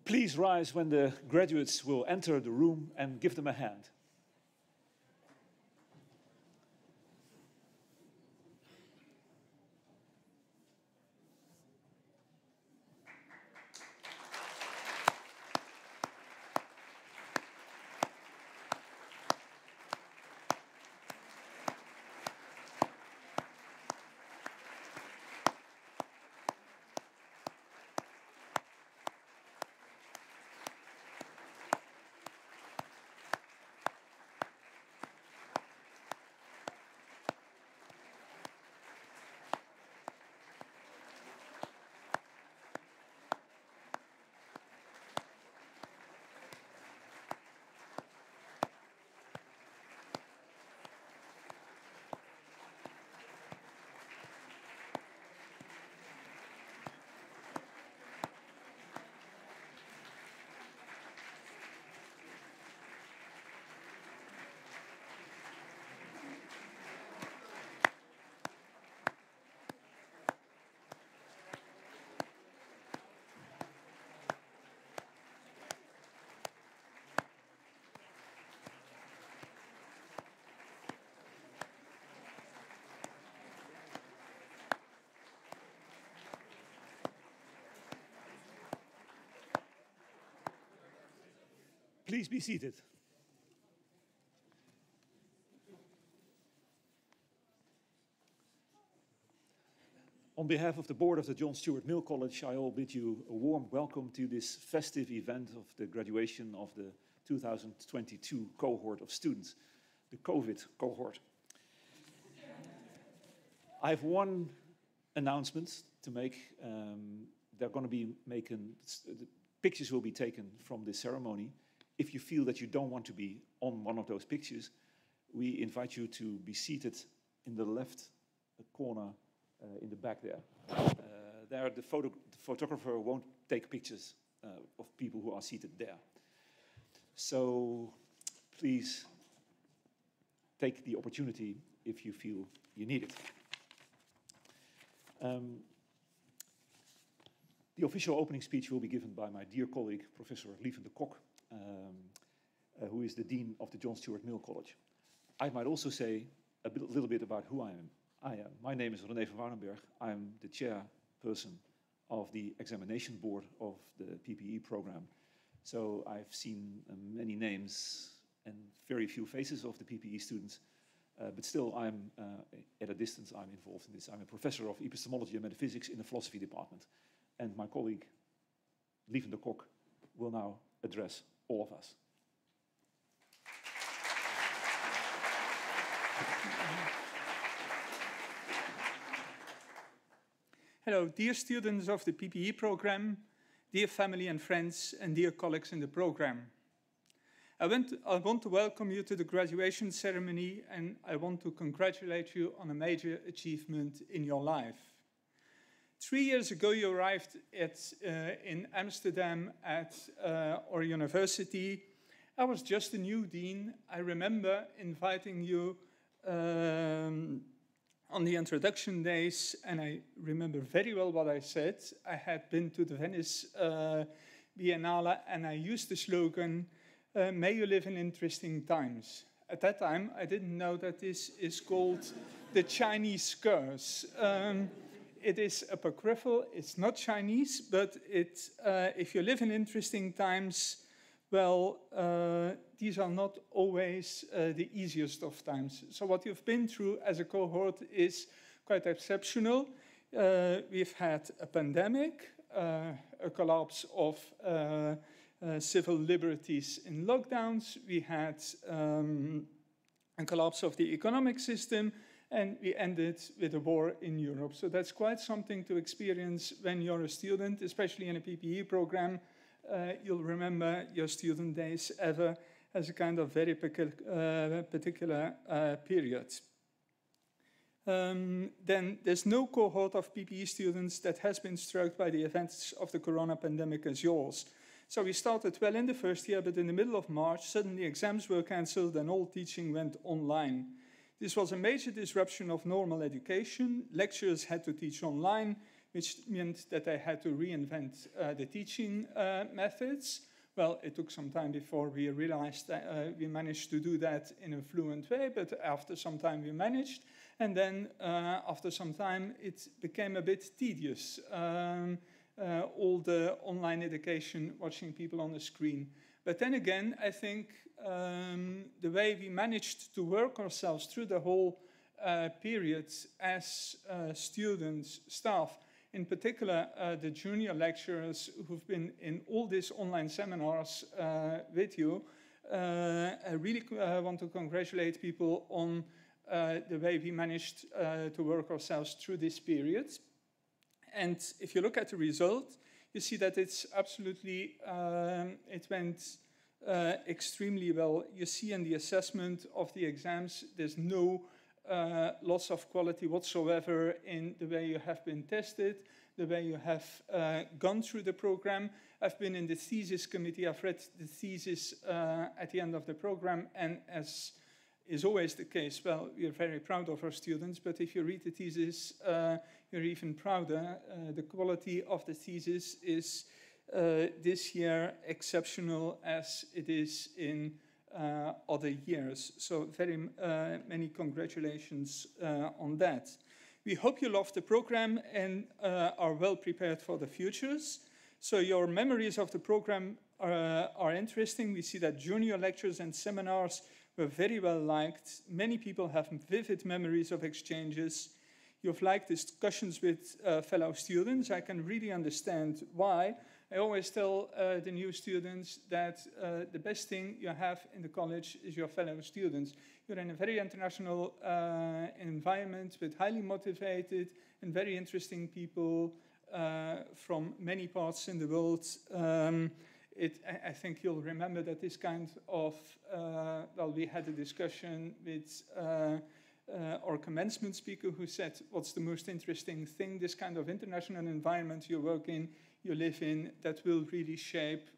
Please rise when the graduates will enter the room and give them a hand. Please be seated. On behalf of the board of the John Stuart Mill College, I all bid you a warm welcome to this festive event of the graduation of the 2022 cohort of students, the COVID cohort. I have one announcement to make. They're going to be the pictures will be taken from this ceremony. If you feel that you don't want to be on one of those pictures, we invite you to be seated in the left corner in the back there. There, the photographer won't take pictures of people who are seated there. So please take the opportunity if you feel you need it. The official opening speech will be given by my dear colleague, Professor Lieven de Kok, who is the Dean of the John Stuart Mill College. I might also say a little bit about who I am. My name is René van Woudenberg. I am the chairperson of the examination board of the PPE program. So I've seen many names and very few faces of the PPE students, but still I'm at a distance, I'm involved in this. I'm a professor of epistemology and metaphysics in the philosophy department. And my colleague, Lieven de Kok, will now address all of us. Hello, dear students of the PPE program, dear family and friends, and dear colleagues in the program. I want to welcome you to the graduation ceremony, and I want to congratulate you on a major achievement in your life. 3 years ago, you arrived in Amsterdam at our university. I was just a new dean. I remember inviting you on the introduction days, and I remember very well what I said. I had been to the Venice Biennale, and I used the slogan, may you live in interesting times. At that time, I didn't know that this is called the Chinese curse. It is apocryphal, it's not Chinese, but if you live in interesting times, well, these are not always the easiest of times. So what you've been through as a cohort is quite exceptional. We've had a pandemic, a collapse of civil liberties in lockdowns. We had a collapse of the economic system, and we ended with a war in Europe. So that's quite something to experience when you're a student, especially in a PPE program. You'll remember your student days ever as a kind of very particular period. Then there's no cohort of PPE students that has been struck by the events of the corona pandemic as yours. So we started well in the first year, but in the middle of March, suddenly exams were cancelled and all teaching went online. This was a major disruption of normal education. Lecturers had to teach online. which meant that I had to reinvent the teaching methods. Well, it took some time before we realized that we managed to do that in a fluent way, but after some time we managed. And then after some time, it became a bit tedious, all the online education, watching people on the screen. But then again, I think the way we managed to work ourselves through the whole period as students, staff, in particular the junior lecturers who've been in all these online seminars with you, I really want to congratulate people on the way we managed to work ourselves through this period. And if you look at the result, you see that it's absolutely, it went extremely well. You see in the assessment of the exams, there's no loss of quality whatsoever in the way you have been tested, the way you have gone through the program. I've been in the thesis committee, I've read the thesis at the end of the program, and as is always the case, well, we're very proud of our students, but if you read the thesis, you're even prouder. The quality of the thesis is this year exceptional as it is in other years. So very many congratulations on that. We hope you love the program and are well prepared for the futures. So your memories of the program are interesting. We see that junior lectures and seminars were very well liked. Many people have vivid memories of exchanges. You've liked discussions with fellow students. I can really understand why. I always tell the new students that the best thing you have in the college is your fellow students. You're in a very international environment with highly motivated and very interesting people from many parts in the world. I think you'll remember that this kind of, well, we had a discussion with our commencement speaker who said, what's the most interesting thing? This kind of international environment you work in, you live in, that will really shape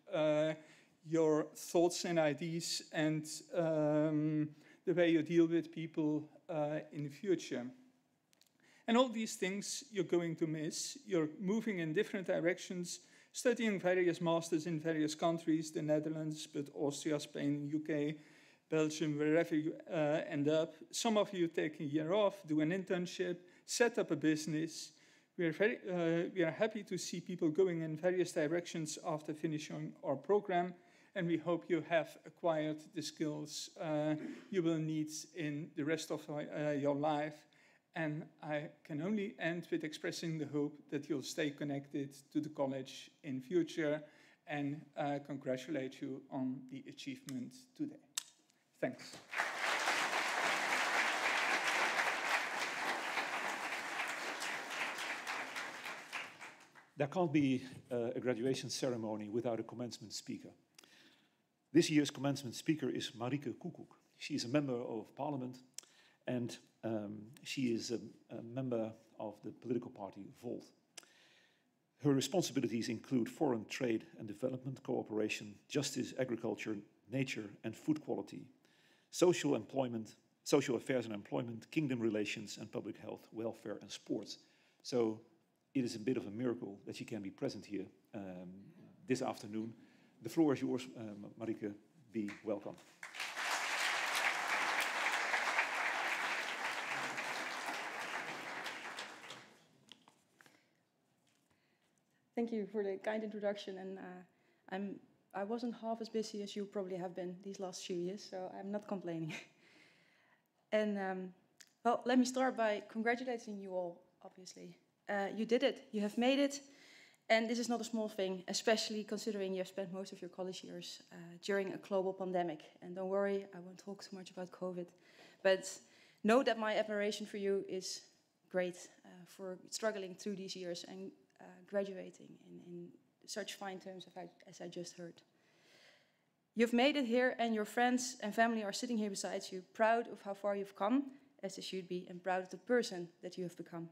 your thoughts and ideas and the way you deal with people in the future. And all these things you're going to miss. You're moving in different directions, studying various masters in various countries, the Netherlands, but Austria, Spain, UK, Belgium, wherever you end up. Some of you take a year off, do an internship, set up a business. We are happy to see people going in various directions after finishing our program, and we hope you have acquired the skills you will need in the rest of your life. And I can only end with expressing the hope that you'll stay connected to the college in future, and congratulate you on the achievement today. Thanks. There can't be a graduation ceremony without a commencement speaker. This year's commencement speaker is Marieke Koekoek. She is a member of parliament, and she is a member of the political party Volt. Her responsibilities include foreign trade and development cooperation, justice, agriculture, nature and food quality, social affairs and employment, kingdom relations and public health, welfare and sports. So it is a bit of a miracle that she can be present here this afternoon. The floor is yours, Marieke. Be welcome. Thank you for the kind introduction, and I wasn't half as busy as you probably have been these last few years, so I'm not complaining. And well, let me start by congratulating you all, obviously. You did it, you have made it, and this is not a small thing, especially considering you have spent most of your college years during a global pandemic. And don't worry, I won't talk too much about COVID, but know that my admiration for you is great for struggling through these years and graduating in such fine terms as I just heard. You've made it here, and your friends and family are sitting here beside you, proud of how far you've come, as they should be, and proud of the person that you have become.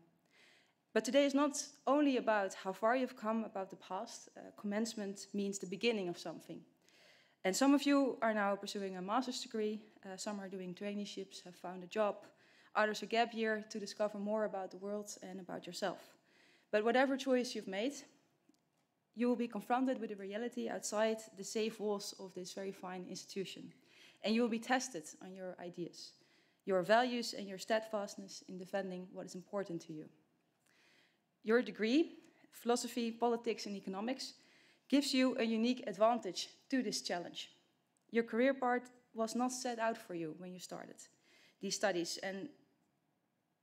But today is not only about how far you've come, about the past. Commencement means the beginning of something. And some of you are now pursuing a master's degree, some are doing traineeships, have found a job, others a gap year to discover more about the world and about yourself. But whatever choice you've made, you will be confronted with a reality outside the safe walls of this very fine institution. And you will be tested on your ideas, your values, and your steadfastness in defending what is important to you. Your degree, philosophy, politics, and economics, gives you a unique advantage to this challenge. Your career path was not set out for you when you started these studies, and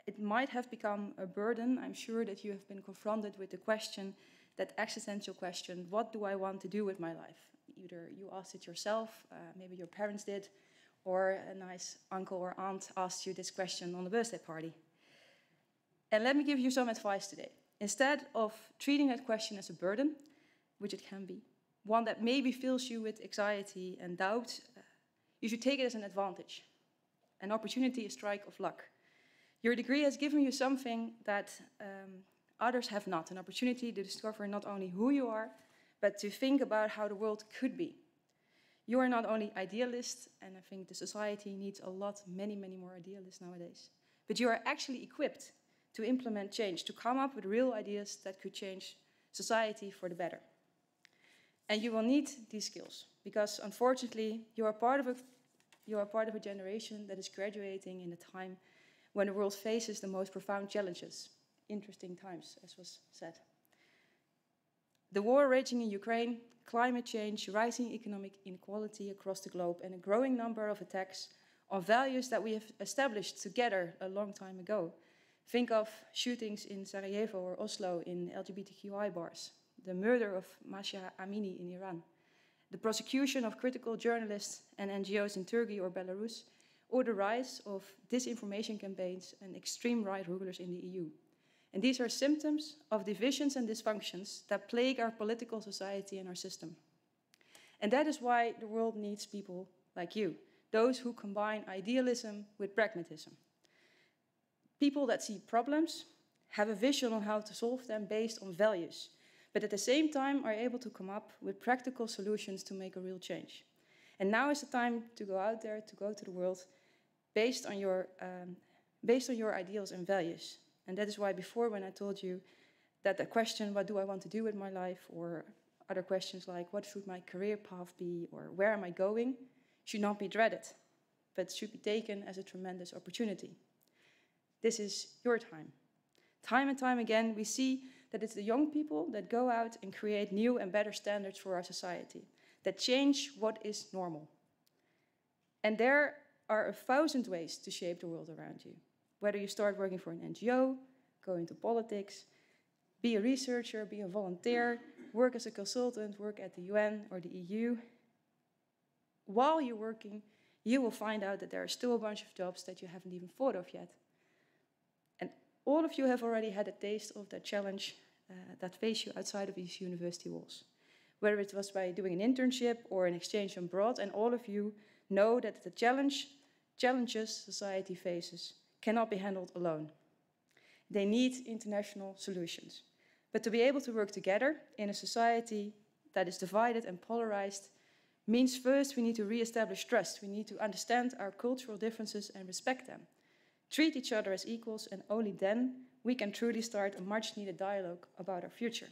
it might have become a burden. I'm sure that you have been confronted with the question, that existential question, what do I want to do with my life? Either you asked it yourself, maybe your parents did, or a nice uncle or aunt asked you this question on the birthday party. And let me give you some advice today. Instead of treating that question as a burden, which it can be, one that maybe fills you with anxiety and doubt, you should take it as an advantage, an opportunity, a strike of luck. Your degree has given you something that others have not, an opportunity to discover not only who you are, but to think about how the world could be. You are not only idealist, and I think the society needs a lot, many more idealists nowadays, but you are actually equipped to implement change, to come up with real ideas that could change society for the better. And you will need these skills, because unfortunately, you are part of a generation that is graduating in a time when the world faces the most profound challenges. Interesting times, as was said. The war raging in Ukraine, climate change, rising economic inequality across the globe, and a growing number of attacks on values that we have established together a long time ago. Think of shootings in Sarajevo or Oslo in LGBTQI bars, the murder of Mahsa Amini in Iran, the prosecution of critical journalists and NGOs in Turkey or Belarus, or the rise of disinformation campaigns and extreme right rulers in the EU. And these are symptoms of divisions and dysfunctions that plague our political society and our system. And that is why the world needs people like you, those who combine idealism with pragmatism. People that see problems, have a vision on how to solve them based on values, but at the same time are able to come up with practical solutions to make a real change. And now is the time to go out there, to go to the world, based on your ideals and values. And that is why before, when I told you that the question, what do I want to do with my life, or other questions like what should my career path be, or where am I going, should not be dreaded, but should be taken as a tremendous opportunity. This is your time. Time and time again, we see that it's the young people that go out and create new and better standards for our society, that change what is normal. And there are 1,000 ways to shape the world around you. Whether you start working for an NGO, go into politics, be a researcher, be a volunteer, work as a consultant, work at the UN or the EU. While you're working, you will find out that there are still a bunch of jobs that you haven't even thought of yet. And all of you have already had a taste of that challenge that face you outside of these university walls. Whether it was by doing an internship or an exchange abroad, and all of you know that the challenges society faces cannot be handled alone. They need international solutions. But to be able to work together in a society that is divided and polarized means first we need to re-establish trust. We need to understand our cultural differences and respect them. Treat each other as equals, and only then we can truly start a much-needed dialogue about our future.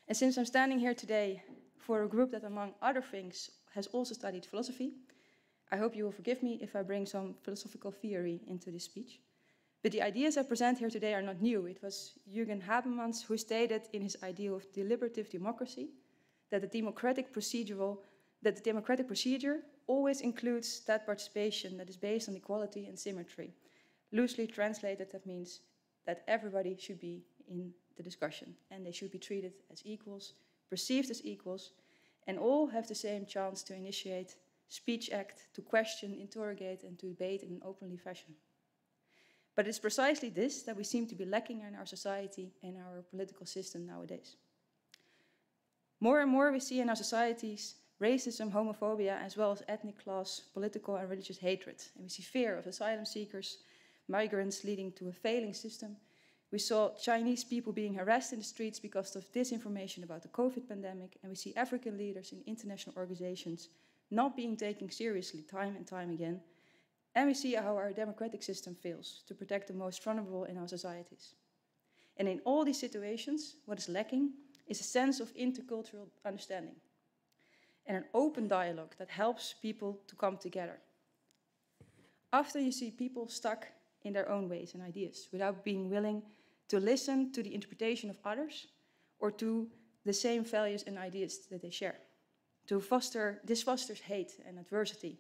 And since I'm standing here today for a group that, among other things, has also studied philosophy, I hope you will forgive me if I bring some philosophical theory into this speech. But the ideas I present here today are not new. It was Jürgen Habermas who stated in his ideal of deliberative democracy that the democratic procedure always includes that participation that is based on equality and symmetry. Loosely translated, that means that everybody should be in the discussion and they should be treated as equals, perceived as equals, and all have the same chance to initiate speech act, to question, interrogate, and to debate in an openly fashion. But it's precisely this that we seem to be lacking in our society and our political system nowadays. More and more we see in our societies racism, homophobia, as well as ethnic, class, political and religious hatred. And we see fear of asylum seekers, migrants, leading to a failing system. We saw Chinese people being harassed in the streets because of disinformation about the COVID pandemic, and we see African leaders in international organizations not being taken seriously time and time again. And we see how our democratic system fails to protect the most vulnerable in our societies. And in all these situations, what is lacking is a sense of intercultural understanding and an open dialogue that helps people to come together. Often you see people stuck in their own ways and ideas without being willing to listen to the interpretation of others or to the same values and ideas that they share. This fosters hate and adversity.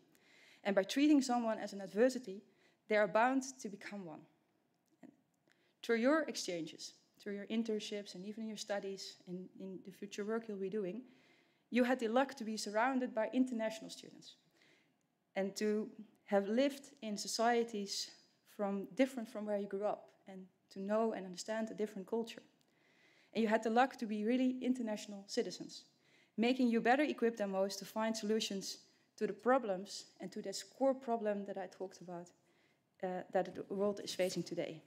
And by treating someone as an adversity, they are bound to become one. And through your exchanges, through your internships, and even in your studies, and in the future work you'll be doing, you had the luck to be surrounded by international students and to have lived in societies different from where you grew up and to know and understand a different culture. And you had the luck to be really international citizens, making you better equipped than most to find solutions to the problems and to this core problem that I talked about that the world is facing today.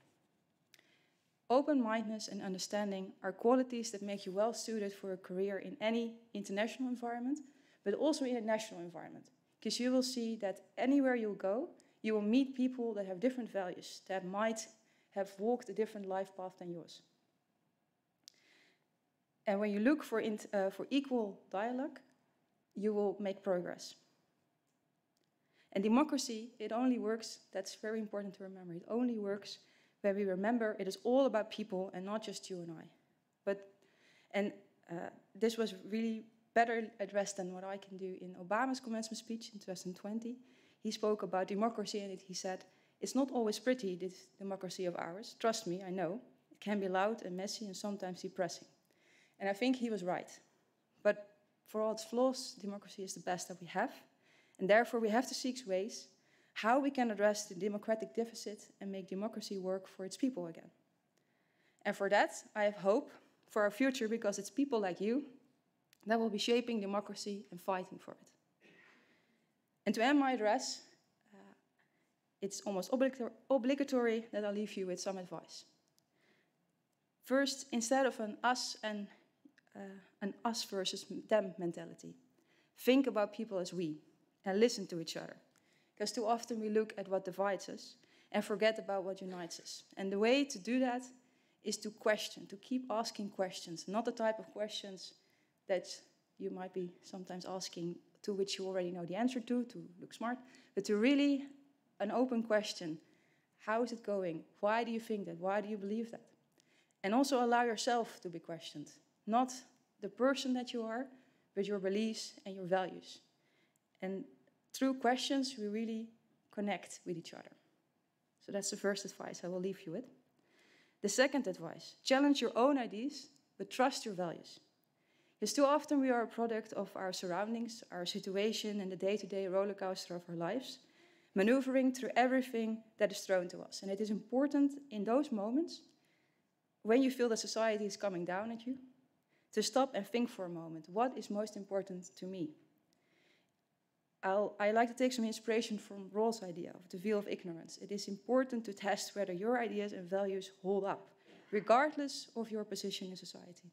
Open-mindedness and understanding are qualities that make you well suited for a career in any international environment, but also in a national environment. Because you will see that anywhere you go, you will meet people that have different values, that might have walked a different life path than yours. And when you look for equal dialogue, you will make progress. And democracy, it only works, that's very important to remember, it only works when we remember it is all about people and not just you and I. This was really better addressed than what I can do in Obama's commencement speech in 2020. He spoke about democracy and he said, it's not always pretty, this democracy of ours. Trust me, I know. It can be loud and messy and sometimes depressing. And I think he was right. But for all its flaws, democracy is the best that we have. And therefore we have to seek ways how we can address the democratic deficit and make democracy work for its people again. And for that, I have hope for our future because it's people like you that will be shaping democracy and fighting for it. And to end my address, it's almost obligatory that I leave you with some advice. First, instead of an us versus them mentality, think about people as we and listen to each other. Because too often we look at what divides us and forget about what unites us. And the way to do that is to question, to keep asking questions, not the type of questions that you might be sometimes asking to which you already know the answer to look smart, but to really an open question. How is it going? Why do you think that? Why do you believe that? And also allow yourself to be questioned. Not the person that you are, but your beliefs and your values. And through questions, we really connect with each other. So that's the first advice I will leave you with. The second advice, challenge your own ideas, but trust your values. Because too often we are a product of our surroundings, our situation, and the day-to-day roller coaster of our lives, maneuvering through everything that is thrown to us. And it is important in those moments, when you feel that society is coming down at you, to stop and think for a moment, what is most important to me? I like to take some inspiration from Rawls' idea of the veil of ignorance. It is important to test whether your ideas and values hold up, regardless of your position in society.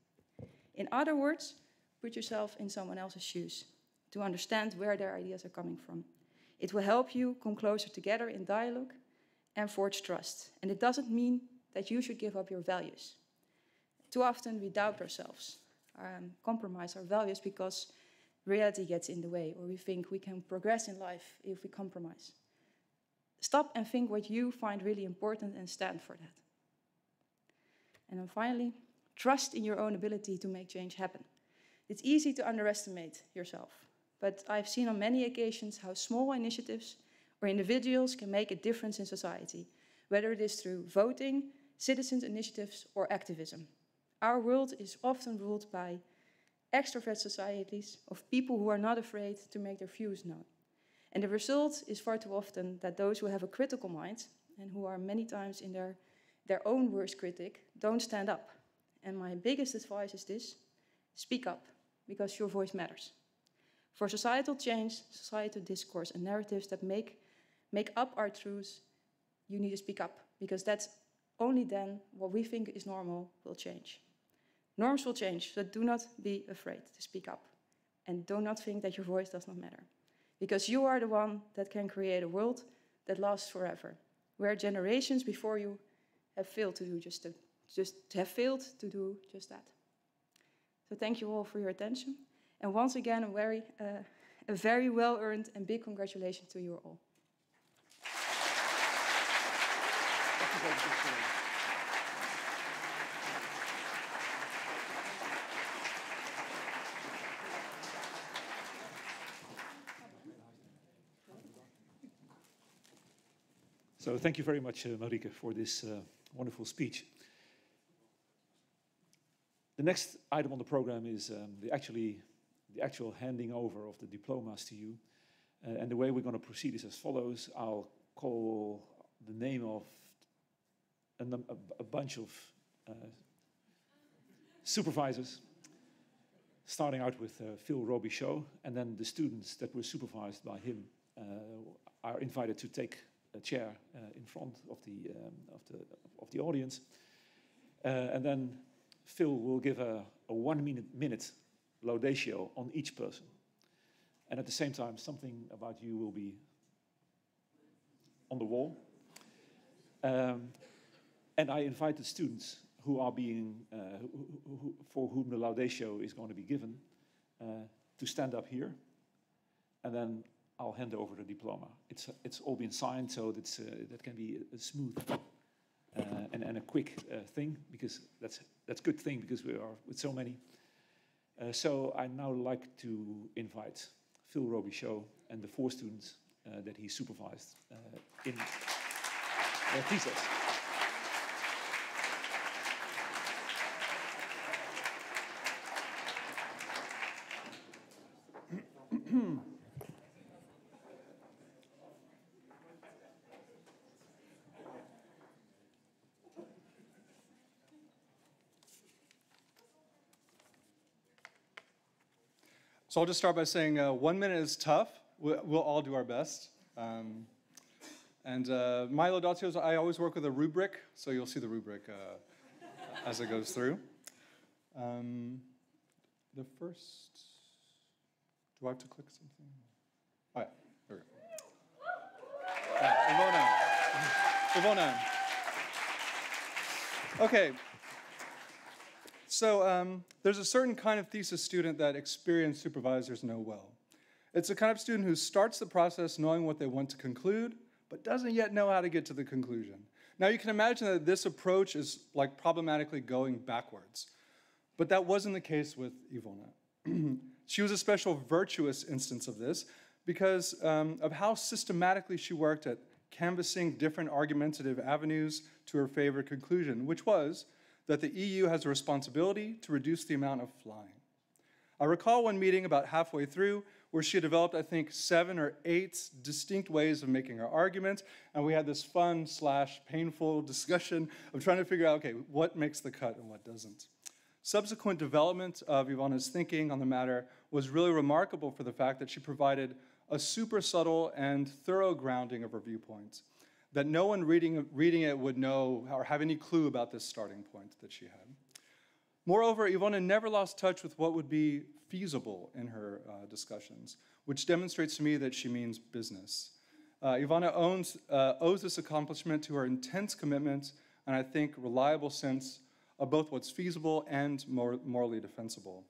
In other words, put yourself in someone else's shoes to understand where their ideas are coming from. It will help you come closer together in dialogue and forge trust. And it doesn't mean that you should give up your values. Too often we doubt ourselves, compromise our values because reality gets in the way, or we think we can progress in life if we compromise. Stop and think what you find really important and stand for that. And then finally, trust in your own ability to make change happen. It's easy to underestimate yourself, but I've seen on many occasions how small initiatives or individuals can make a difference in society, whether it is through voting, citizens' initiatives, or activism. Our world is often ruled by extrovert societies of people who are not afraid to make their views known. And the result is far too often that those who have a critical mind and who are many times in their own worst critic don't stand up. And my biggest advice is this: speak up, because your voice matters. For societal change, societal discourse, and narratives that make up our truths, you need to speak up, because that's only then what we think is normal will change. Norms will change, so do not be afraid to speak up. And do not think that your voice does not matter. Because you are the one that can create a world that lasts forever, where generations before you have failed to do just the just have failed to do just that. So thank you all for your attention. And once again, a very well-earned and big congratulations to you all. So thank you very much, Marieke, for this wonderful speech. The next item on the program is the actual handing over of the diplomas to you. And the way we're going to proceed is as follows. I'll call the name of a bunch of supervisors, starting out with Phil Robichaud, and then the students that were supervised by him are invited to take a chair in front of the audience, and then Phil will give a 1 minute laudatio on each person, and at the same time something about you will be on the wall, and I invite the students who are being for whom the laudatio is going to be given to stand up here, and then I'll hand over the diploma. It's all been signed, so that can be a smooth and a quick thing, because that's good thing because we are with so many. So I now like to invite Phil Robichaud and the 4 students that he supervised in their thesis. So I'll just start by saying 1 minute is tough. We'll all do our best. My laudatios, I always work with a rubric, so you'll see the rubric as it goes through. The first, do I have to click something? All right, here we go. Ivona. Okay. So there's a certain kind of thesis student that experienced supervisors know well. It's the kind of student who starts the process knowing what they want to conclude, but doesn't yet know how to get to the conclusion. Now you can imagine that this approach is like problematically going backwards, but that wasn't the case with Ivona. She was a special virtuous instance of this because of how systematically she worked at canvassing different argumentative avenues to her favorite conclusion, which was that the EU has a responsibility to reduce the amount of flying. I recall one meeting about halfway through where she developed, I think, 7 or 8 distinct ways of making her argument, and we had this fun/painful discussion of trying to figure out, okay, what makes the cut and what doesn't. Subsequent development of Ivona's thinking on the matter was really remarkable for the fact that she provided a super subtle and thorough grounding of her viewpoints, that no one reading it would know or have any clue about this starting point that she had. Moreover, Ivona never lost touch with what would be feasible in her discussions, which demonstrates to me that she means business. Ivona owes this accomplishment to her intense commitment and, I think, reliable sense of both what's feasible and morally defensible.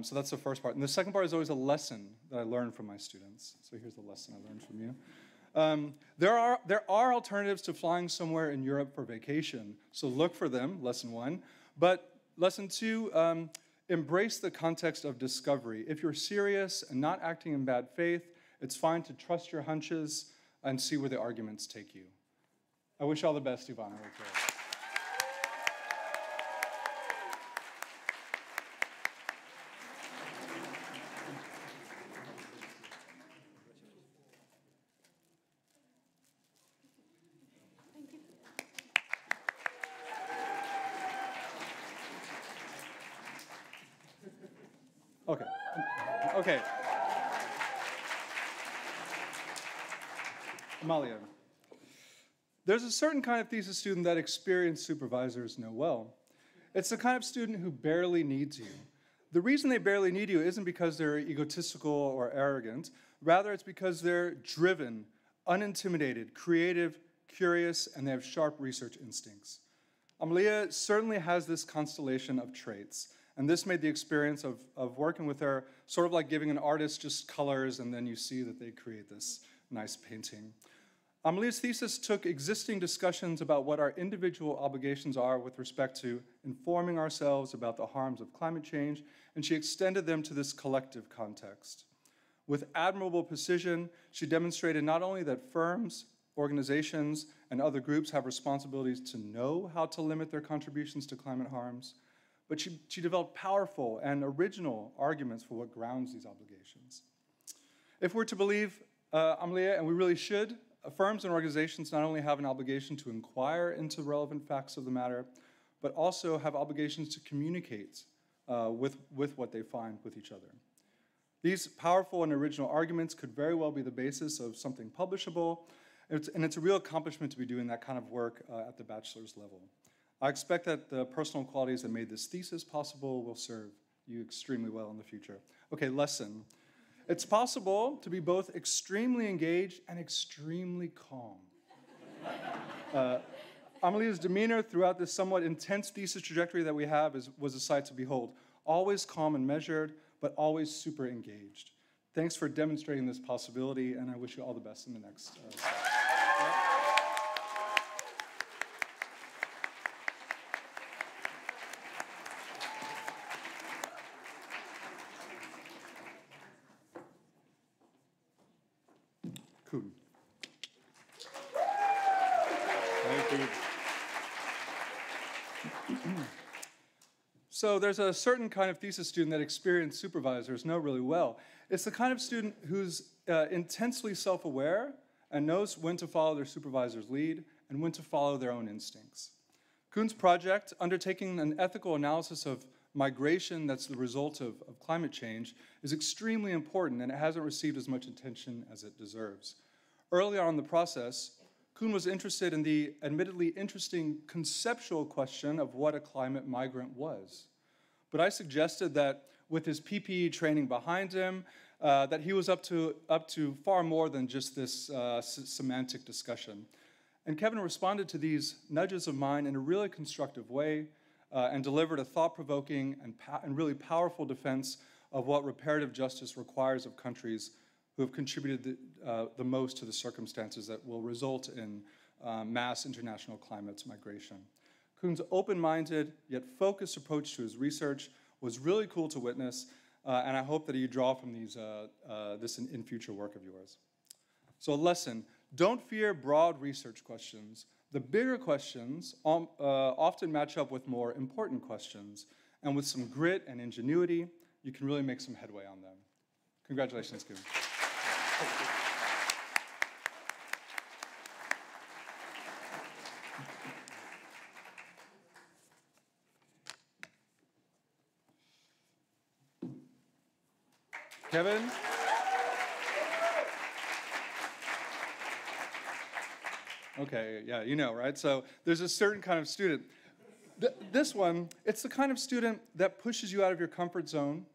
So that's the first part. And the second part is always a lesson that I learned from my students. So here's the lesson I learned from you. There are alternatives to flying somewhere in Europe for vacation, so look for them, lesson 1. But lesson 2, embrace the context of discovery. If you're serious and not acting in bad faith, it's fine to trust your hunches and see where the arguments take you. I wish you all the best, Ivona. Okay. Amalia. There's a certain kind of thesis student that experienced supervisors know well. It's the kind of student who barely needs you. The reason they barely need you isn't because they're egotistical or arrogant. Rather, it's because they're driven, unintimidated, creative, curious, and they have sharp research instincts. Amalia certainly has this constellation of traits, and this made the experience of working with her sort of like giving an artist just colors, and then you see that they create this nice painting. Amalia's thesis took existing discussions about what our individual obligations are with respect to informing ourselves about the harms of climate change, and she extended them to this collective context. With admirable precision, she demonstrated not only that firms, organizations, and other groups have responsibilities to know how to limit their contributions to climate harms, but she developed powerful and original arguments for what grounds these obligations. If we're to believe Amalia, and we really should, firms and organizations not only have an obligation to inquire into relevant facts of the matter, but also have obligations to communicate with what they find with each other. These powerful and original arguments could very well be the basis of something publishable, and it's a real accomplishment to be doing that kind of work at the bachelor's level. I expect that the personal qualities that made this thesis possible will serve you extremely well in the future. Okay, lesson. It's possible to be both extremely engaged and extremely calm. Amalia's demeanor throughout this somewhat intense thesis trajectory that we have was a sight to behold. Always calm and measured, but always super engaged. Thanks for demonstrating this possibility, and I wish you all the best in the next step. Cool. Thank you. So there's a certain kind of thesis student that experienced supervisors know really well. It's the kind of student who's intensely self-aware and knows when to follow their supervisor's lead and when to follow their own instincts. Kuhn's project, undertaking an ethical analysis of migration that's the result of climate change, is extremely important, and it hasn't received as much attention as it deserves. Early on in the process, Kuhn was interested in the admittedly interesting conceptual question of what a climate migrant was. But I suggested that with his PPE training behind him, that he was up to far more than just this semantic discussion. And Kevin responded to these nudges of mine in a really constructive way and delivered a thought-provoking and really powerful defense of what reparative justice requires of countries who have contributed the most to the circumstances that will result in mass international climate migration. Kuhn's open-minded yet focused approach to his research was really cool to witness, and I hope that you draw from this in future work of yours. So a lesson, don't fear broad research questions. The bigger questions often match up with more important questions, and with some grit and ingenuity, you can really make some headway on them. Congratulations, Kuhn. Kevin? Okay, yeah, you know, right? So there's a certain kind of student. This one, it's the kind of student that pushes you out of your comfort zone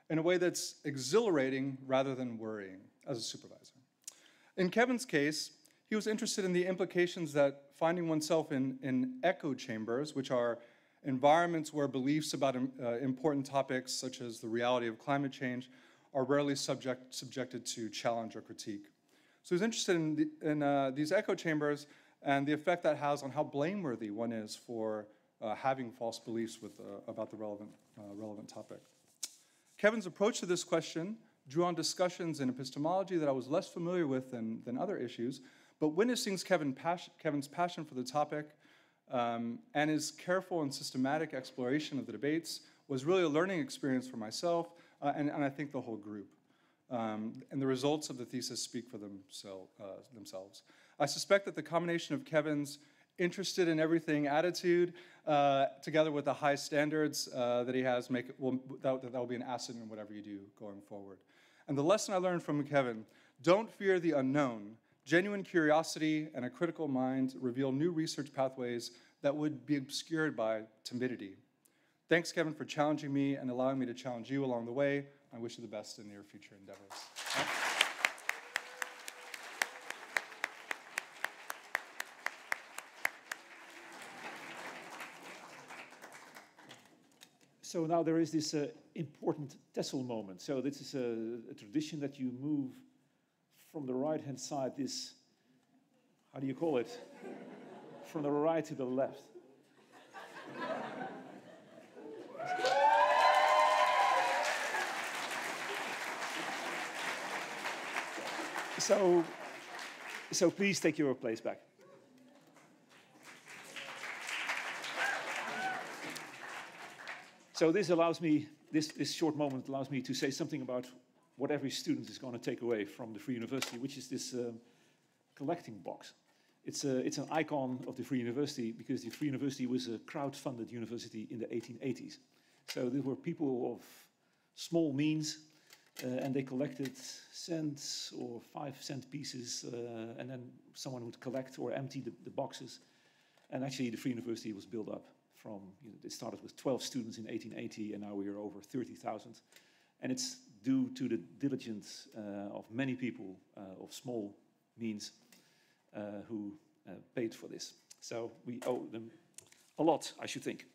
in a way that's exhilarating rather than worrying as a supervisor. In Kevin's case, he was interested in the implications that finding oneself in echo chambers, which are environments where beliefs about important topics such as the reality of climate change are rarely subjected to challenge or critique. So he's interested in these echo chambers and the effect that has on how blameworthy one is for having false beliefs about the relevant topic. Kevin's approach to this question drew on discussions in epistemology that I was less familiar with than other issues, but witnessing Kevin's passion for the topic and his careful and systematic exploration of the debates was really a learning experience for myself and I think the whole group. And the results of the thesis speak for themselves. I suspect that the combination of Kevin's interested in everything attitude, together with the high standards that he has, that will be an asset in whatever you do going forward. And the lesson I learned from Kevin, don't fear the unknown. Genuine curiosity and a critical mind reveal new research pathways that would be obscured by timidity. Thanks, Kevin, for challenging me and allowing me to challenge you along the way. I wish you the best in your future endeavors. So now there is this important Tessel moment. So this is a tradition that you move from the right-hand side, this, how do you call it? From the right to the left. So please take your place back. So this allows me, this short moment allows me to say something about what every student is going to take away from the Free University, which is this collecting box. It's an icon of the Free University because the Free University was a crowd-funded university in the 1880s. So there were people of small means, and they collected cents or 5-cent pieces, and then someone would collect or empty the boxes. And actually, the Free University was built up from, it started with 12 students in 1880, and now we are over 30,000. And it's due to the diligence of many people of small means who paid for this. So we owe them a lot, I should think.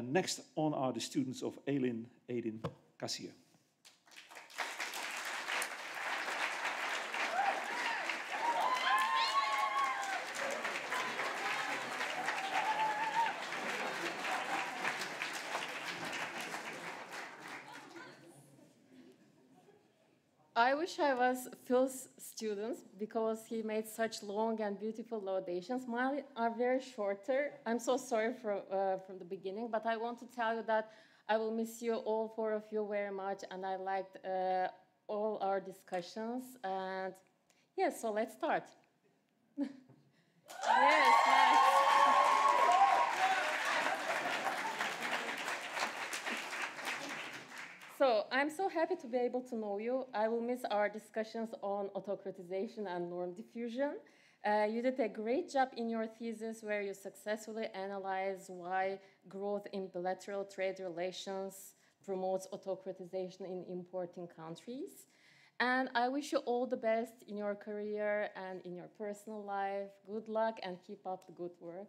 Next on are the students of Aylin Kassier. I wish I was Phil's student because he made such long and beautiful laudations. Mine are very shorter. I'm so sorry from the beginning, but I want to tell you that I will miss you all four of you very much, and I liked all our discussions. And yes, so let's start. Yes, nice. So I'm so happy to be able to know you. I will miss our discussions on autocratization and norm diffusion. You did a great job in your thesis where you successfully analyzed why growth in bilateral trade relations promotes autocratization in importing countries. And I wish you all the best in your career and in your personal life. Good luck and keep up the good work.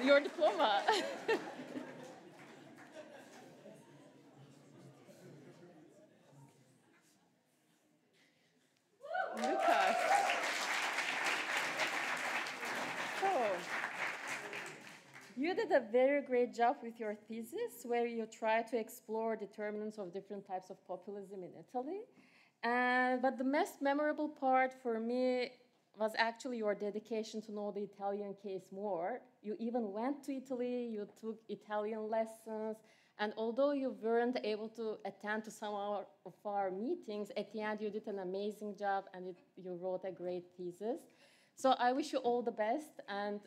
Your diploma. Lucas. So, you did a very great job with your thesis where you try to explore determinants of different types of populism in Italy. But the most memorable part for me was actually your dedication to know the Italian case more. You even went to Italy, you took Italian lessons, and although you weren't able to attend to some of our meetings, at the end you did an amazing job and you wrote a great thesis. So I wish you all the best and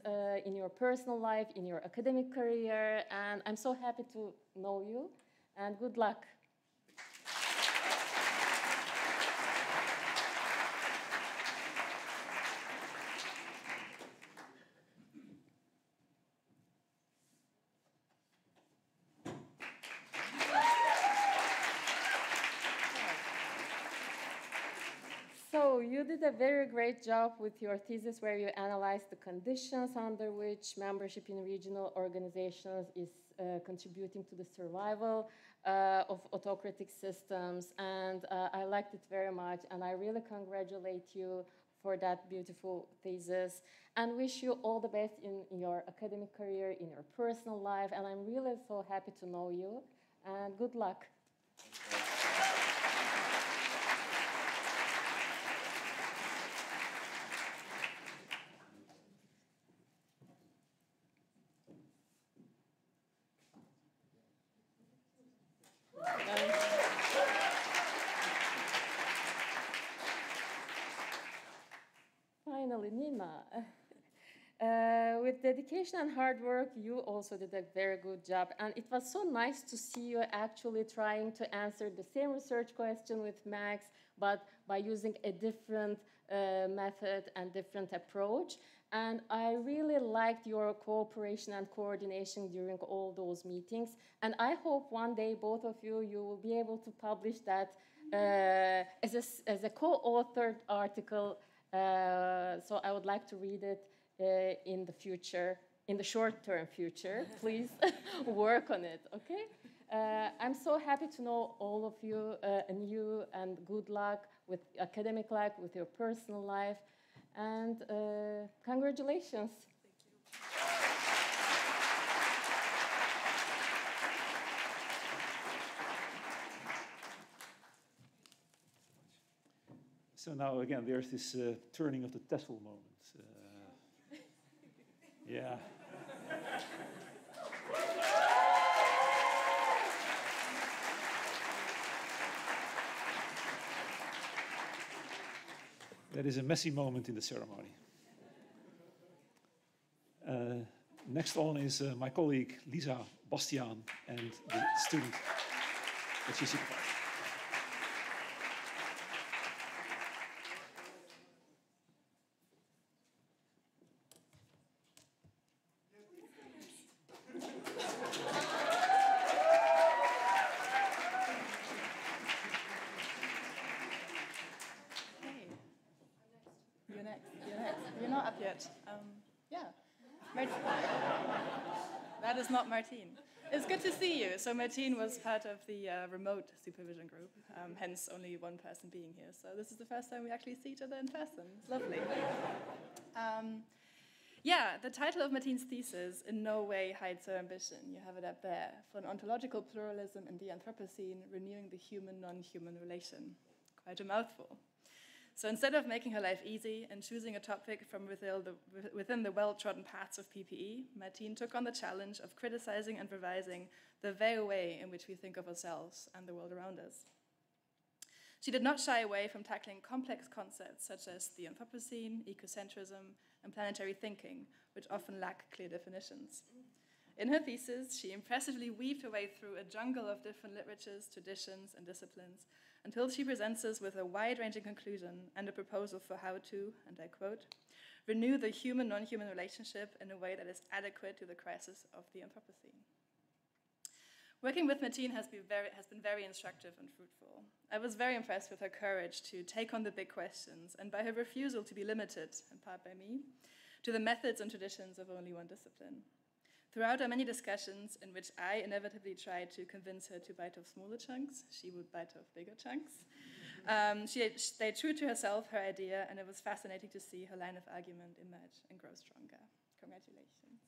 in your personal life, in your academic career, and I'm so happy to know you, and good luck. So you did a very great job with your thesis where you analyzed the conditions under which membership in regional organizations is contributing to the survival of autocratic systems. And I liked it very much. And I really congratulate you for that beautiful thesis and wish you all the best in your academic career, in your personal life. And I'm really so happy to know you. And good luck. Finally, Nina. With dedication and hard work, you also did a very good job. And it was so nice to see you actually trying to answer the same research question with Max, but by using a different method and different approach. And I really liked your cooperation and coordination during all those meetings. And I hope one day, both of you, you will be able to publish that as a co-authored article so I would like to read it in the future, in the short-term future. Please work on it, okay? I'm so happy to know all of you and good luck with academic life, with your personal life, and congratulations. So now again, there's this turning of the tassel moment. Yeah. That is a messy moment in the ceremony. Next on is my colleague Lisa Bastiaan and the student that she supervised. You're not up yet. Yeah. That is not Martine. It's good to see you. So Martine was part of the remote supervision group, hence only one person being here. So this is the first time we actually see each other in person. It's lovely. Yeah, the title of Martine's thesis in no way hides her ambition. You have it up there. For an ontological pluralism in the Anthropocene, renewing the human-non-human relation. Quite a mouthful. So instead of making her life easy and choosing a topic from within the well-trodden paths of PPE, Martine took on the challenge of criticizing and revising the very way in which we think of ourselves and the world around us. She did not shy away from tackling complex concepts such as the Anthropocene, ecocentrism, and planetary thinking, which often lack clear definitions. In her thesis, she impressively weaved her way through a jungle of different literatures, traditions, and disciplines, until she presents us with a wide-ranging conclusion and a proposal for how to, and I quote, renew the human-non-human relationship in a way that is adequate to the crisis of the Anthropocene. Working with Martine has been very instructive and fruitful. I was very impressed with her courage to take on the big questions and by her refusal to be limited, in part by me, to the methods and traditions of only one discipline. Throughout our many discussions, in which I inevitably tried to convince her to bite off smaller chunks, she would bite off bigger chunks. She stayed true to herself, her idea, and it was fascinating to see her line of argument emerge and grow stronger. Congratulations.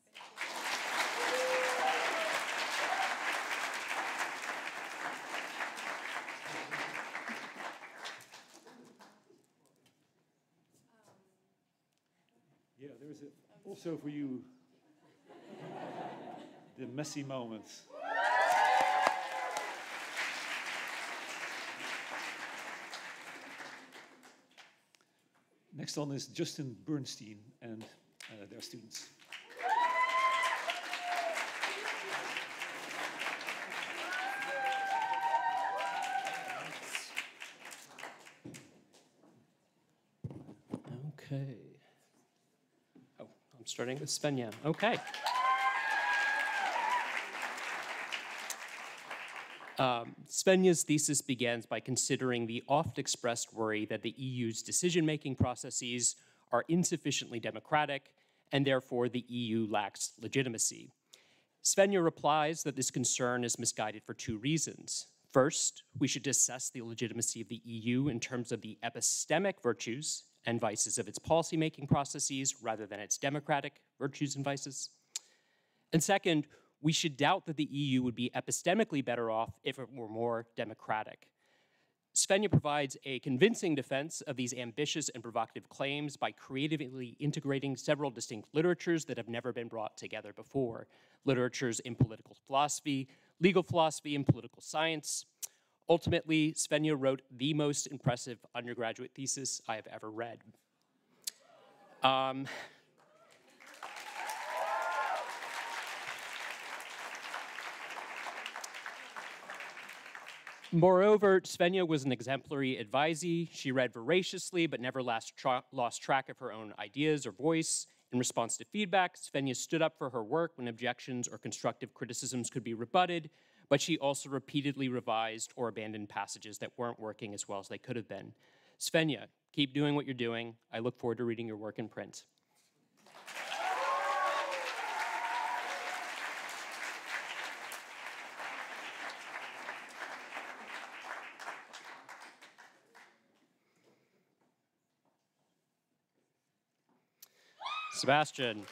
Yeah, there is also for you the messy moments. Next on is Justin Bernstein and their students. Okay. Oh, I'm starting with Svenja. Okay. Svenja's thesis begins by considering the oft-expressed worry that the EU's decision-making processes are insufficiently democratic, and therefore the EU lacks legitimacy. Svenja replies that this concern is misguided for two reasons. First, we should assess the legitimacy of the EU in terms of the epistemic virtues and vices of its policymaking processes rather than its democratic virtues and vices. And second, we should doubt that the EU would be epistemically better off if it were more democratic. Svenja provides a convincing defense of these ambitious and provocative claims by creatively integrating several distinct literatures that have never been brought together before. Literatures in political philosophy, legal philosophy, and political science. Ultimately, Svenja wrote the most impressive undergraduate thesis I have ever read. Moreover, Svenja was an exemplary advisee. She read voraciously, but never lost track of her own ideas or voice. In response to feedback, Svenja stood up for her work when objections or constructive criticisms could be rebutted, but she also repeatedly revised or abandoned passages that weren't working as well as they could have been. Svenja, Keep doing what you're doing. I look forward to reading your work in print. Sebastian.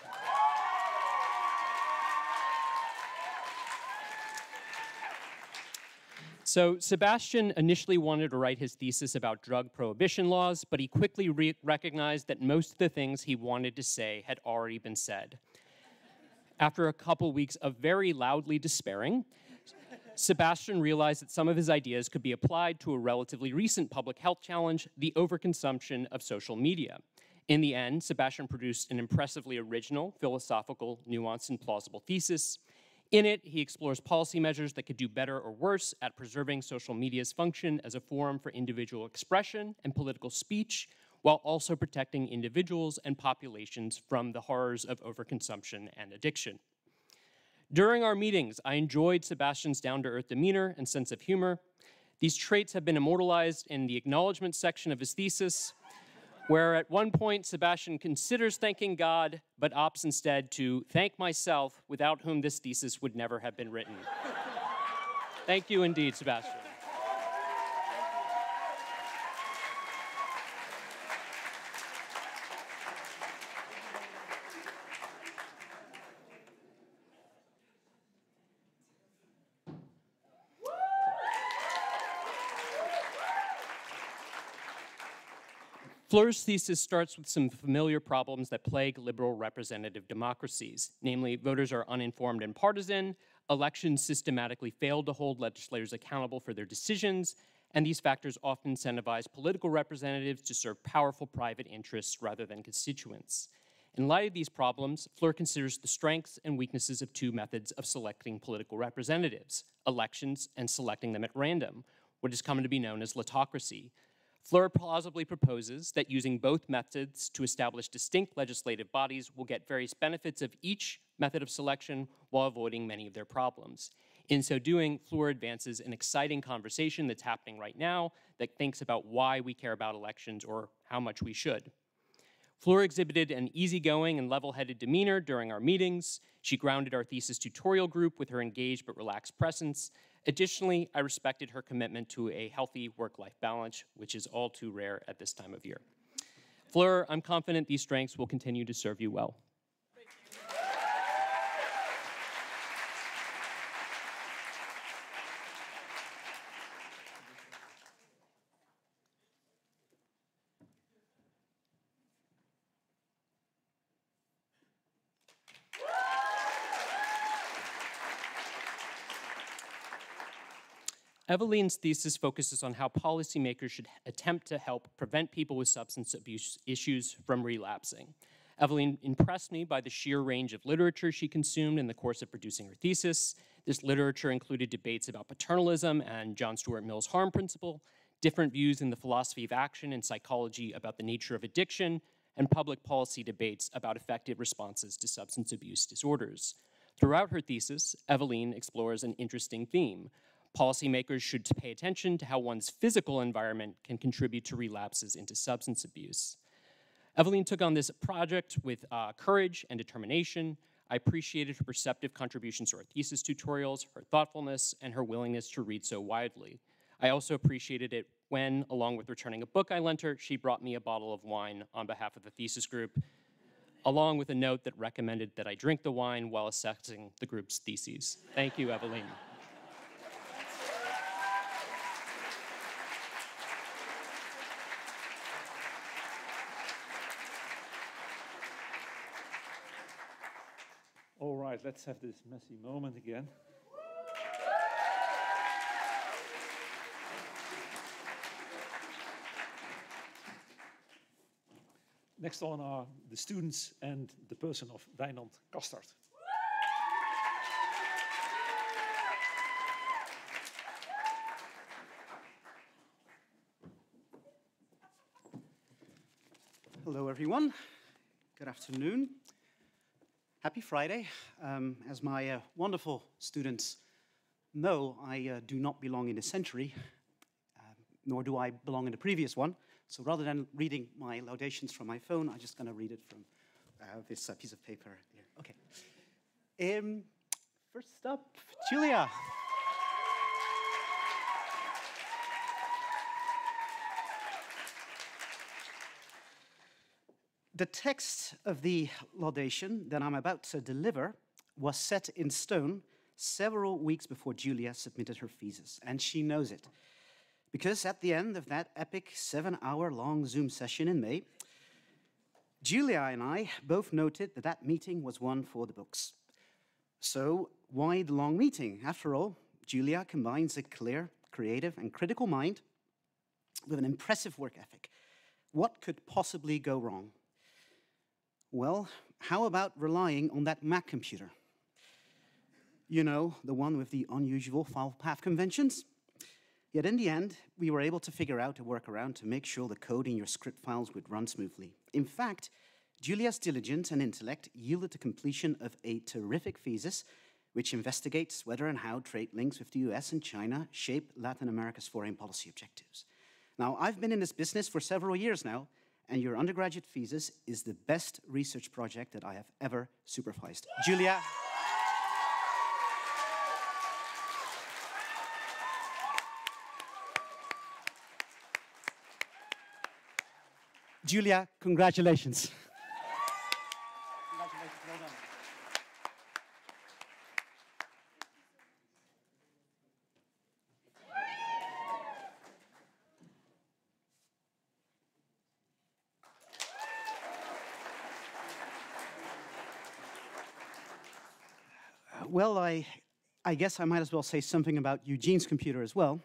So Sebastian initially wanted to write his thesis about drug prohibition laws, but he quickly recognized that most of the things he wanted to say had already been said. After a couple weeks of very loudly despairing, Sebastian realized that some of his ideas could be applied to a relatively recent public health challenge, the overconsumption of social media. In the end, Sebastian produced an impressively original, philosophical, nuanced, and plausible thesis. In it, he explores policy measures that could do better or worse at preserving social media's function as a forum for individual expression and political speech, while also protecting individuals and populations from the horrors of overconsumption and addiction. During our meetings, I enjoyed Sebastian's down-to-earth demeanor and sense of humor. These traits have been immortalized in the acknowledgement section of his thesis, where at one point Sebastian considers thanking God, but opts instead to thank myself, without whom this thesis would never have been written. Thank you indeed, Sebastian. Fleur's thesis starts with some familiar problems that plague liberal representative democracies. Namely, voters are uninformed and partisan, elections systematically fail to hold legislators accountable for their decisions, and these factors often incentivize political representatives to serve powerful private interests rather than constituents. In light of these problems, Fleur considers the strengths and weaknesses of two methods of selecting political representatives: elections and selecting them at random, what is come to be known as lotocracy. Fleur plausibly proposes that using both methods to establish distinct legislative bodies will get various benefits of each method of selection while avoiding many of their problems. In so doing, Fleur advances an exciting conversation that's happening right now that thinks about why we care about elections or how much we should. Fleur exhibited an easygoing and level-headed demeanor during our meetings. She grounded our thesis tutorial group with her engaged but relaxed presence. Additionally, I respected her commitment to a healthy work-life balance, which is all too rare at this time of year. Fleur, I'm confident these strengths will continue to serve you well. Eveline's thesis focuses on how policymakers should attempt to help prevent people with substance abuse issues from relapsing. Eveline impressed me by the sheer range of literature she consumed in the course of producing her thesis. This literature included debates about paternalism and John Stuart Mill's harm principle, different views in the philosophy of action and psychology about the nature of addiction, and public policy debates about effective responses to substance abuse disorders. Throughout her thesis, Eveline explores an interesting theme. Policymakers should pay attention to how one's physical environment can contribute to relapses into substance abuse. Eveline took on this project with courage and determination. I appreciated her perceptive contributions to our thesis tutorials, her thoughtfulness, and her willingness to read so widely. I also appreciated it when, along with returning a book I lent her, she brought me a bottle of wine on behalf of the thesis group, along with a note that recommended that I drink the wine while assessing the group's theses. Thank you, Eveline. All right, let's have this messy moment again. Next on are the students and the person of Wijnand Kastart. Hello, everyone. Good afternoon. Happy Friday. As my wonderful students know, I do not belong in this century, nor do I belong in the previous one. So rather than reading my laudations from my phone, I'm just going to read it from this piece of paper here. Okay. First up, Julia. The text of the laudation that I'm about to deliver was set in stone several weeks before Julia submitted her thesis, and she knows it. Because at the end of that epic 7-hour-long Zoom session in May, Julia and I both noted that that meeting was one for the books. So why the long meeting? After all, Julia combines a clear, creative, and critical mind with an impressive work ethic. What could possibly go wrong? Well, how about relying on that Mac computer? You know, the one with the unusual file path conventions? Yet in the end, we were able to figure out a workaround to make sure the code in your script files would run smoothly. In fact, Julia's diligence and intellect yielded the completion of a terrific thesis which investigates whether and how trade links with the US and China shape Latin America's foreign policy objectives. Now, I've been in this business for several years now, and your undergraduate thesis is the best research project that I have ever supervised. Julia. Julia, congratulations. Congratulations, well done. Well, I guess I might as well say something about Eugene's computer as well.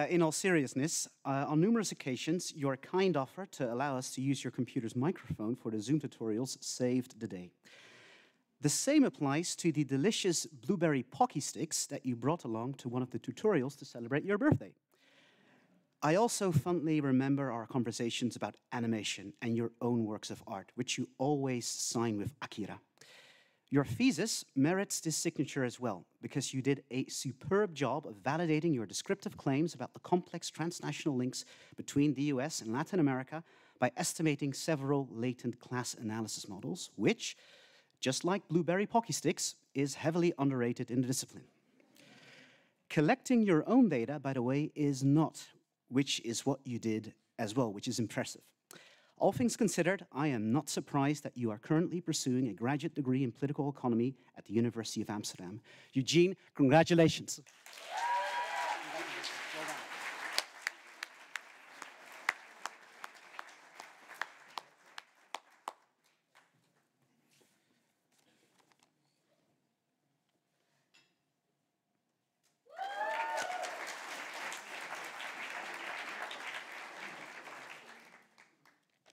In all seriousness, on numerous occasions, your kind offer to allow us to use your computer's microphone for the Zoom tutorials saved the day. The same applies to the delicious blueberry pocky sticks that you brought along to one of the tutorials to celebrate your birthday. I also fondly remember our conversations about animation and your own works of art, which you always sign with Akira. Your thesis merits this signature as well, because you did a superb job of validating your descriptive claims about the complex transnational links between the US and Latin America by estimating several latent class analysis models, which, just like blueberry pocky sticks, is heavily underrated in the discipline. Collecting your own data, by the way, is not, which is what you did as well, which is impressive. All things considered, I am not surprised that you are currently pursuing a graduate degree in political economy at the University of Amsterdam. Eugene, congratulations.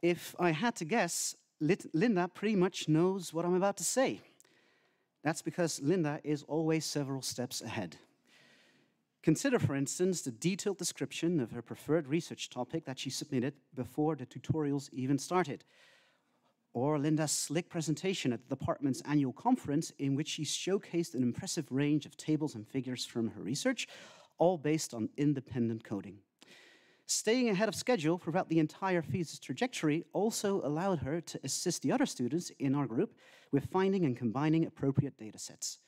If I had to guess, Linda pretty much knows what I'm about to say. That's because Linda is always several steps ahead. Consider, for instance, the detailed description of her preferred research topic that she submitted before the tutorials even started. Or Linda's slick presentation at the department's annual conference in which she showcased an impressive range of tables and figures from her research, all based on independent coding. Staying ahead of schedule throughout the entire thesis trajectory also allowed her to assist the other students in our group with finding and combining appropriate data sets.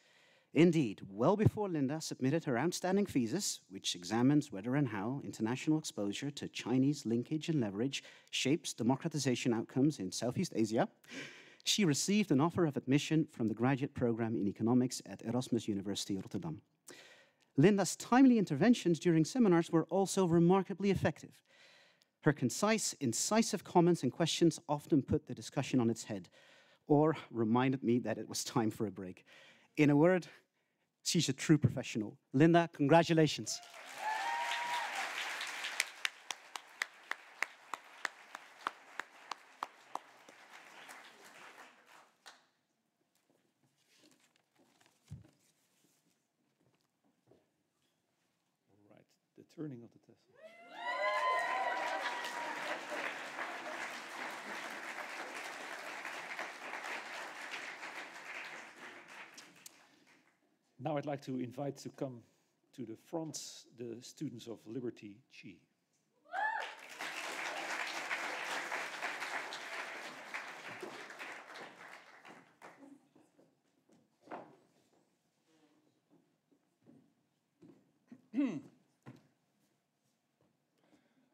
Indeed, well before Linda submitted her outstanding thesis, which examines whether and how international exposure to Chinese linkage and leverage shapes democratization outcomes in Southeast Asia, she received an offer of admission from the graduate program in economics at Erasmus University Rotterdam. Linda's timely interventions during seminars were also remarkably effective. Her concise, incisive comments and questions often put the discussion on its head, or reminded me that it was time for a break. In a word, she's a true professional. Linda, congratulations. The turning of the test. Now I'd like to invite to come to the front the students of Liberty Chi.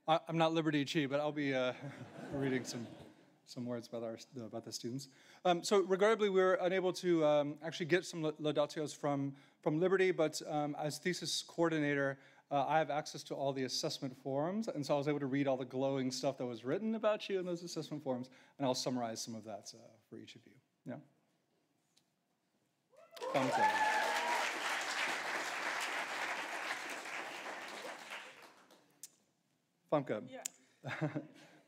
I'm not Liberty Chi, but I'll be reading some words about the students. So regrettably, we were unable to actually get some laudatios from Liberty, but as thesis coordinator, I have access to all the assessment forums, and so I was able to read all the glowing stuff that was written about you in those assessment forums, and I'll summarize some of that for each of you. Yeah. Thumbs up. Famke. Yeah.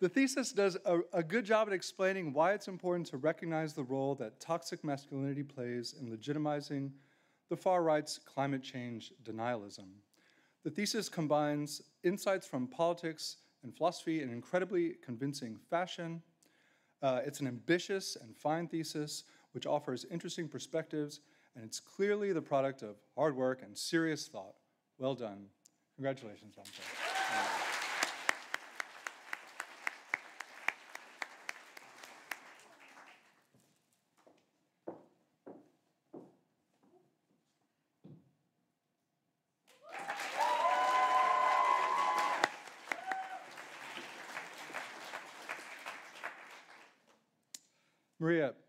The thesis does a good job at explaining why it's important to recognize the role that toxic masculinity plays in legitimizing the far right's climate change denialism. The thesis combines insights from politics and philosophy in incredibly convincing fashion. It's an ambitious and fine thesis which offers interesting perspectives, and it's clearly the product of hard work and serious thought. Well done. Congratulations, Famke.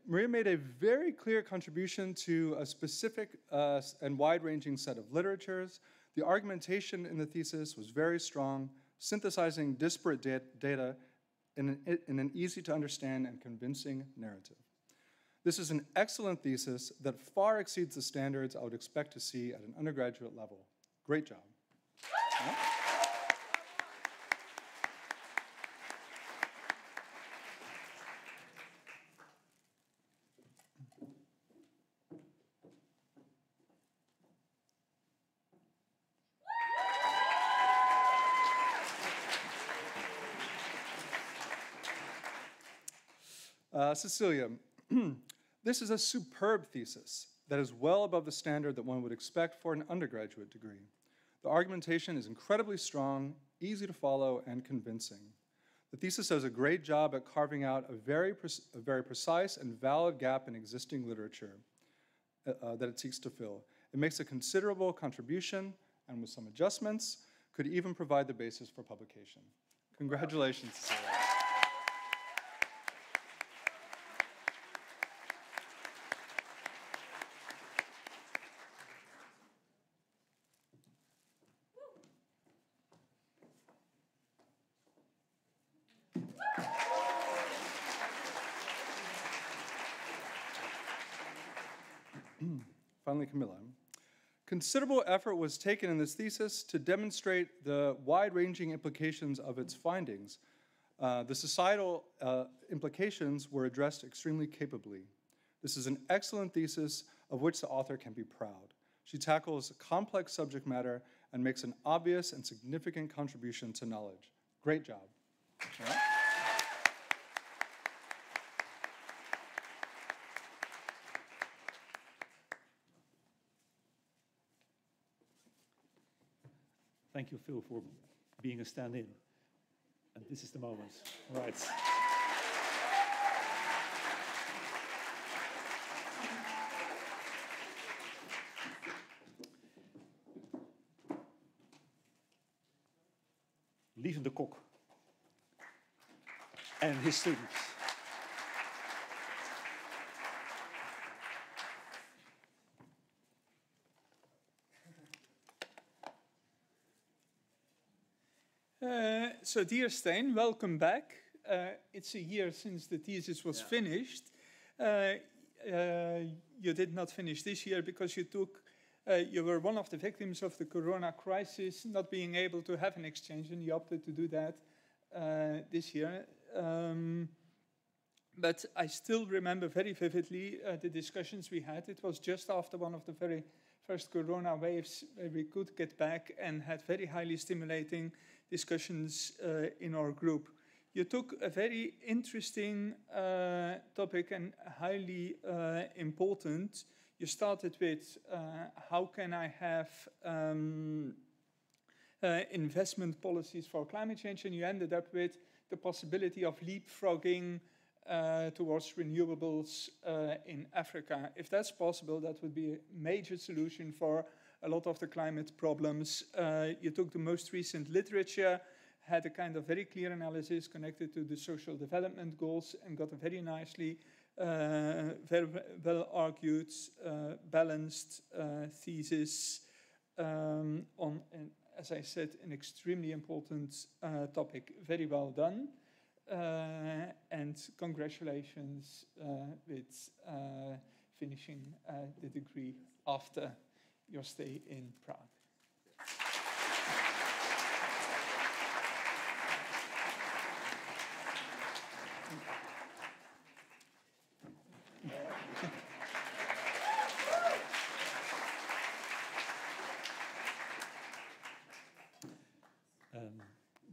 Maria made a very clear contribution to a specific and wide-ranging set of literatures. The argumentation in the thesis was very strong, synthesizing disparate data in an easy-to-understand and convincing narrative. This is an excellent thesis that far exceeds the standards I would expect to see at an undergraduate level. Great job. Yeah? Cecilia, this is a superb thesis that is well above the standard that one would expect for an undergraduate degree. The argumentation is incredibly strong, easy to follow, and convincing. The thesis does a great job at carving out a very precise and valid gap in existing literature that it seeks to fill. It makes a considerable contribution, and with some adjustments, could even provide the basis for publication. Congratulations, Cecilia. Finally, Camilla. Considerable effort was taken in this thesis to demonstrate the wide-ranging implications of its findings. The societal implications were addressed extremely capably. This is an excellent thesis of which the author can be proud. She tackles complex subject matter and makes an obvious and significant contribution to knowledge. Great job. Yeah. Thank you, Phil, for being a stand-in. And this is the moment. Right. Lieven de Kok and his students. So dear Stijn, welcome back. It's a year since the thesis was finished. You did not finish this year because you were one of the victims of the corona crisis, not being able to have an exchange, and you opted to do that this year. But I still remember very vividly the discussions we had. It was just after one of the very first corona waves where we could get back and had very highly stimulating discussions in our group. You took a very interesting topic and highly important. You started with how can I have investment policies for climate change, and you ended up with the possibility of leapfrogging towards renewables in Africa. If that's possible, that would be a major solution for a lot of the climate problems. You took the most recent literature, had a kind of very clear analysis connected to the social development goals and got a very nicely, very well argued, balanced thesis on, as I said, an extremely important topic. Very well done. And congratulations with finishing the degree after your stay in Prague.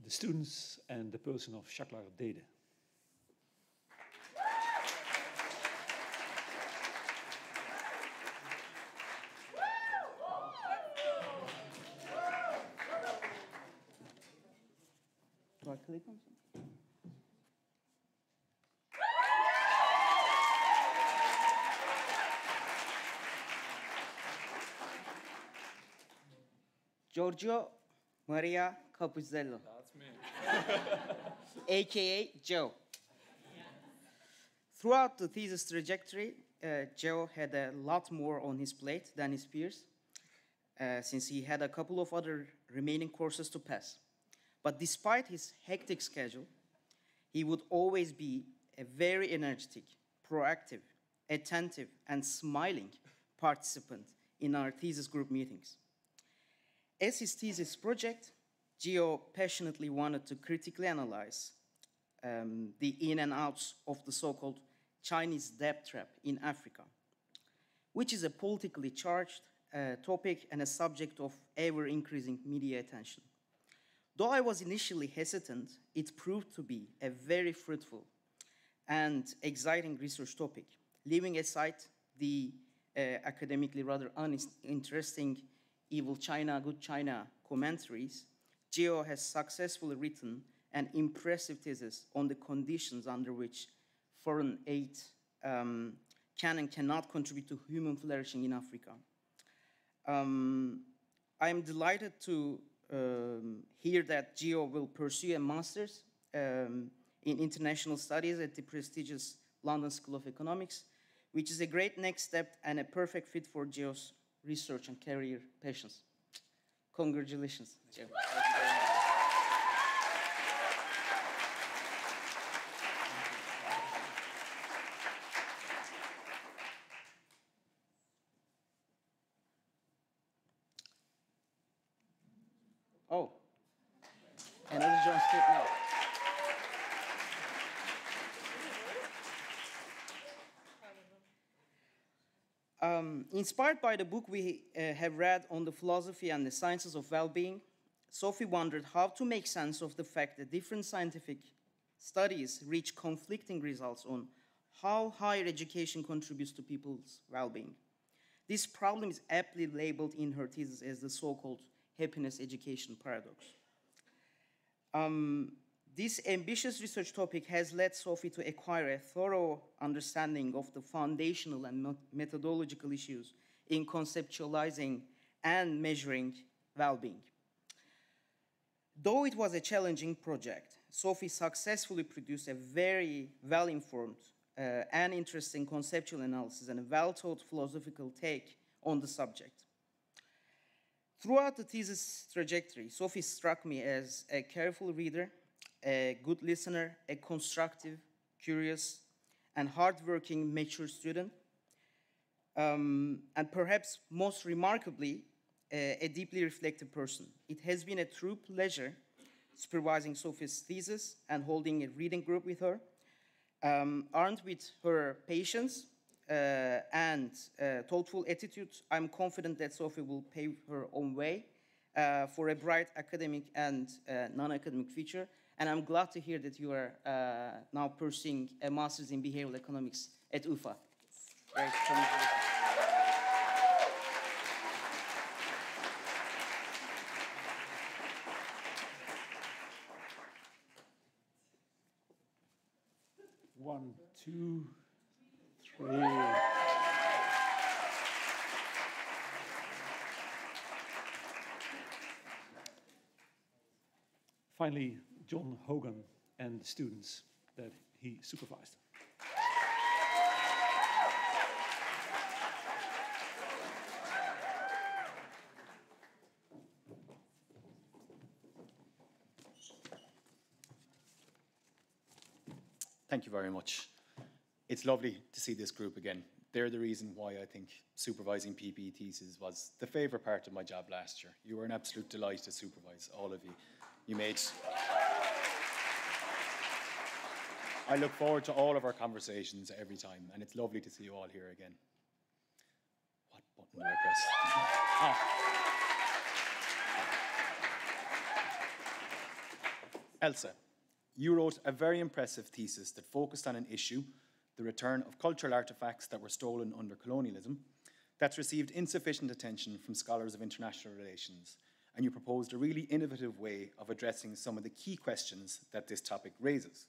The students and the person of Shaklar Dede. Do I click on something? Giorgio Maria Capuzzello. That's me. AKA Joe. Throughout the thesis trajectory, Joe had a lot more on his plate than his peers, since he had a couple of other remaining courses to pass. But despite his hectic schedule, he would always be a very energetic, proactive, attentive, and smiling participant in our thesis group meetings. As his thesis project, Gio passionately wanted to critically analyze the in and outs of the so-called Chinese debt trap in Africa, which is a politically charged topic and a subject of ever-increasing media attention. Though I was initially hesitant, it proved to be a very fruitful and exciting research topic, leaving aside the academically rather uninteresting Evil China, Good China commentaries. Gio has successfully written an impressive thesis on the conditions under which foreign aid can and cannot contribute to human flourishing in Africa. I am delighted to hear that Gio will pursue a master's in international studies at the prestigious London School of Economics, which is a great next step and a perfect fit for Gio's research and career passions. Congratulations, Gio. Oh, another John Stuart now. Inspired by the book we have read on the philosophy and the sciences of well-being, Sophie wondered how to make sense of the fact that different scientific studies reach conflicting results on how higher education contributes to people's well-being. This problem is aptly labeled in her thesis as the so-called happiness education paradox. This ambitious research topic has led Sophie to acquire a thorough understanding of the foundational and methodological issues in conceptualizing and measuring well-being. Though it was a challenging project, Sophie successfully produced a very well-informed and interesting conceptual analysis and a well-thought philosophical take on the subject. Throughout the thesis trajectory, Sophie struck me as a careful reader, a good listener, a constructive, curious, and hardworking, mature student, and perhaps most remarkably, a deeply reflective person. It has been a true pleasure supervising Sophie's thesis and holding a reading group with her. Armed with her patience and thoughtful attitude, I'm confident that Sophie will pave her own way for a bright academic and non-academic future. And I'm glad to hear that you are now pursuing a master's in behavioral economics at UFA. Great. One, two, three. Finally, John Hogan and the students that he supervised. Thank you very much. It's lovely to see this group again. They're the reason why I think supervising PPE theses was the favourite part of my job last year. You were an absolute delight to supervise, all of you. You made... I look forward to all of our conversations every time, and it's lovely to see you all here again. What button do I press? Elsa, you wrote a very impressive thesis that focused on an issue, the return of cultural artefacts that were stolen under colonialism, that's received insufficient attention from scholars of international relations, and you proposed a really innovative way of addressing some of the key questions that this topic raises.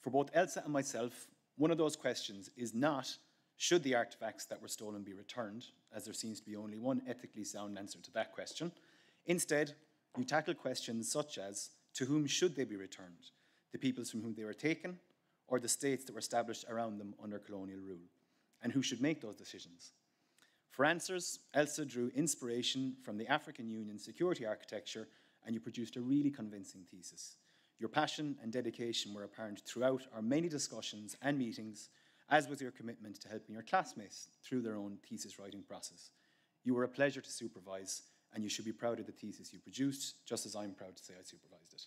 For both Elsa and myself, one of those questions is not, should the artefacts that were stolen be returned, as there seems to be only one ethically sound answer to that question. Instead, you tackle questions such as, to whom should they be returned? The peoples from whom they were taken, or the states that were established around them under colonial rule? And who should make those decisions? For answers, Elsa drew inspiration from the African Union security architecture, and you produced a really convincing thesis. Your passion and dedication were apparent throughout our many discussions and meetings, as was your commitment to helping your classmates through their own thesis writing process. You were a pleasure to supervise, and you should be proud of the thesis you produced, just as I'm proud to say I supervised it.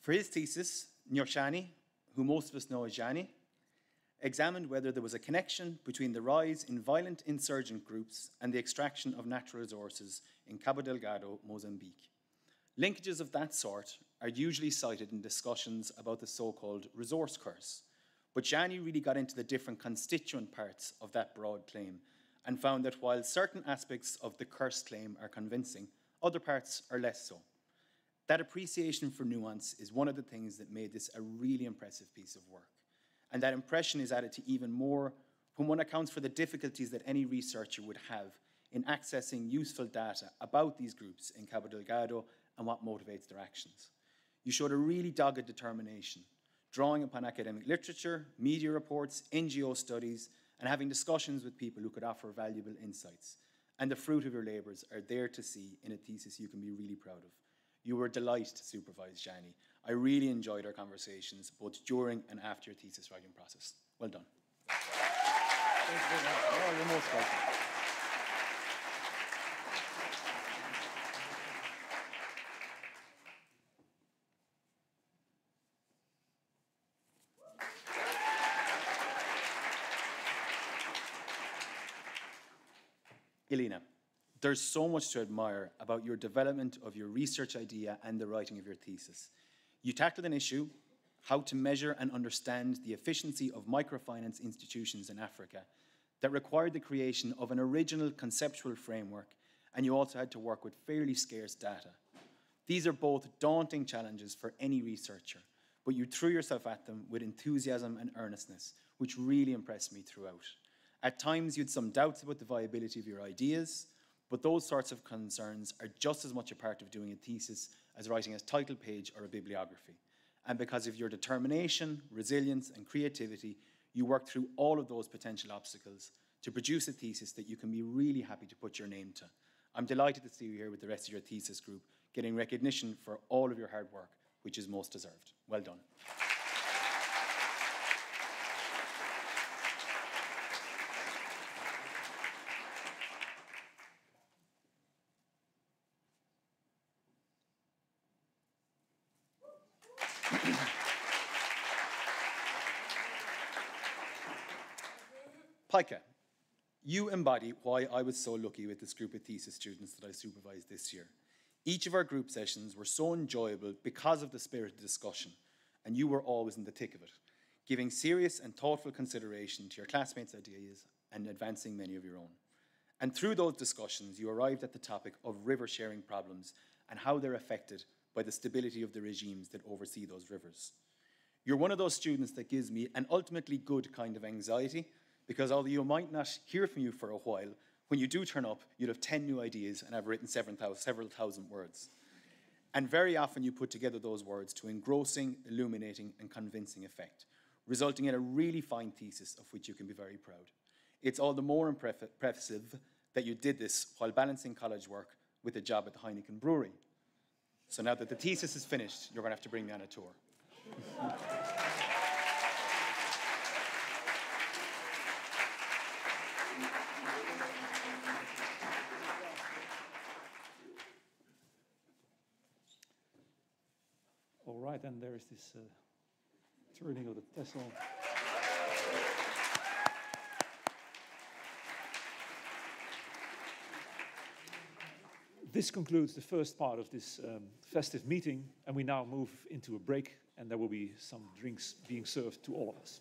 For his thesis, Nyorshani, who most of us know as Jani, examined whether there was a connection between the rise in violent insurgent groups and the extraction of natural resources in Cabo Delgado, Mozambique. Linkages of that sort are usually cited in discussions about the so-called resource curse, but Jani really got into the different constituent parts of that broad claim and found that while certain aspects of the curse claim are convincing, other parts are less so. That appreciation for nuance is one of the things that made this a really impressive piece of work. And that impression is added to even more when one accounts for the difficulties that any researcher would have in accessing useful data about these groups in Cabo Delgado and what motivates their actions. You showed a really dogged determination, drawing upon academic literature, media reports, NGO studies, and having discussions with people who could offer valuable insights. And the fruit of your labours are there to see in a thesis you can be really proud of. You were a delight to supervise, Jani. I really enjoyed our conversations, both during and after your thesis writing process. Well done. Thank you very much. Oh, you're most welcome. Elena. There's so much to admire about your development of your research idea and the writing of your thesis. You tackled an issue, how to measure and understand the efficiency of microfinance institutions in Africa, that required the creation of an original conceptual framework, and you also had to work with fairly scarce data. These are both daunting challenges for any researcher, but you threw yourself at them with enthusiasm and earnestness, which really impressed me throughout. At times, you had some doubts about the viability of your ideas, but those sorts of concerns are just as much a part of doing a thesis as writing a title page or a bibliography. And because of your determination, resilience, and creativity, you worked through all of those potential obstacles to produce a thesis that you can be really happy to put your name to. I'm delighted to see you here with the rest of your thesis group, getting recognition for all of your hard work, which is most deserved. Well done. Paika, you embody why I was so lucky with this group of thesis students that I supervised this year. Each of our group sessions were so enjoyable because of the spirit of discussion, and you were always in the thick of it, giving serious and thoughtful consideration to your classmates' ideas and advancing many of your own. And through those discussions, you arrived at the topic of river sharing problems and how they're affected by the stability of the regimes that oversee those rivers. You're one of those students that gives me an ultimately good kind of anxiety, because although you might not hear from you for a while, when you do turn up, you'll have 10 new ideas and have written several thousand words. And very often you put together those words to engrossing, illuminating, and convincing effect, resulting in a really fine thesis of which you can be very proud. It's all the more impressive that you did this while balancing college work with a job at the Heineken Brewery. So now that the thesis is finished, you're going to have to bring me on a tour. All right, and there is this turning of the tassel. This concludes the first part of this festive meeting, and we now move into a break, and there will be some drinks being served to all of us.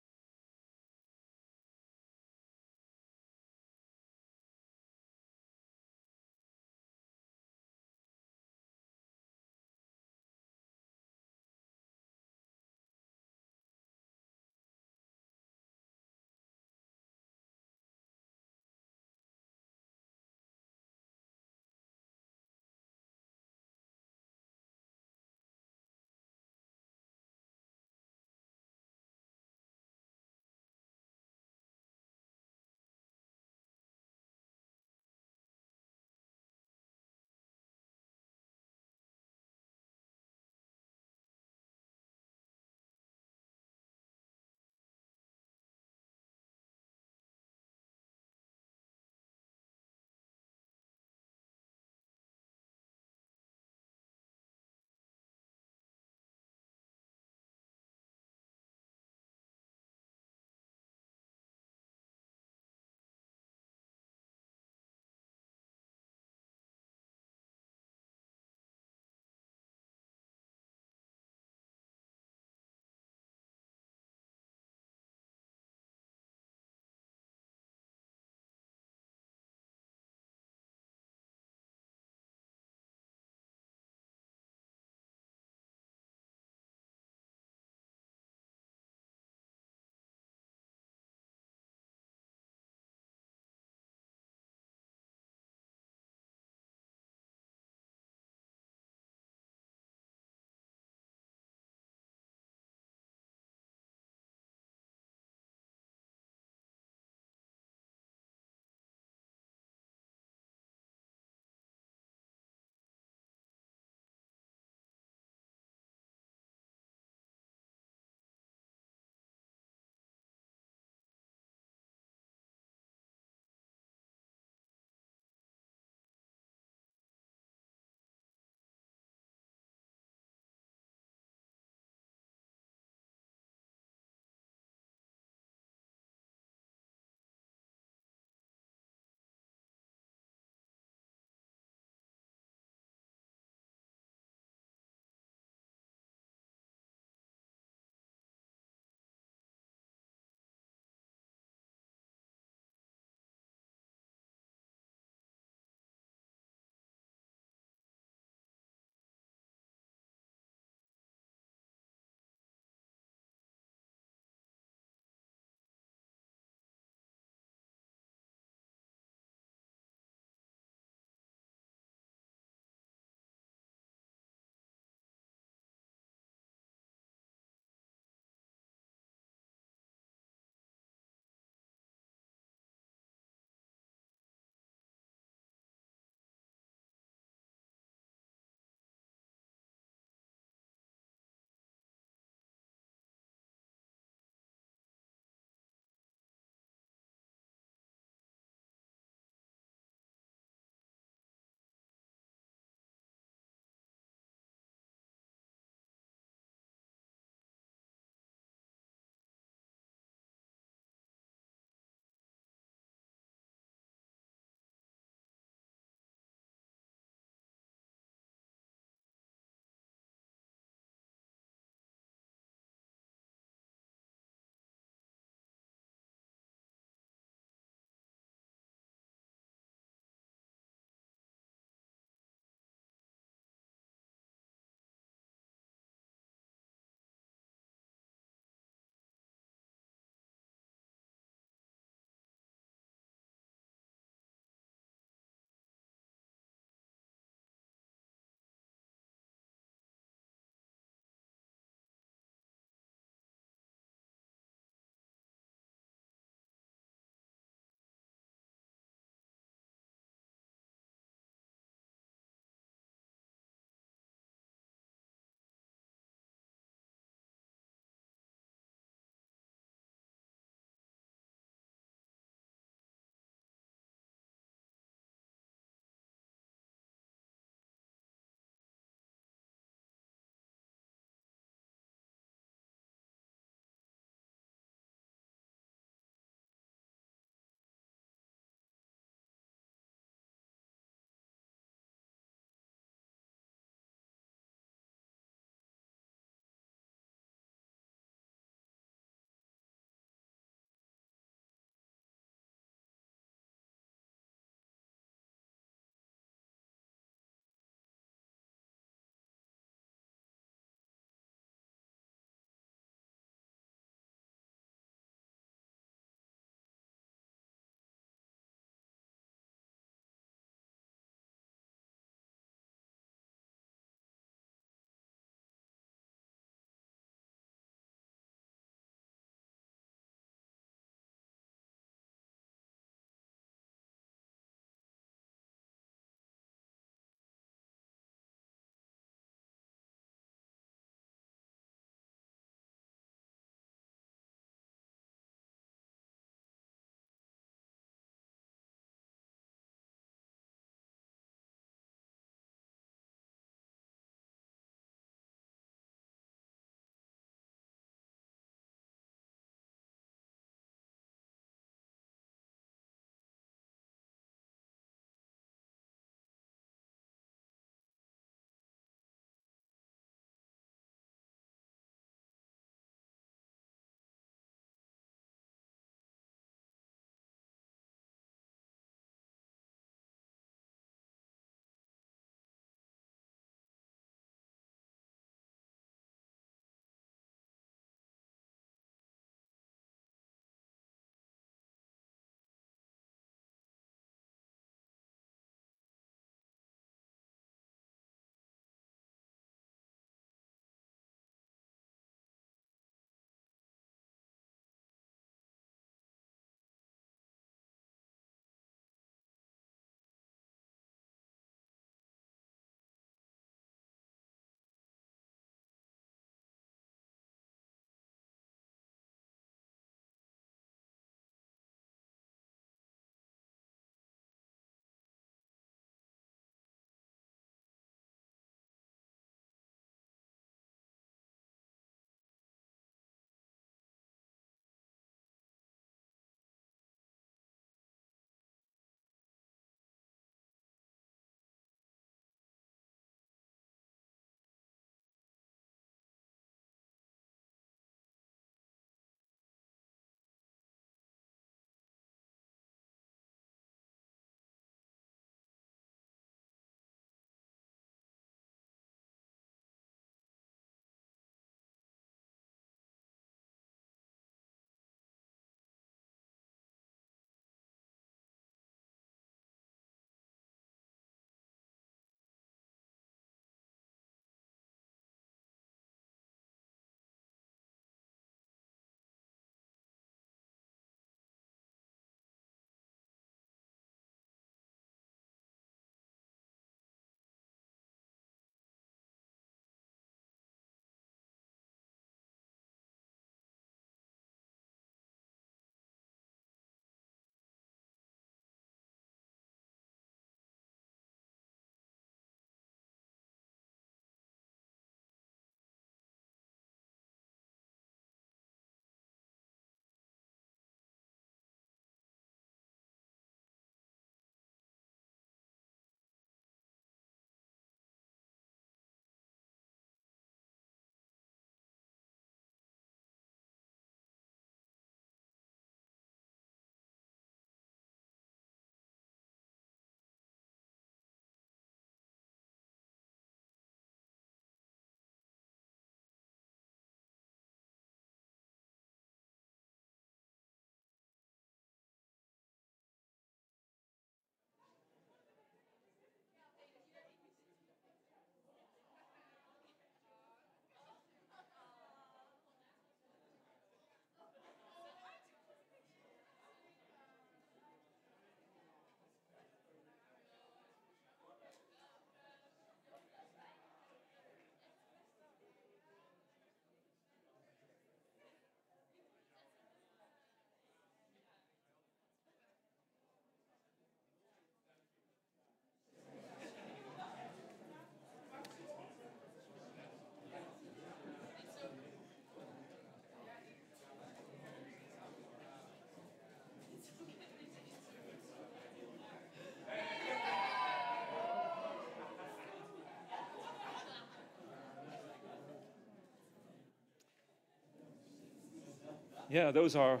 Yeah, those are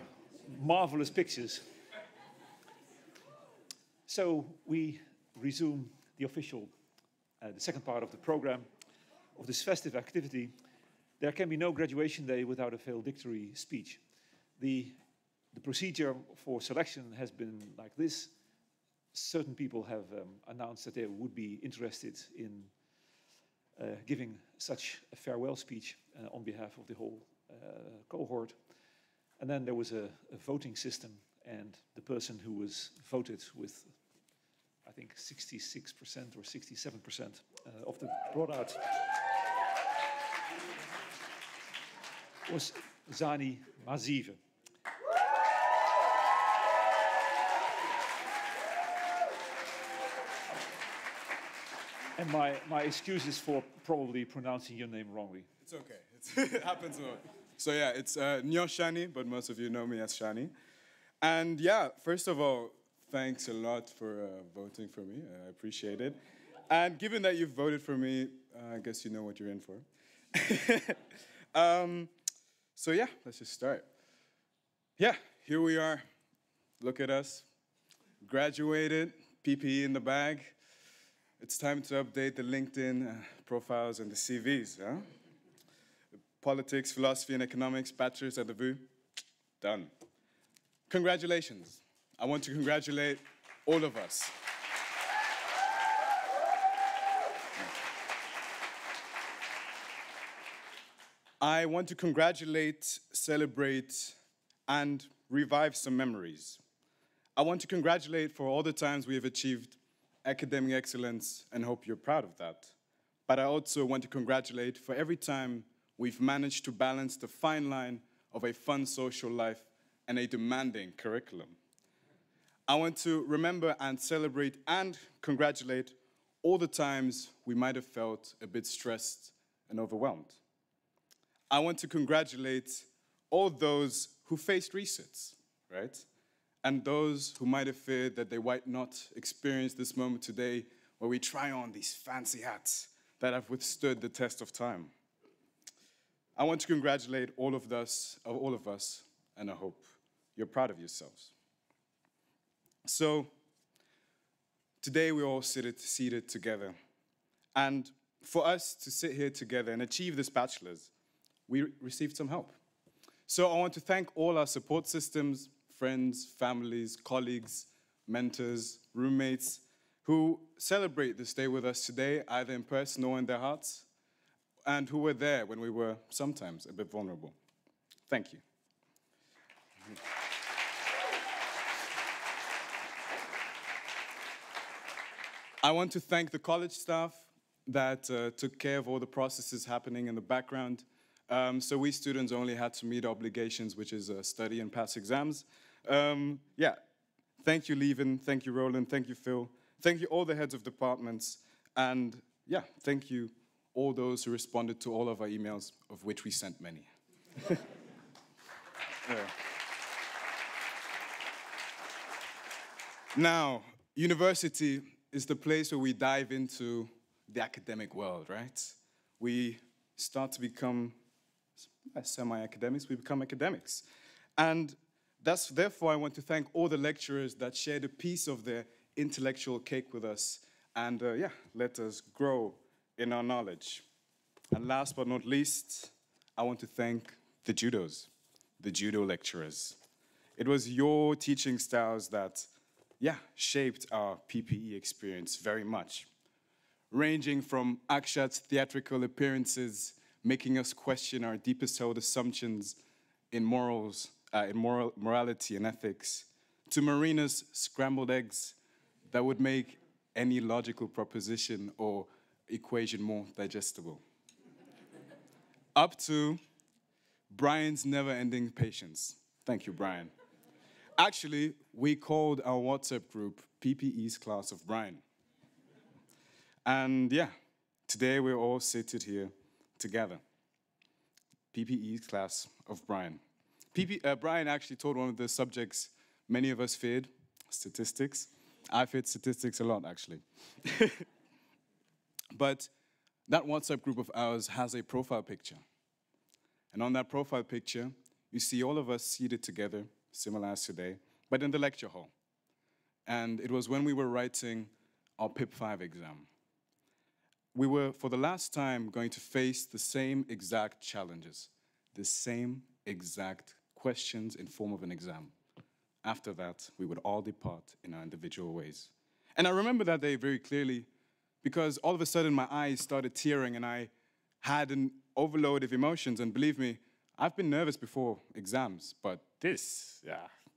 marvelous pictures. So we resume the official, the second part of the program of this festive activity. There can be no graduation day without a valedictory speech. The procedure for selection has been like this. Certain people have announced that they would be interested in giving such a farewell speech on behalf of the whole cohort. And then there was a voting system, and the person who was voted with, I think, 66% or 67% of the brought out was Zani Mazive. And my excuses for probably pronouncing your name wrongly. It's okay. It happens a lot. So yeah, it's Nyo Shani, but most of you know me as Shani. And yeah, first of all, thanks a lot for voting for me. I appreciate it. And given that you've voted for me, I guess you know what you're in for. So yeah, let's just start. Yeah, here we are. Look at us. Graduated, PPE in the bag. It's time to update the LinkedIn profiles and the CVs, huh? Politics, philosophy, and economics, bachelor's at the VU. Done. Congratulations. I want to congratulate all of us. I want to congratulate, celebrate, and revive some memories. I want to congratulate for all the times we have achieved academic excellence and hope you're proud of that. But I also want to congratulate for every time we've managed to balance the fine line of a fun social life and a demanding curriculum. I want to remember and celebrate and congratulate all the times we might have felt a bit stressed and overwhelmed. I want to congratulate all those who faced resets, right? And those who might have feared that they might not experience this moment today where we try on these fancy hats that have withstood the test of time. I want to congratulate all of us, and I hope you're proud of yourselves. So, today we're all seated together. And for us to sit here together and achieve this bachelor's, we received some help. So I want to thank all our support systems, friends, families, colleagues, mentors, roommates, who celebrate this day with us today, either in person or in their hearts, and who were there when we were sometimes a bit vulnerable. Thank you. I want to thank the college staff that took care of all the processes happening in the background. So we students only had to meet obligations, which is study and pass exams. Yeah, thank you, Leven, thank you, Roland, thank you, Phil. Thank you, all the heads of departments. And yeah, thank you, all those who responded to all of our emails, of which we sent many. Yeah. Now, university is the place where we dive into the academic world, right? We start to become semi-academics, we become academics. And therefore, I want to thank all the lecturers that shared a piece of their intellectual cake with us and, yeah, let us grow in our knowledge. And last but not least, I want to thank the judo lecturers. It was your teaching styles that, yeah, shaped our PPE experience very much, ranging from Akshat's theatrical appearances, making us question our deepest held assumptions in morality and ethics, to Marina's scrambled eggs that would make any logical proposition or equation more digestible. Up to Brian's never-ending patience. Thank you, Brian. Actually, we called our WhatsApp group PPE's Class of Brian. And yeah, today we're all seated here together. PPE's Class of Brian. Brian actually taught one of the subjects many of us feared, statistics. I feared statistics a lot, actually. But that WhatsApp group of ours has a profile picture. And on that profile picture, you see all of us seated together, similar as today, but in the lecture hall. And it was when we were writing our PIP5 exam. We were, for the last time, going to face the same exact challenges, the same exact questions in form of an exam. After that, we would all depart in our individual ways. And I remember that day very clearly because all of a sudden my eyes started tearing and I had an overload of emotions. And believe me, I've been nervous before exams, but this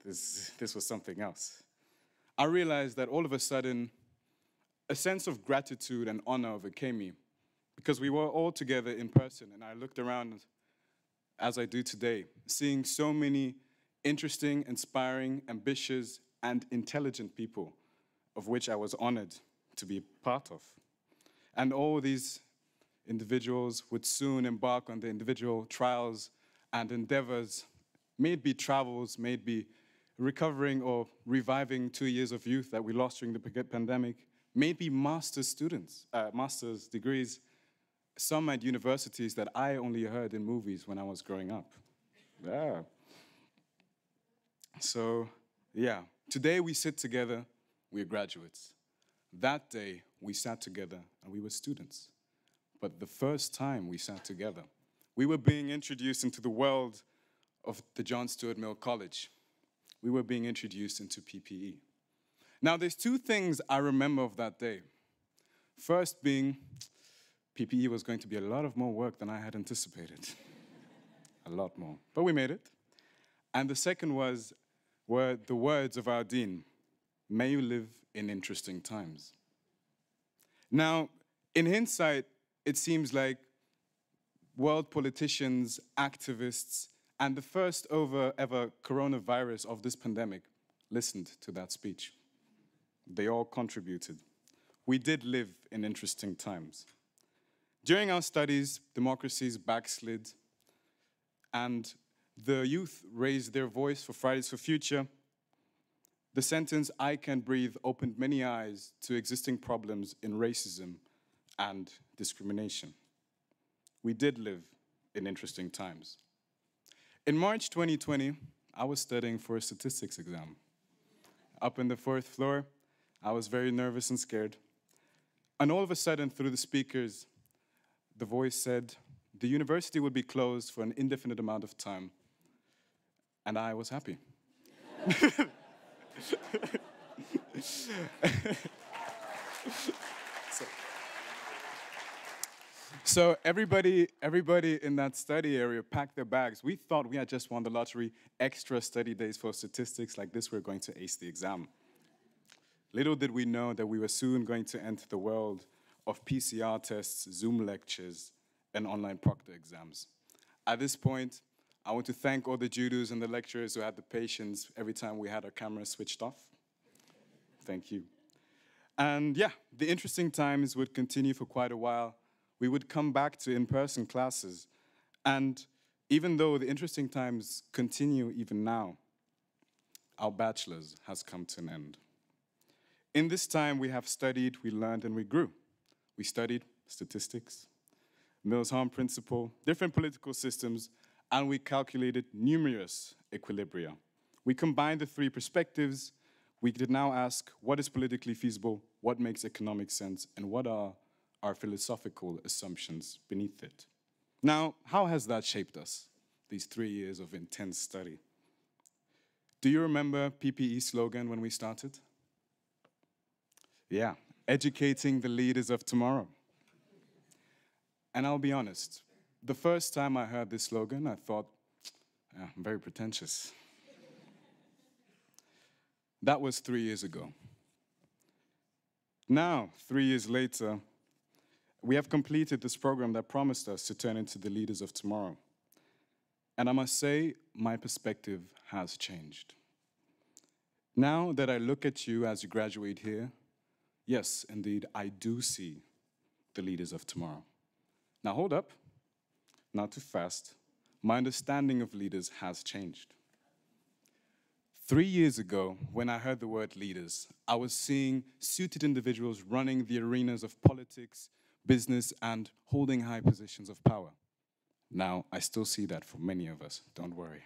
was something else. I realized that all of a sudden, a sense of gratitude and honor overcame me because we were all together in person and I looked around as I do today, seeing so many interesting, inspiring, ambitious, and intelligent people, of which I was honored to be part of. And all these individuals would soon embark on their individual trials and endeavors, may it be travels, may it be recovering or reviving 2 years of youth that we lost during the pandemic, may it be master's students, master's degrees, some at universities that I only heard in movies when I was growing up. Yeah. So, yeah, today we sit together, we're graduates. That day, we sat together and we were students. But the first time we sat together, we were being introduced into the world of the John Stuart Mill College. We were being introduced into PPE. Now, there's two things I remember of that day. First being, PPE was going to be a lot of more work than I had anticipated. A lot more. But we made it. And the second were the words of our dean, "May you live in interesting times." Now, in hindsight, it seems like world politicians, activists, and the first ever coronavirus of this pandemic listened to that speech. They all contributed. We did live in interesting times. During our studies, democracies backslid, and the youth raised their voice for Fridays for Future. The sentence, "I can breathe," opened many eyes to existing problems in racism and discrimination. We did live in interesting times. In March 2020, I was studying for a statistics exam. Up in the 4th floor, I was very nervous and scared. And all of a sudden, through the speakers, the voice said, the university would be closed for an indefinite amount of time. And I was happy. So everybody in that study area packed their bags. We thought we had just won the lottery, extra study days for statistics. Like this, we're going to ace the exam. Little did we know that we were soon going to enter the world of PCR tests, Zoom lectures, and online proctor exams. At this point, I want to thank all the tutors and the lecturers who had the patience every time we had our cameras switched off. Thank you. And yeah, the interesting times would continue for quite a while. We would come back to in-person classes. And even though the interesting times continue even now, our bachelor's has come to an end. In this time, we have studied, we learned, and we grew. We studied statistics, Mill's-Harm principle, different political systems, and we calculated numerous equilibria. We combined the three perspectives. We could now ask, what is politically feasible, what makes economic sense, and what are our philosophical assumptions beneath it? Now, how has that shaped us, these 3 years of intense study? Do you remember PPE's slogan when we started? Yeah, educating the leaders of tomorrow. And I'll be honest, the first time I heard this slogan, I thought, I'm very pretentious. That was 3 years ago. Now, 3 years later, we have completed this program that promised us to turn into the leaders of tomorrow. And I must say, my perspective has changed. Now that I look at you as you graduate here, yes, indeed, I do see the leaders of tomorrow. Now, hold up. Not too fast. My understanding of leaders has changed. 3 years ago, when I heard the word leaders, I was seeing suited individuals running the arenas of politics, business, and holding high positions of power. Now, I still see that for many of us, don't worry.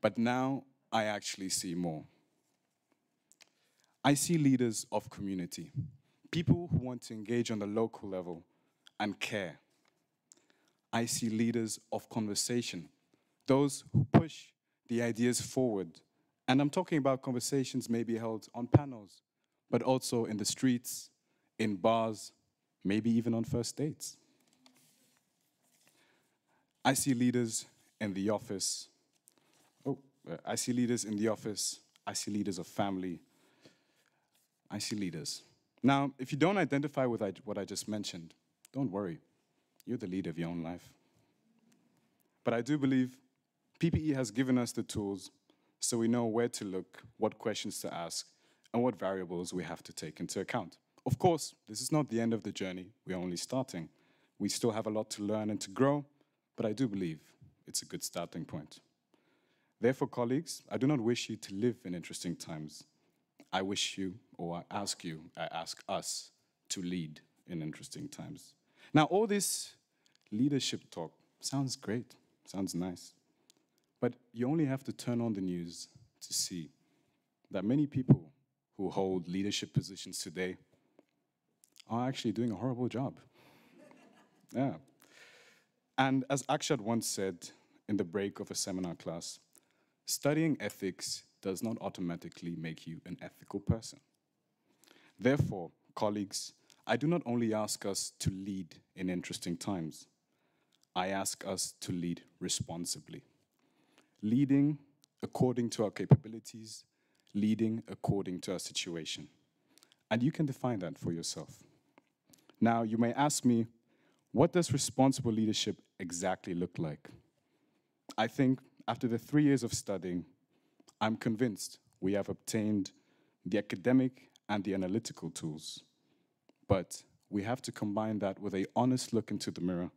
but now I actually see more. I see leaders of community, people who want to engage on the local level and care. I see leaders of conversation, those who push the ideas forward. And I'm talking about conversations maybe held on panels, but also in the streets, in bars, maybe even on first dates. I see leaders in the office. I see leaders in the office. I see leaders of family. I see leaders. Now, if you don't identify with what I just mentioned, don't worry. You're the leader of your own life. But I do believe PPE has given us the tools so we know where to look, what questions to ask, and what variables we have to take into account. Of course, this is not the end of the journey. We're only starting. We still have a lot to learn and to grow, but I do believe it's a good starting point. Therefore, colleagues, I do not wish you to live in interesting times. I wish you, or I ask us to lead in interesting times. Now, all this leadership talk sounds great, sounds nice, but you only have to turn on the news to see that many people who hold leadership positions today are actually doing a horrible job. Yeah. And as Akshat once said in the break of a seminar class, studying ethics does not automatically make you an ethical person. Therefore, colleagues, I do not only ask us to lead in interesting times, I ask us to lead responsibly. Leading according to our capabilities, leading according to our situation. And you can define that for yourself. Now, you may ask me, what does responsible leadership exactly look like? I think after the 3 years of studying, I'm convinced we have obtained the academic and the analytical tools. But we have to combine that with an honest look into the mirror,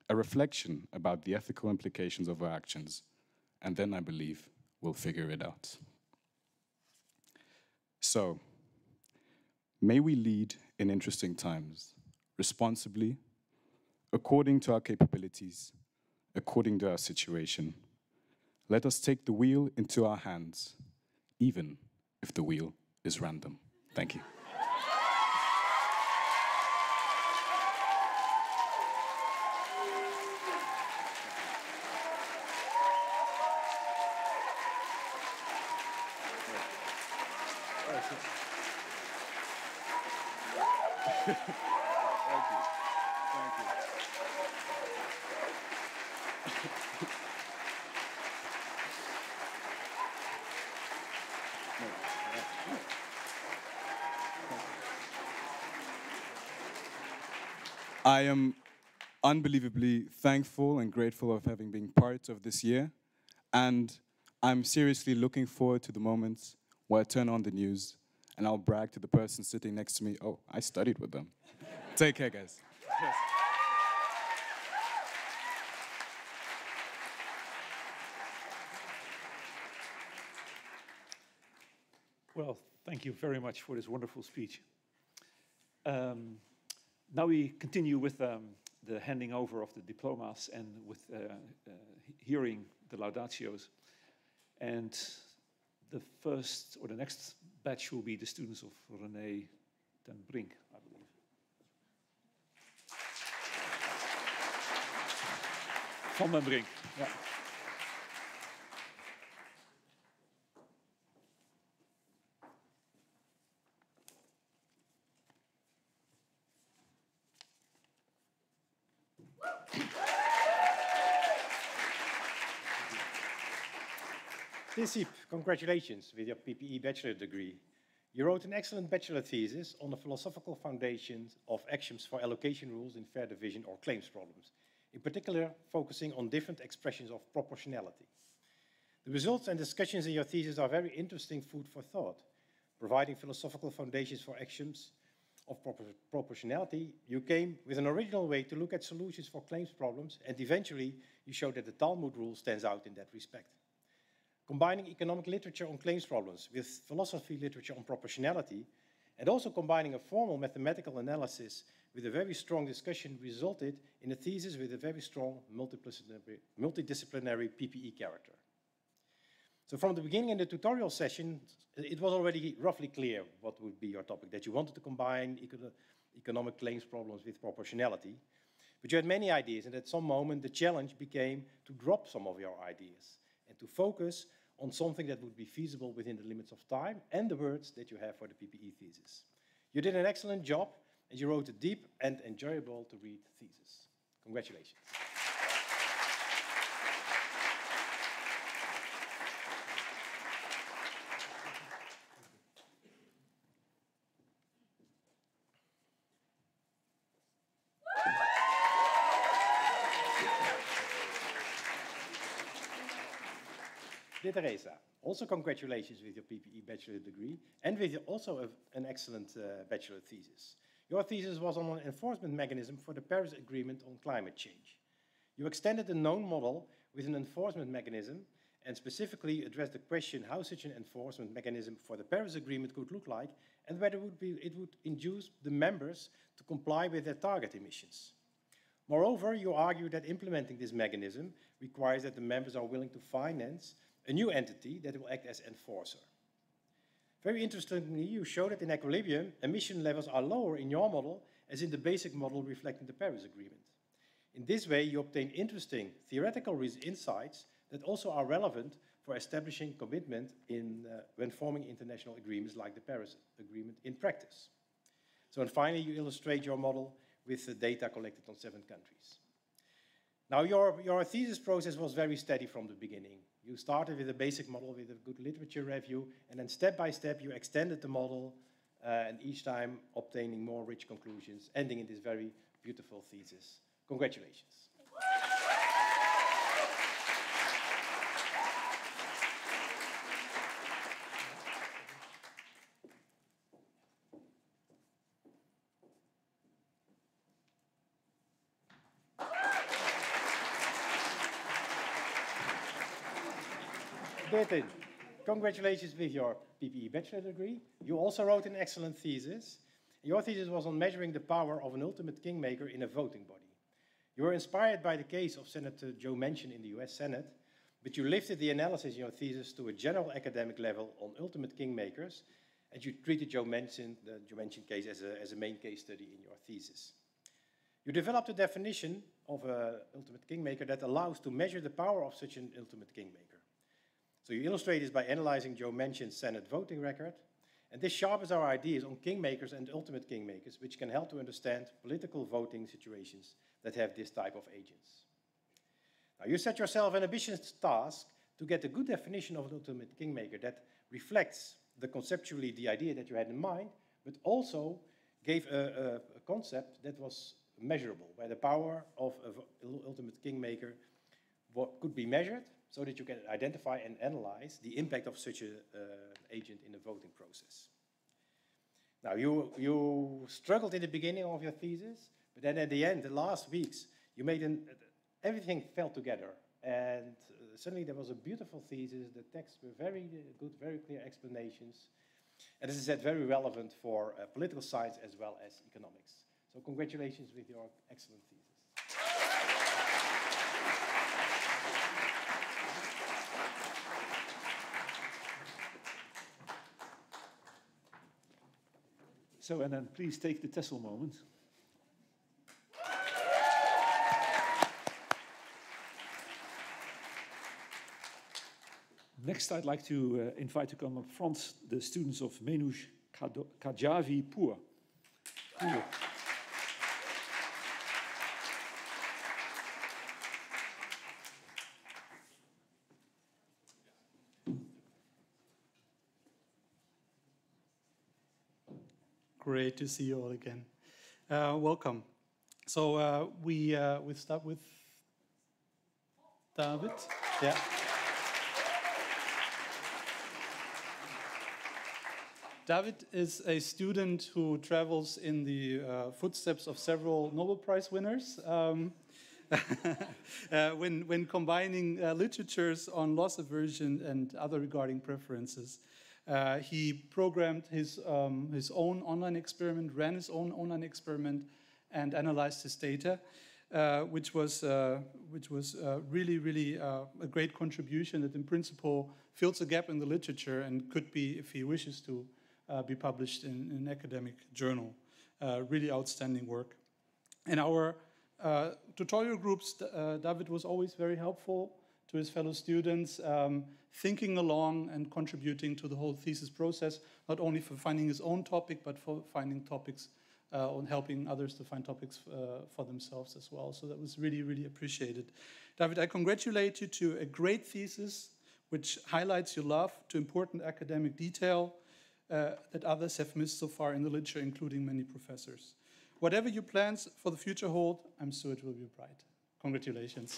a reflection about the ethical implications of our actions, and then I believe we'll figure it out. So, may we lead in interesting times, responsibly, according to our capabilities, according to our situation. Let us take the wheel into our hands, even if the wheel is random. Thank you. I am unbelievably thankful and grateful of having been part of this year, and I'm seriously looking forward to the moments where I turn on the news and I'll brag to the person sitting next to me, oh, I studied with them. Take care, guys. Yes. Well, thank you very much for this wonderful speech. Now we continue with the handing over of the diplomas and with hearing the laudatios. And the first, or the next batch will be the students of René ten Brink, I believe. Van den Brink, yeah. Disip, congratulations with your PPE bachelor degree. You wrote an excellent bachelor thesis on the philosophical foundations of axioms for allocation rules in fair division or claims problems, in particular focusing on different expressions of proportionality. The results and discussions in your thesis are very interesting food for thought. Providing philosophical foundations for axioms of proportionality, you came with an original way to look at solutions for claims problems, and eventually you showed that the Talmud rule stands out in that respect. Combining economic literature on claims problems with philosophy literature on proportionality, and also combining a formal mathematical analysis with a very strong discussion resulted in a thesis with a very strong multidisciplinary PPE character. So from the beginning in the tutorial session, it was already roughly clear what would be your topic, that you wanted to combine economic claims problems with proportionality. But you had many ideas, and at some moment the challenge became to drop some of your ideas and to focus on something that would be feasible within the limits of time and the words that you have for the PPE thesis. You did an excellent job, and you wrote a deep and enjoyable to read thesis. Congratulations. Dear Teresa, also congratulations with your PPE bachelor degree and with also an excellent bachelor thesis. Your thesis was on an enforcement mechanism for the Paris Agreement on climate change. You extended the known model with an enforcement mechanism and specifically addressed the question how such an enforcement mechanism for the Paris Agreement could look like and whether it would induce the members to comply with their target emissions. Moreover, you argue that implementing this mechanism requires that the members are willing to finance a new entity that will act as enforcer. Very interestingly, you show that in equilibrium, emission levels are lower in your model as in the basic model reflecting the Paris Agreement. In this way, you obtain interesting theoretical insights that also are relevant for establishing commitment when forming international agreements like the Paris Agreement in practice. So, and finally, you illustrate your model with the data collected on 7 countries. Now, your thesis process was very steady from the beginning. You started with a basic model with a good literature review, and then step by step you extended the model, and each time obtaining more rich conclusions, ending in this very beautiful thesis. Congratulations. Bertin, congratulations with your PPE bachelor degree. You also wrote an excellent thesis. Your thesis was on measuring the power of an ultimate kingmaker in a voting body. You were inspired by the case of Senator Joe Manchin in the US Senate, but you lifted the analysis in your thesis to a general academic level on ultimate kingmakers, and you treated the Joe Manchin case as a main case study in your thesis. You developed a definition of an ultimate kingmaker that allows to measure the power of such an ultimate kingmaker. So you illustrate this by analyzing Joe Manchin's Senate voting record, and this sharpens our ideas on kingmakers and ultimate kingmakers, which can help to understand political voting situations that have this type of agents. Now, you set yourself an ambitious task to get a good definition of an ultimate kingmaker that reflects conceptually the idea that you had in mind, but also gave a concept that was measurable, where the power of an ultimate kingmaker could be measured, so that you can identify and analyze the impact of such an agent in the voting process. Now, you struggled in the beginning of your thesis, but then at the end, the last weeks, you made everything fell together. And suddenly there was a beautiful thesis, the texts were very good, very clear explanations. And as I said, very relevant for political science as well as economics. So congratulations with your excellent thesis. So, and then please take the Tessel moment. Next, I'd like to invite to come up front the students of Menuj Kajavi Pur. Great to see you all again. Welcome. So we start with David. Yeah. David is a student who travels in the footsteps of several Nobel Prize winners when combining literatures on loss aversion and other regarding preferences. He programmed his own online experiment, ran his own online experiment, and analyzed his data. which was really, really a great contribution that in principle fills a gap in the literature and could be, if he wishes to, be published in an academic journal. Really outstanding work. In our tutorial groups, David was always very helpful to his fellow students, thinking along and contributing to the whole thesis process, not only for finding his own topic, but for finding topics on helping others to find topics for themselves as well. So that was really, really appreciated. David, I congratulate you to a great thesis, which highlights your love to important academic detail that others have missed so far in the literature, including many professors. Whatever your plans for the future hold, I'm sure it will be bright. Congratulations.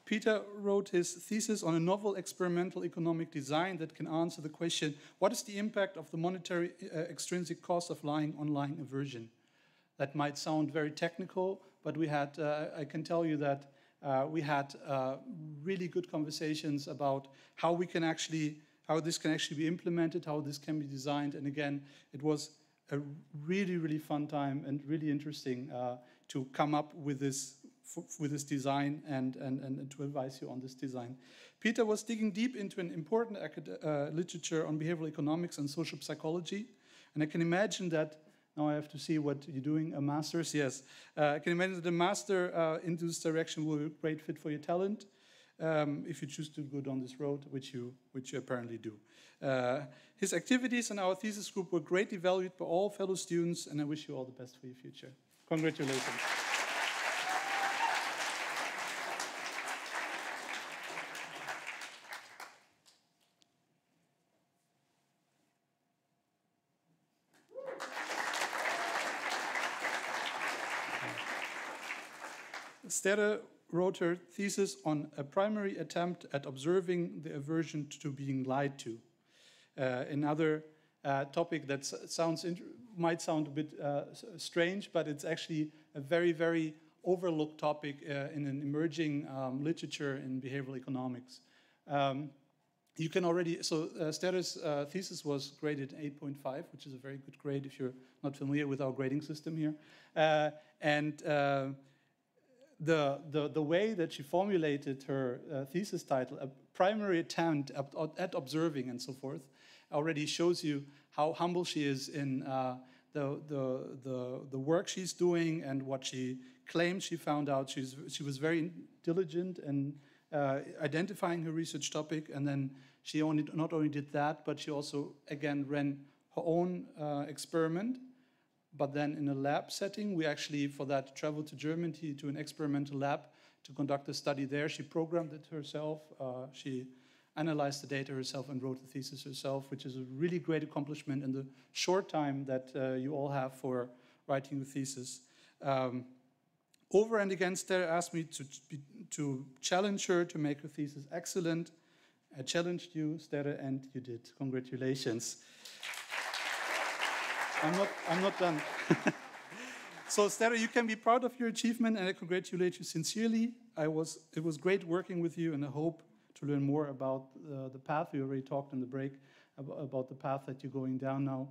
Peter wrote his thesis on a novel experimental economic design that can answer the question, what is the impact of the monetary extrinsic cost of lying on lying aversion? That might sound very technical, but we had, I can tell you that we had really good conversations about how this can actually be implemented, how this can be designed. And again, it was a really, really fun time and really interesting to come up with this design and to advise you on this design. Peter was digging deep into an important literature on behavioral economics and social psychology. And I can imagine that, now I have to see what you're doing, a master's, yes. I can imagine that a master into this direction will be a great fit for your talent if you choose to go down this road, which you apparently do. His activities in our thesis group were greatly valued by all fellow students, and I wish you all the best for your future. Congratulations. Sterre wrote her thesis on a primary attempt at observing the aversion to being lied to. Another topic that might sound a bit strange, but it's actually a very, very overlooked topic in an emerging literature in behavioral economics. You can already, so Sterre's thesis was graded 8.5, which is a very good grade if you're not familiar with our grading system here. The way that she formulated her thesis title, a primary attempt at observing and so forth, already shows you how humble she is in the work she's doing and what she claims she found out. She was very diligent in identifying her research topic, and then she not only did that, but she also, again, ran her own experiment. But then in a lab setting, we actually, for that, traveled to Germany to an experimental lab to conduct a study there. She programmed it herself. She analyzed the data herself and wrote the thesis herself, which is a really great accomplishment in the short time that you all have for writing the thesis. Over and again, Sterre asked me to challenge her to make her thesis excellent. I challenged you, Sterre, and you did. Congratulations. I'm not done. So, Sterre, you can be proud of your achievement, and I congratulate you sincerely. It was great working with you, and I hope to learn more about the path. We already talked in the break about the path that you're going down now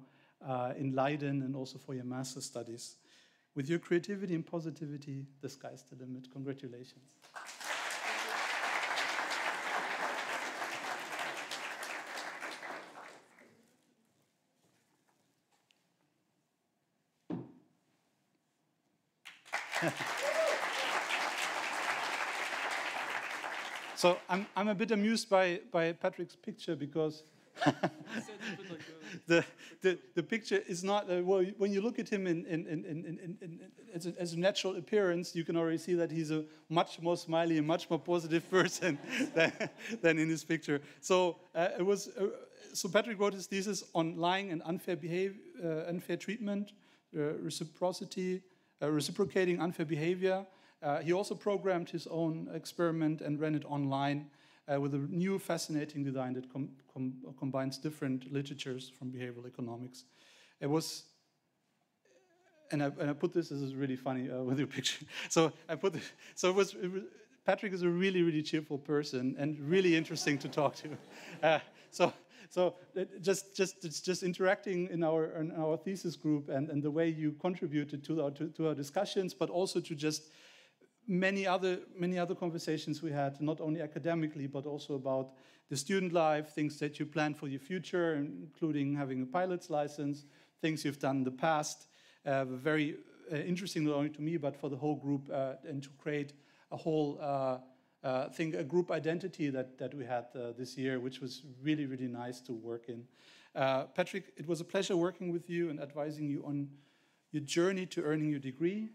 in Leiden and also for your master's studies. With your creativity and positivity, the sky's the limit. Congratulations. So I'm a bit amused by Patrick's picture because the picture is not well. When you look at him as a natural appearance, you can already see that he's a much more smiley and much more positive person than in his picture. So so Patrick wrote his thesis on lying and unfair treatment, reciprocating unfair behavior. He also programmed his own experiment and ran it online with a new fascinating design that combines different literatures from behavioral economics. It was and I put this is really funny with your picture. So I put this, so it was Patrick is a really, really cheerful person and really interesting to talk to. So just interacting in our thesis group and the way you contributed to our discussions, but also to just many other conversations we had, not only academically, but also about the student life, things that you plan for your future, including having a pilot's license, things you've done in the past. Very interesting, not only to me, but for the whole group, and to create a whole a group identity that we had this year, which was really, really nice to work in. Patrick, it was a pleasure working with you and advising you on your journey to earning your degree.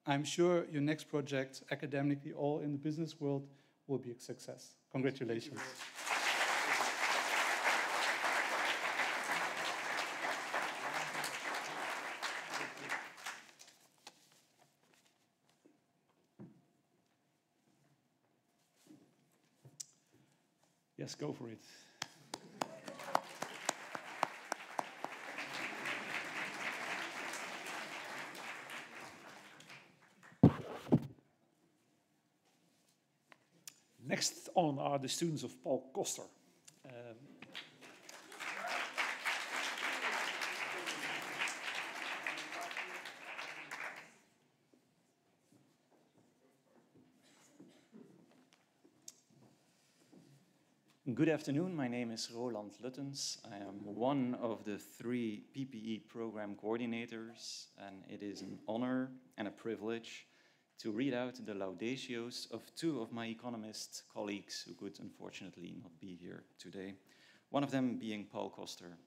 I'm sure your next project, academically or in the business world, will be a success. Congratulations. Yes, go for it. Next on are the students of Paul Koster. Good afternoon, my name is Roland Luttens. I am one of the 3 PPE program coordinators, and it is an honor and a privilege to read out the laudatios of 2 of my economist colleagues who could unfortunately not be here today, one of them being Paul Koster.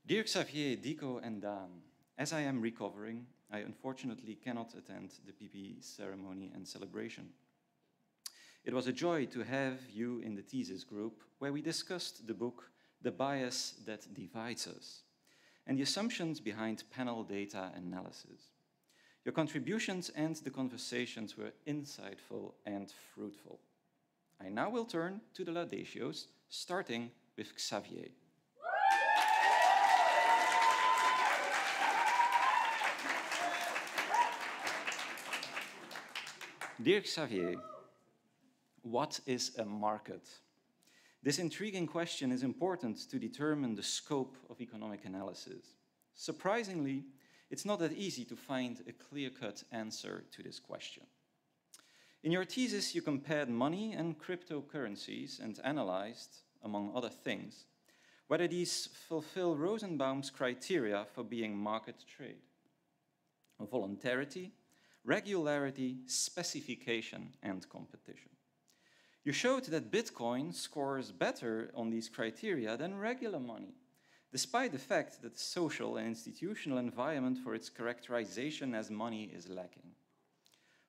Dear Xavier, Dico, and Dan, as I am recovering, I unfortunately cannot attend the PPE ceremony and celebration. It was a joy to have you in the thesis group where we discussed the book, The Bias That Divides Us, and the assumptions behind panel data analysis. Your contributions and the conversations were insightful and fruitful. I now will turn to the laudatios, starting with Xavier. Dear Xavier, what is a market? This intriguing question is important to determine the scope of economic analysis. Surprisingly, it's not that easy to find a clear-cut answer to this question. In your thesis, you compared money and cryptocurrencies and analyzed, among other things, whether these fulfill Rosenbaum's criteria for being market trade: voluntarity, regularity, specification, and competition. You showed that Bitcoin scores better on these criteria than regular money, despite the fact that the social and institutional environment for its characterization as money is lacking.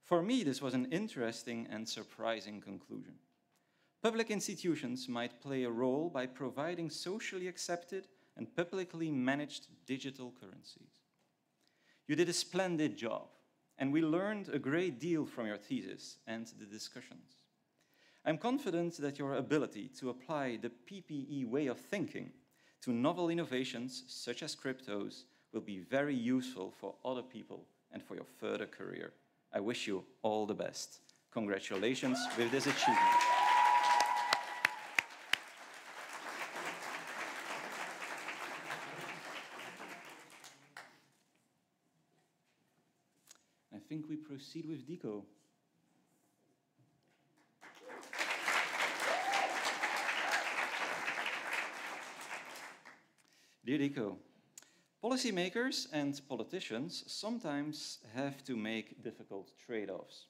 For me, this was an interesting and surprising conclusion. Public institutions might play a role by providing socially accepted and publicly managed digital currencies. You did a splendid job, and we learned a great deal from your thesis and the discussions. I'm confident that your ability to apply the PPE way of thinking to novel innovations such as cryptos will be very useful for other people and for your further career. I wish you all the best. Congratulations with this achievement. I think we proceed with Dico. Dear Dico, policymakers and politicians sometimes have to make difficult trade-offs.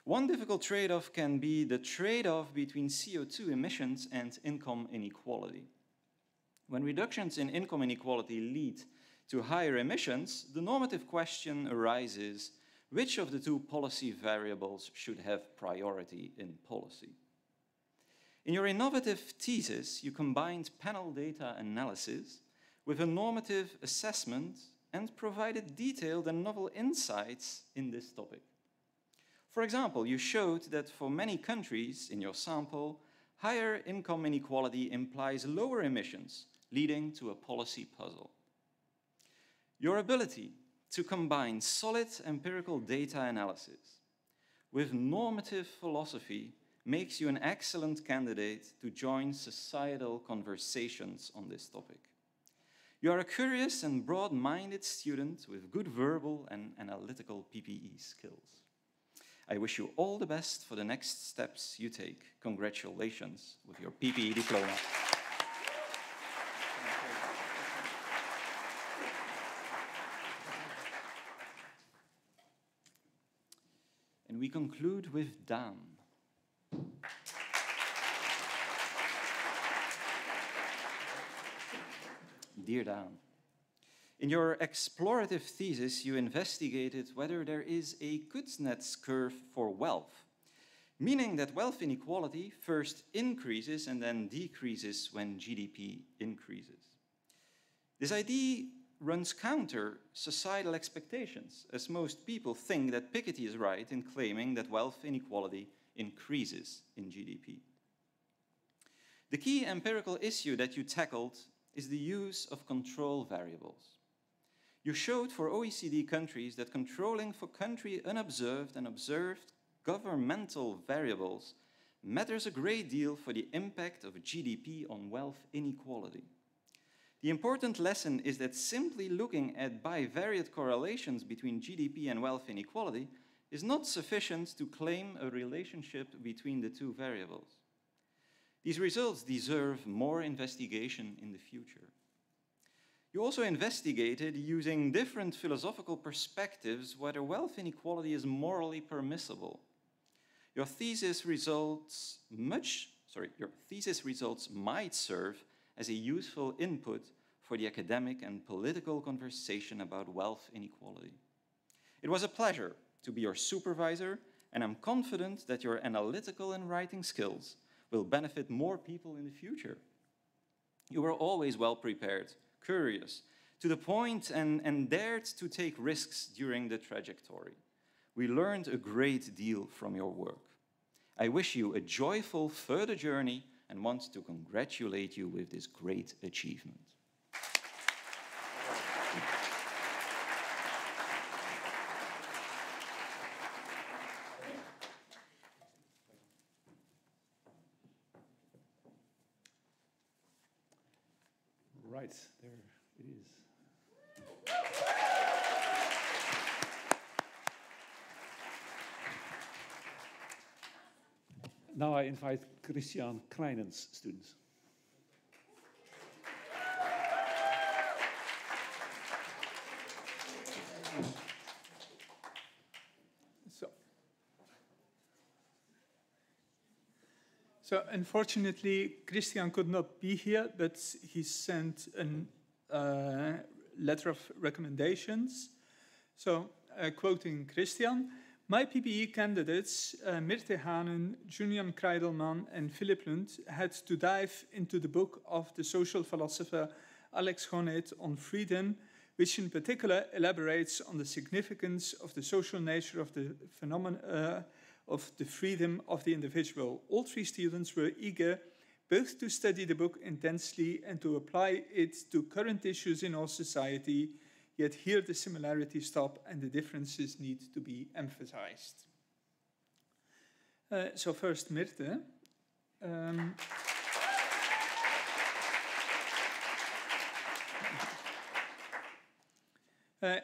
One difficult trade-off can be the trade-off between CO2 emissions and income inequality. When reductions in income inequality lead to higher emissions, the normative question arises: which of the 2 policy variables should have priority in policy? In your innovative thesis, you combined panel data analysis with a normative assessment and provided detailed and novel insights in this topic. For example, you showed that for many countries in your sample, higher income inequality implies lower emissions, leading to a policy puzzle. Your ability to combine solid empirical data analysis with normative philosophy makes you an excellent candidate to join societal conversations on this topic. You are a curious and broad-minded student with good verbal and analytical PPE skills. I wish you all the best for the next steps you take. Congratulations with your PPE diploma. And we conclude with Dan. Dear Dan, in your explorative thesis, you investigated whether there is a Kuznets curve for wealth, meaning that wealth inequality first increases and then decreases when GDP increases. This idea runs counter societal expectations, as most people think that Piketty is right in claiming that wealth inequality increases in GDP. The key empirical issue that you tackled is the use of control variables. You showed for OECD countries that controlling for country unobserved and observed governmental variables matters a great deal for the impact of GDP on wealth inequality. The important lesson is that simply looking at bivariate correlations between GDP and wealth inequality is not sufficient to claim a relationship between the two variables. These results deserve more investigation in the future. You also investigated, using different philosophical perspectives, whether wealth inequality is morally permissible. Your thesis results might serve as a useful input for the academic and political conversation about wealth inequality. It was a pleasure to be your supervisor, and I'm confident that your analytical and writing skills will benefit more people in the future. You were always well prepared, curious, to the point, and dared to take risks during the trajectory. We learned a great deal from your work. I wish you a joyful further journey and want to congratulate you with this great achievement. Right, there it is. Now I invite Christian Kreinen's students. So unfortunately, Christian could not be here, but he sent a letter of recommendations. So quoting Christian, my PPE candidates, Mirte Hanen, Julian Kreidelman, and Philip Lund, had to dive into the book of the social philosopher Alex Honneth on freedom, which in particular elaborates on the significance of the social nature of the phenomenon of the freedom of the individual. All three students were eager both to study the book intensely and to apply it to current issues in our society, yet here the similarities stop and the differences need to be emphasized. So first, Mirte.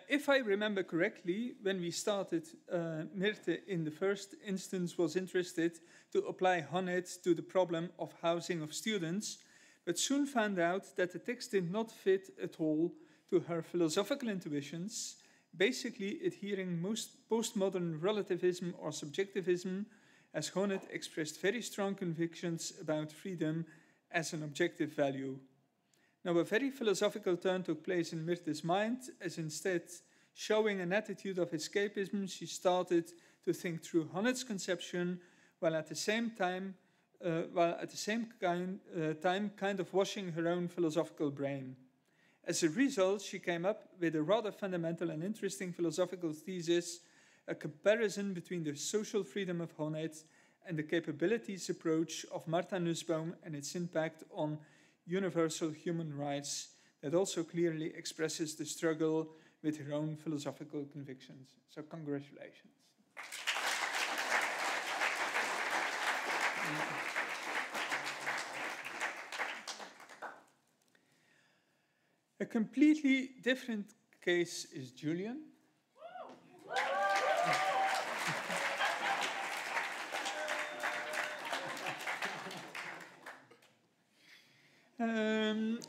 If I remember correctly, when we started, Mirte in the first instance was interested to apply Honneth to the problem of housing of students, but soon found out that the text did not fit at all to her philosophical intuitions, basically adhering most postmodern relativism or subjectivism, as Honneth expressed very strong convictions about freedom as an objective value. Now, a very philosophical turn took place in Mirte's mind, as instead showing an attitude of escapism, she started to think through Honneth's conception, while at the same time kind of washing her own philosophical brain. As a result, she came up with a rather fundamental and interesting philosophical thesis, a comparison between the social freedom of Honneth and the capabilities approach of Martha Nussbaum and its impact on universal human rights, that also clearly expresses the struggle with her own philosophical convictions. So congratulations. A completely different case is Julian.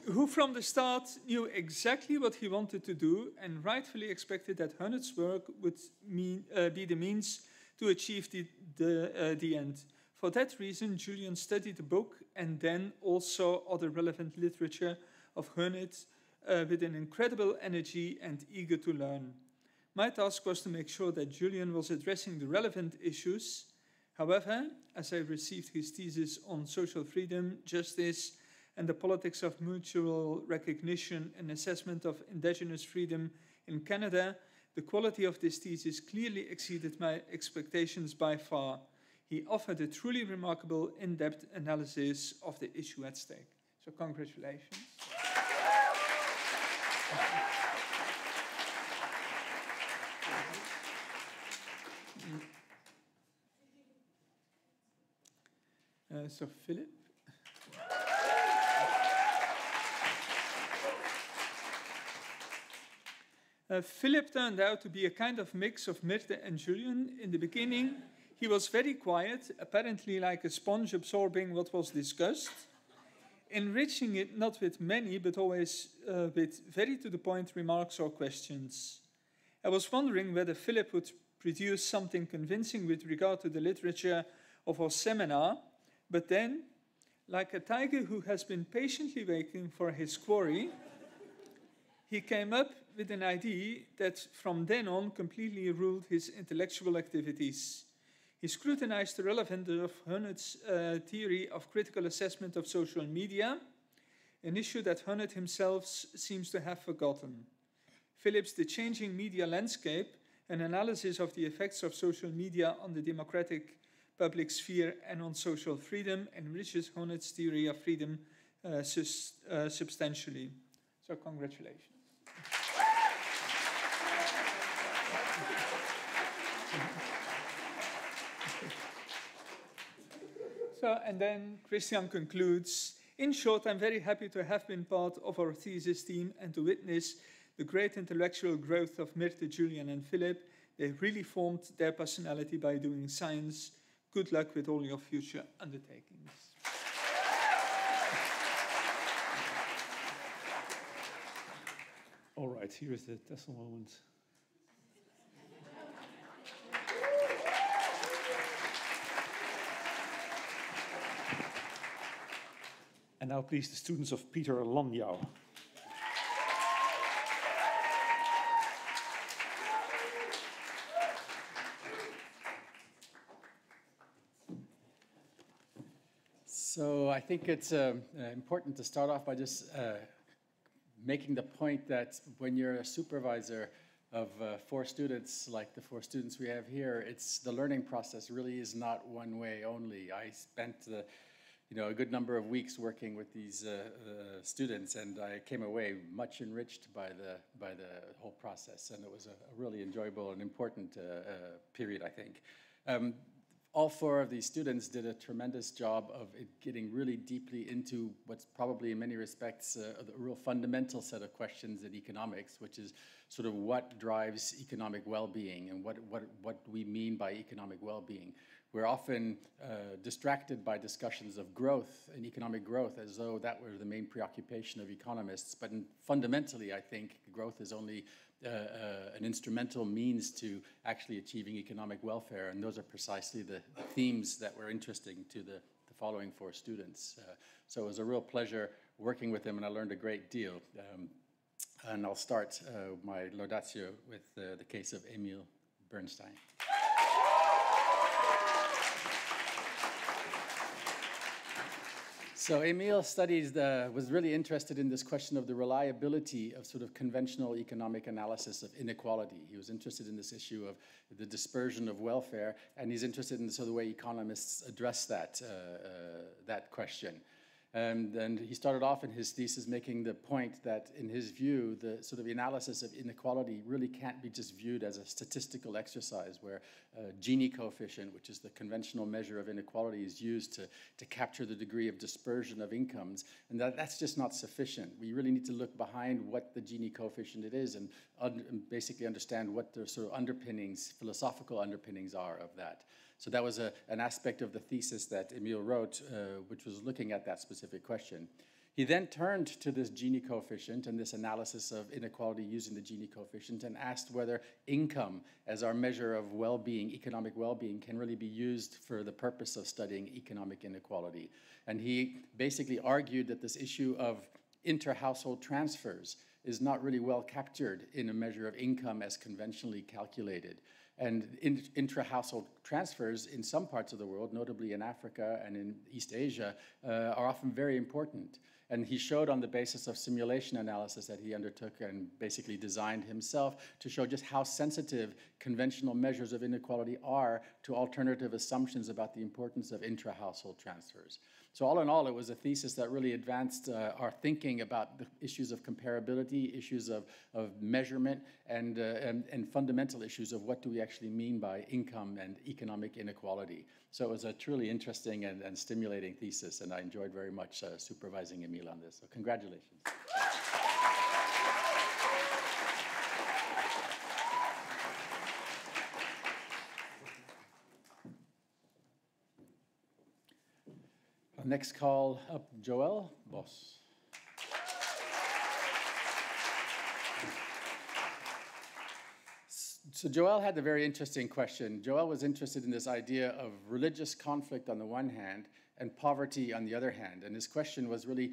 Who from the start knew exactly what he wanted to do and rightfully expected that Hunnet's work would be the means to achieve the end. For that reason, Julian studied the book and then also other relevant literature of Hunnet with an incredible energy and eager to learn. My task was to make sure that Julian was addressing the relevant issues. However, as I received his thesis on social freedom, justice, and the politics of mutual recognition and assessment of indigenous freedom in Canada, the quality of this thesis clearly exceeded my expectations by far. He offered a truly remarkable in-depth analysis of the issue at stake. So congratulations. So Philip. Philip turned out to be a kind of mix of Myrthe and Julian. In the beginning, he was very quiet, apparently like a sponge absorbing what was discussed, enriching it not with many, but always with very to-the-point remarks or questions. I was wondering whether Philip would produce something convincing with regard to the literature of our seminar, but then, like a tiger who has been patiently waiting for his quarry, he came up with an idea that from then on completely ruled his intellectual activities. He scrutinized the relevance of Hunnet's theory of critical assessment of social media, an issue that Hunnet himself seems to have forgotten. Philip's The Changing Media Landscape, an analysis of the effects of social media on the democratic public sphere and on social freedom, enriches Hunnet's theory of freedom substantially. So congratulations. So, and then Christian concludes, in short, I'm very happy to have been part of our thesis team and to witness the great intellectual growth of Myrthe, Julian, and Philip. They really formed their personality by doing science. Good luck with all your future undertakings. All right, here is the Tessel moment. And now please the students of Peter Landau. So I think it's important to start off by just making the point that when you're a supervisor of 4 students, like the 4 students we have here, it's the learning process really is not one way only. I spent a good number of weeks working with these students, and I came away much enriched by the whole process, and it was a really enjoyable and important period, I think. All 4 of these students did a tremendous job of getting really deeply into what's probably in many respects a real fundamental set of questions in economics, which is sort of what drives economic well-being and what we mean by economic well-being. We're often distracted by discussions of growth and economic growth as though that were the main preoccupation of economists, but fundamentally I think growth is only an instrumental means to actually achieving economic welfare, and those are precisely the themes that were interesting to the following 4 students. So it was a real pleasure working with them, and I learned a great deal. And I'll start my laudatio with the case of Emil Bernstein. So Emil was really interested in this question of the reliability of sort of conventional economic analysis of inequality. He was interested in this issue of the dispersion of welfare, and he's interested in the way economists address that question. And he started off in his thesis making the point that, in his view, the sort of analysis of inequality really can't be just viewed as a statistical exercise where Gini coefficient, which is the conventional measure of inequality, is used to capture the degree of dispersion of incomes, and that's just not sufficient. We really need to look behind what the Gini coefficient it is and basically understand what the sort of underpinnings, philosophical underpinnings are of that. So that was an aspect of the thesis that Emile wrote, which was looking at that specific question. He then turned to this Gini coefficient and this analysis of inequality using the Gini coefficient and asked whether income as our measure of well-being, economic well-being, can really be used for the purpose of studying economic inequality. And he basically argued that this issue of inter-household transfers is not really well captured in a measure of income as conventionally calculated. And intra-household transfers in some parts of the world, notably in Africa and in East Asia, are often very important. And he showed on the basis of simulation analysis that he undertook and basically designed himself to show just how sensitive conventional measures of inequality are to alternative assumptions about the importance of intra-household transfers. So all in all, it was a thesis that really advanced our thinking about the issues of comparability, issues of measurement, and fundamental issues of what do we actually mean by income and economic inequality. So it was a truly interesting and stimulating thesis, and I enjoyed very much supervising Emile on this. So congratulations. Next call up, Joël Bos. So Joël had a very interesting question. Joël was interested in this idea of religious conflict on the one hand and poverty on the other hand. And his question was really,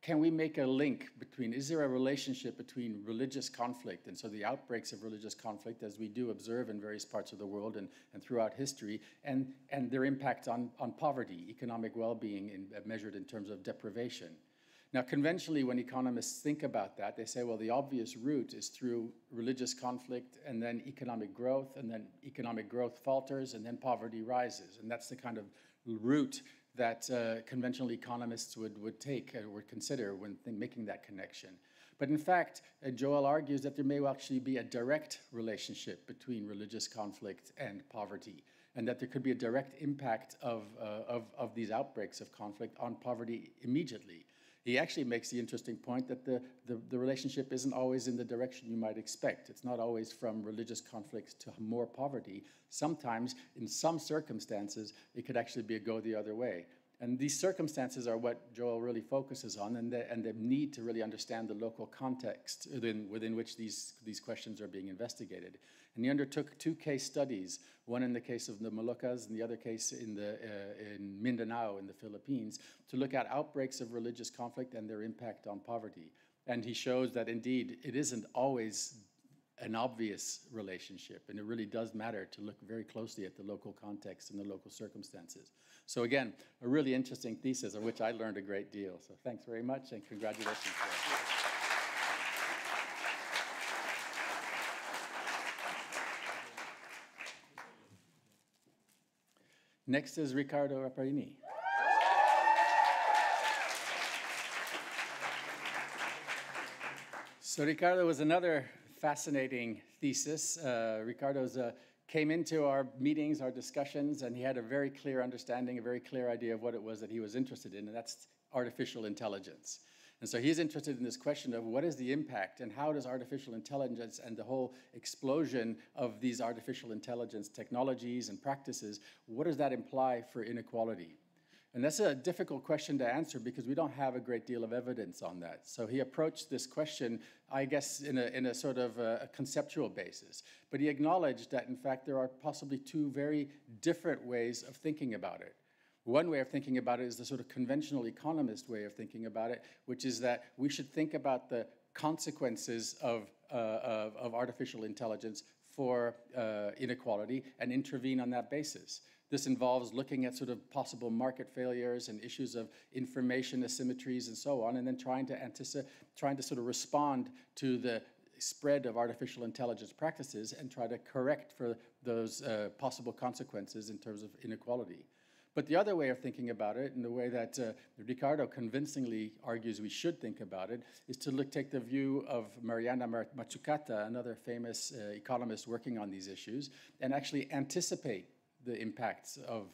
can we make a link between, is there a relationship between religious conflict, and so the outbreaks of religious conflict, as we do observe in various parts of the world and throughout history, and their impact on poverty, economic well-being measured in terms of deprivation? Now, conventionally, when economists think about that, they say, well, the obvious route is through religious conflict and then economic growth, and then economic growth falters, and then poverty rises. And that's the kind of route that conventional economists would take or would consider when making that connection. But in fact, Joël argues that there may actually be a direct relationship between religious conflict and poverty, and that there could be a direct impact of these outbreaks of conflict on poverty immediately. He actually makes the interesting point that the relationship isn't always in the direction you might expect. It's not always from religious conflicts to more poverty. Sometimes, in some circumstances, it could actually be a go the other way. And these circumstances are what Joël really focuses on, and the need to really understand the local context within which these questions are being investigated. And he undertook 2 case studies, one in the case of the Moluccas and the other case in Mindanao in the Philippines, to look at outbreaks of religious conflict and their impact on poverty. And he shows that indeed it isn't always an obvious relationship, and it really does matter to look very closely at the local context and the local circumstances. So again, a really interesting thesis of which I learned a great deal. So thanks very much, and congratulations. Next is Riccardo Rapparini. So Riccardo was another fascinating thesis. Riccardo came into our meetings, our discussions, and he had a very clear understanding, a very clear idea of what it was that he was interested in, and that's artificial intelligence. And so he's interested in this question of what is the impact and how does artificial intelligence and the whole explosion of these artificial intelligence technologies and practices, what does that imply for inequality? And that's a difficult question to answer because we don't have a great deal of evidence on that. So he approached this question, I guess, in a sort of a conceptual basis. But he acknowledged that, in fact, there are possibly 2 very different ways of thinking about it. One way of thinking about it is the sort of conventional economist way of thinking about it, which is that we should think about the consequences of artificial intelligence for inequality and intervene on that basis. This involves looking at sort of possible market failures and issues of information asymmetries and so on, and then trying to sort of respond to the spread of artificial intelligence practices and try to correct for those possible consequences in terms of inequality. But the other way of thinking about it, and the way that Ricardo convincingly argues we should think about it, is to take the view of Mariana Mazzucata, another famous economist working on these issues, and actually anticipate the impacts of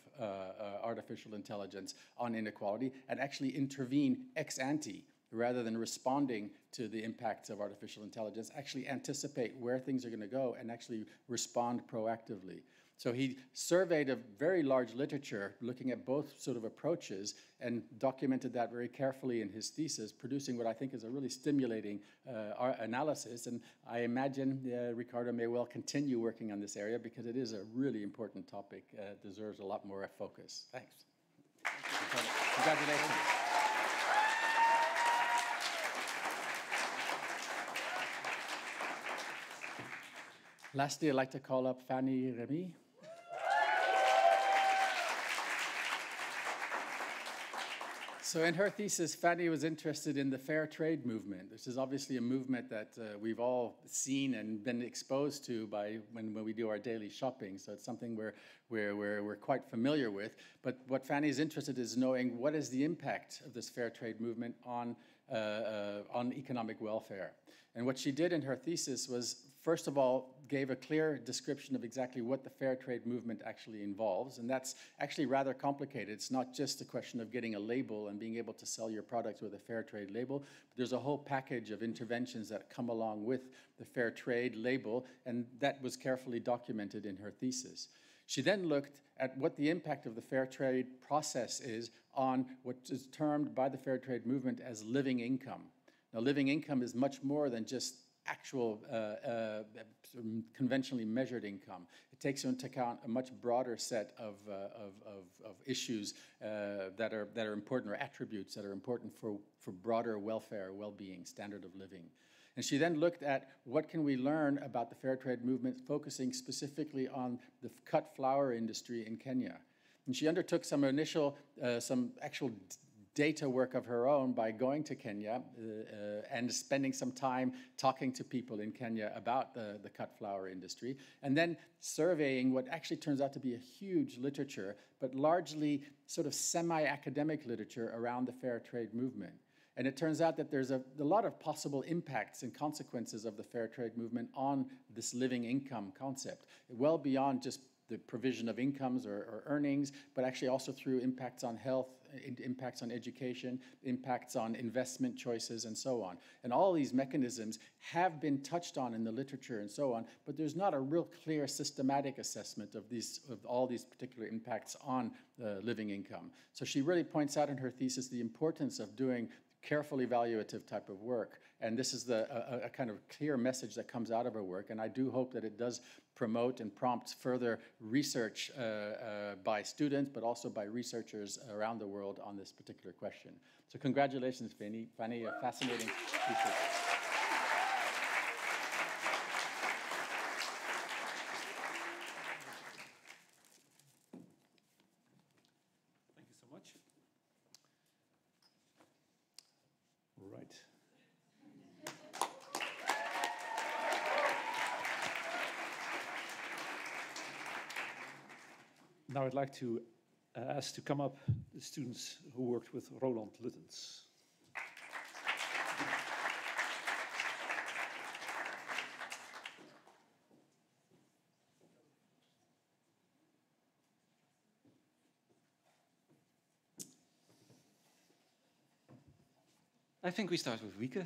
artificial intelligence on inequality, and actually intervene ex ante, rather than responding to the impacts of artificial intelligence, actually anticipate where things are going to go and actually respond proactively. So he surveyed a very large literature looking at both sort of approaches and documented that very carefully in his thesis, producing what I think is a really stimulating analysis. And I imagine Ricardo may well continue working on this area because it is a really important topic, deserves a lot more focus. Thanks. Congratulations. Lastly, I'd like to call up Fanny Remy. So in her thesis, Fanny was interested in the fair trade movement. This is obviously a movement that we've all seen and been exposed to when we do our daily shopping. So it's something we're quite familiar with. But what Fanny is interested in is knowing what is the impact of this fair trade movement on economic welfare. And what she did in her thesis was, first of all, gave a clear description of exactly what the fair trade movement actually involves. And that's actually rather complicated. It's not just a question of getting a label and being able to sell your products with a fair trade label, but there's a whole package of interventions that come along with the fair trade label, and that was carefully documented in her thesis. She then looked at what the impact of the fair trade process is on what is termed by the fair trade movement as living income. Now, living income is much more than just actual conventionally measured income. It takes into account a much broader set of issues that are important, or attributes that are important for broader welfare, well-being, standard of living. And she then looked at what can we learn about the fair trade movement, focusing specifically on the cut flower industry in Kenya. And she undertook some actual data work of her own by going to Kenya and spending some time talking to people in Kenya about the cut flower industry, and then surveying what actually turns out to be a huge literature, but largely sort of semi-academic literature around the fair trade movement. And it turns out that there's a lot of possible impacts and consequences of the fair trade movement on this living income concept, well beyond just the provision of incomes or earnings, but actually also through impacts on health, impacts on education, impacts on investment choices, and so on. And all these mechanisms have been touched on in the literature and so on, but there's not a real clear systematic assessment of all these particular impacts on living income. So she really points out in her thesis the importance of doing careful evaluative type of work. And this is a kind of clear message that comes out of her work. And I do hope that it does promote and prompt further research by students, but also by researchers around the world on this particular question. So congratulations, Fanny. Fanny, a fascinating research. Thank you so much. Right. Now I'd like to ask to come up the students who worked with Roland Luttens. I think we start with Wieke.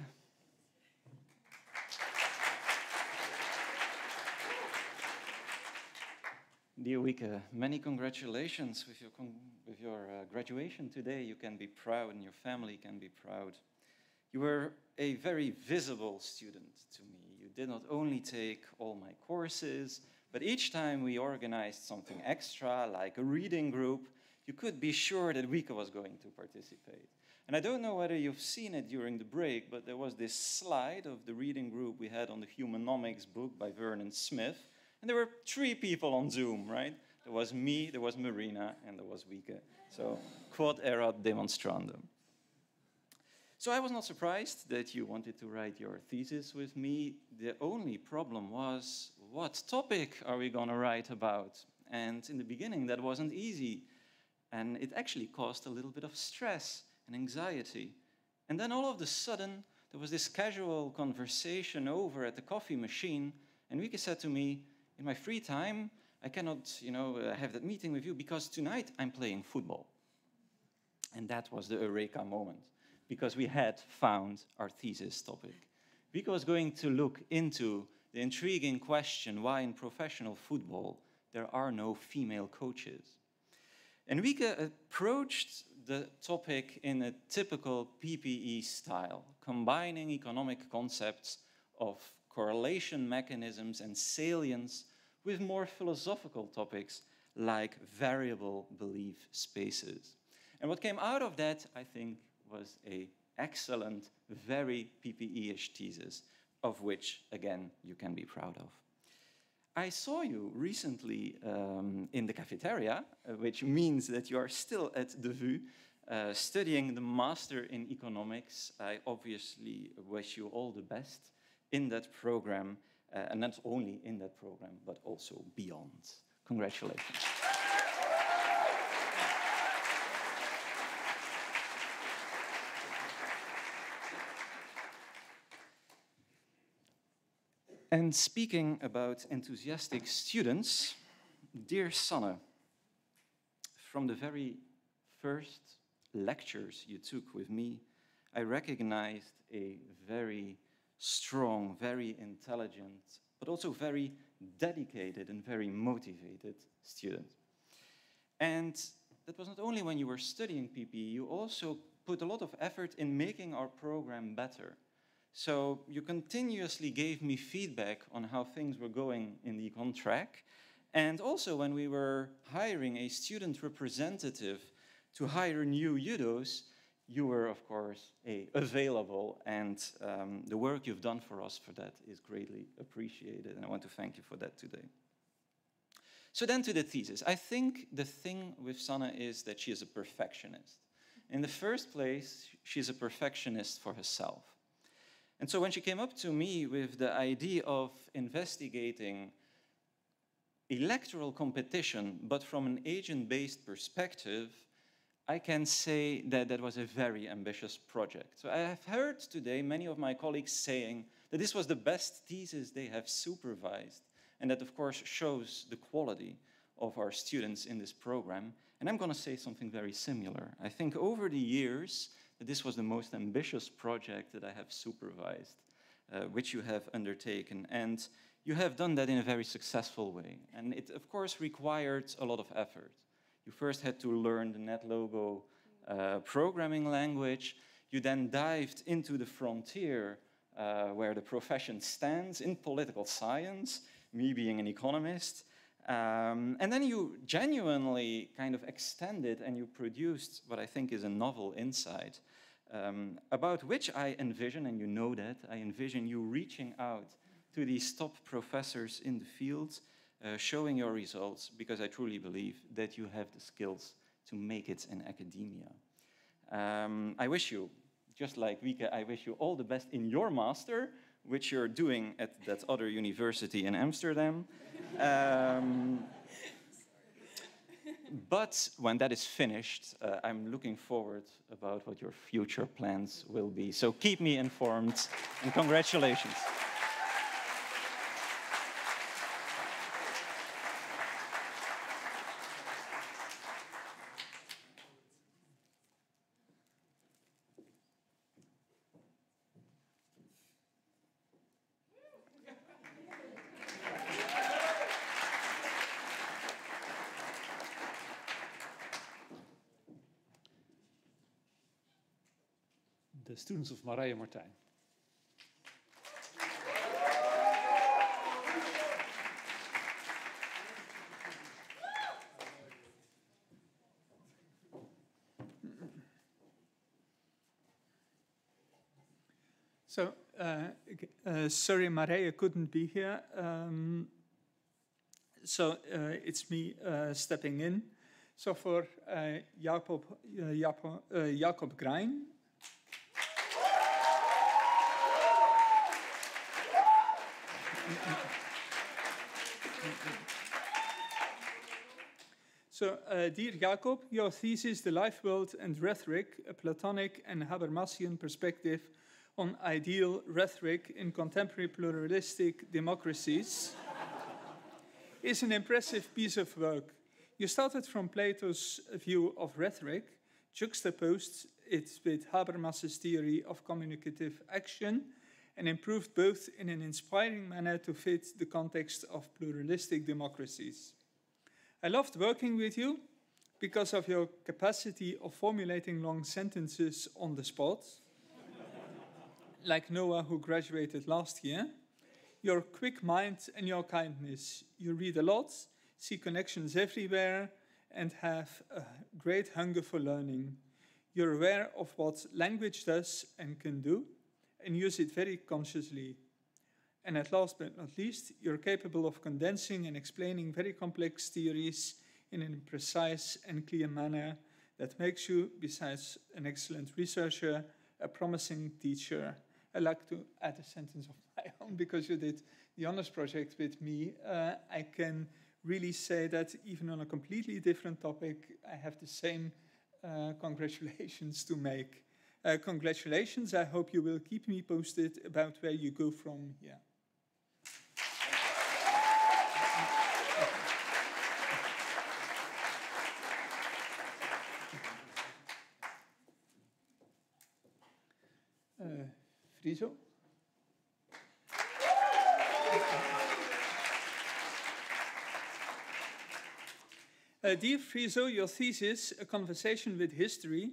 Dear Wieke, many congratulations with your graduation today. You can be proud and your family can be proud. You were a very visible student to me. You did not only take all my courses, but each time we organized something extra, like a reading group, you could be sure that Wieke was going to participate. And I don't know whether you've seen it during the break, but there was this slide of the reading group we had on the Humanomics book by Vernon Smith. And there were 3 people on Zoom, right? There was me, there was Marina, and there was Wieke. So, quod erat demonstrandum. So I was not surprised that you wanted to write your thesis with me. The only problem was, what topic are we going to write about? And in the beginning, that wasn't easy. And it actually caused a little bit of stress and anxiety. And then all of a sudden, there was this casual conversation over at the coffee machine, and Wieke said to me, in my free time, I cannot, have that meeting with you because tonight I'm playing football. And that was the eureka moment, because we had found our thesis topic. Wieke was going to look into the intriguing question why in professional football there are no female coaches. And Wieke approached the topic in a typical PPE style, combining economic concepts of correlation mechanisms and salience with more philosophical topics like variable belief spaces. And what came out of that, I think, was an excellent, very PPE-ish thesis, of which, again, you can be proud of. I saw you recently in the cafeteria, which means that you are still at the VU, studying the Master in Economics. I obviously wish you all the best in that program, and not only in that program, but also beyond. Congratulations. And speaking about enthusiastic students, dear Sanne, from the very first lectures you took with me, I recognized a very strong, very intelligent, but also very dedicated and very motivated student. And that was not only when you were studying PPE, you also put a lot of effort in making our program better. So you continuously gave me feedback on how things were going in the econ track. And also when we were hiring a student representative to hire new UDOs, you were, of course, available. And the work you've done for us for that is greatly appreciated. And I want to thank you for that today. So then to the thesis. I think the thing with Sanne is that she is a perfectionist. In the first place, she's a perfectionist for herself. And so when she came up to me with the idea of investigating electoral competition, but from an agent-based perspective, I can say that that was a very ambitious project. So I have heard today many of my colleagues saying that this was the best thesis they have supervised, and that of course shows the quality of our students in this program. And I'm going to say something very similar. I think over the years, that this was the most ambitious project that I have supervised, which you have undertaken. And you have done that in a very successful way. And it, of course, required a lot of effort. You first had to learn the NetLogo programming language. You then dived into the frontier where the profession stands in political science, me being an economist. And then you genuinely kind of extended and you produced what I think is a novel insight about which I envision, and you know that, I envision you reaching out to these top professors in the field, showing your results, because I truly believe that you have the skills to make it in academia. I wish you, just like Wieke, I wish you all the best in your master, which you're doing at that other university in Amsterdam. But when that is finished, I'm looking forward about what your future plans will be. So keep me informed, and congratulations. The students of Marije Martijn. So, sorry, Marije couldn't be here. So it's me stepping in. So for Jacob Grein. So, dear Jacob, your thesis, The Life World and Rhetoric, a Platonic and Habermasian perspective on ideal rhetoric in contemporary pluralistic democracies, is an impressive piece of work. You started from Plato's view of rhetoric, juxtaposed it with Habermas's theory of communicative action, and improved both in an inspiring manner to fit the context of pluralistic democracies. I loved working with you because of your capacity of formulating long sentences on the spot, like Noah, who graduated last year, your quick mind and your kindness. You read a lot, see connections everywhere, and have a great hunger for learning. You're aware of what language does and can do, and use it very consciously. And at last but not least, you're capable of condensing and explaining very complex theories in a precise and clear manner that makes you, besides an excellent researcher, a promising teacher. I'd like to add a sentence of my own because you did the honors project with me. I can really say that even on a completely different topic, I have the same congratulations to make. Congratulations. I hope you will keep me posted about where you go from here. Friso? Dear Friso, your thesis, A Conversation with History,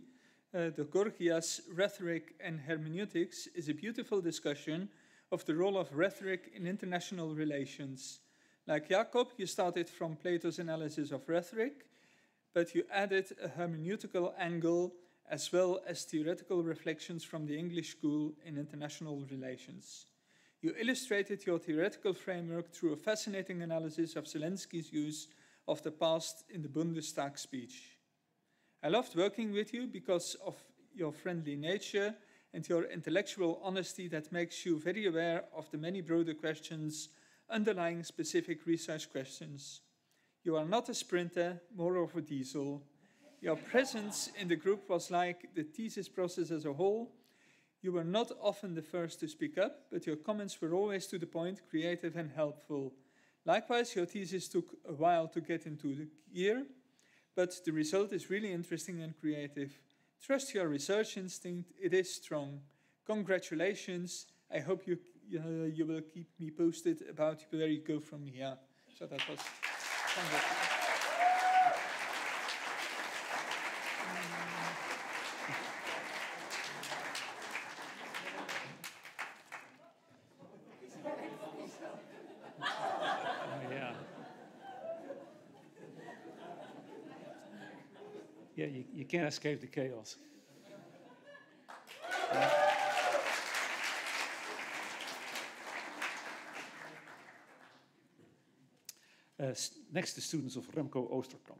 the Gorgias, Rhetoric and Hermeneutics, is a beautiful discussion of the role of rhetoric in international relations. Like Jacob, you started from Plato's analysis of rhetoric, but you added a hermeneutical angle as well as theoretical reflections from the English school in international relations. You illustrated your theoretical framework through a fascinating analysis of Zelensky's use of the past in the Bundestag speech. I loved working with you because of your friendly nature and your intellectual honesty that makes you very aware of the many broader questions underlying specific research questions. You are not a sprinter, more of a diesel. Your presence in the group was like the thesis process as a whole. You were not often the first to speak up, but your comments were always to the point, creative and helpful. Likewise, your thesis took a while to get into the gear, but the result is really interesting and creative. Trust your research instinct, it is strong. Congratulations. I hope you will keep me posted about where you go from here. So that was congratulations. Yeah, you can't escape the chaos. Next, the students of Remco Oosterkamp.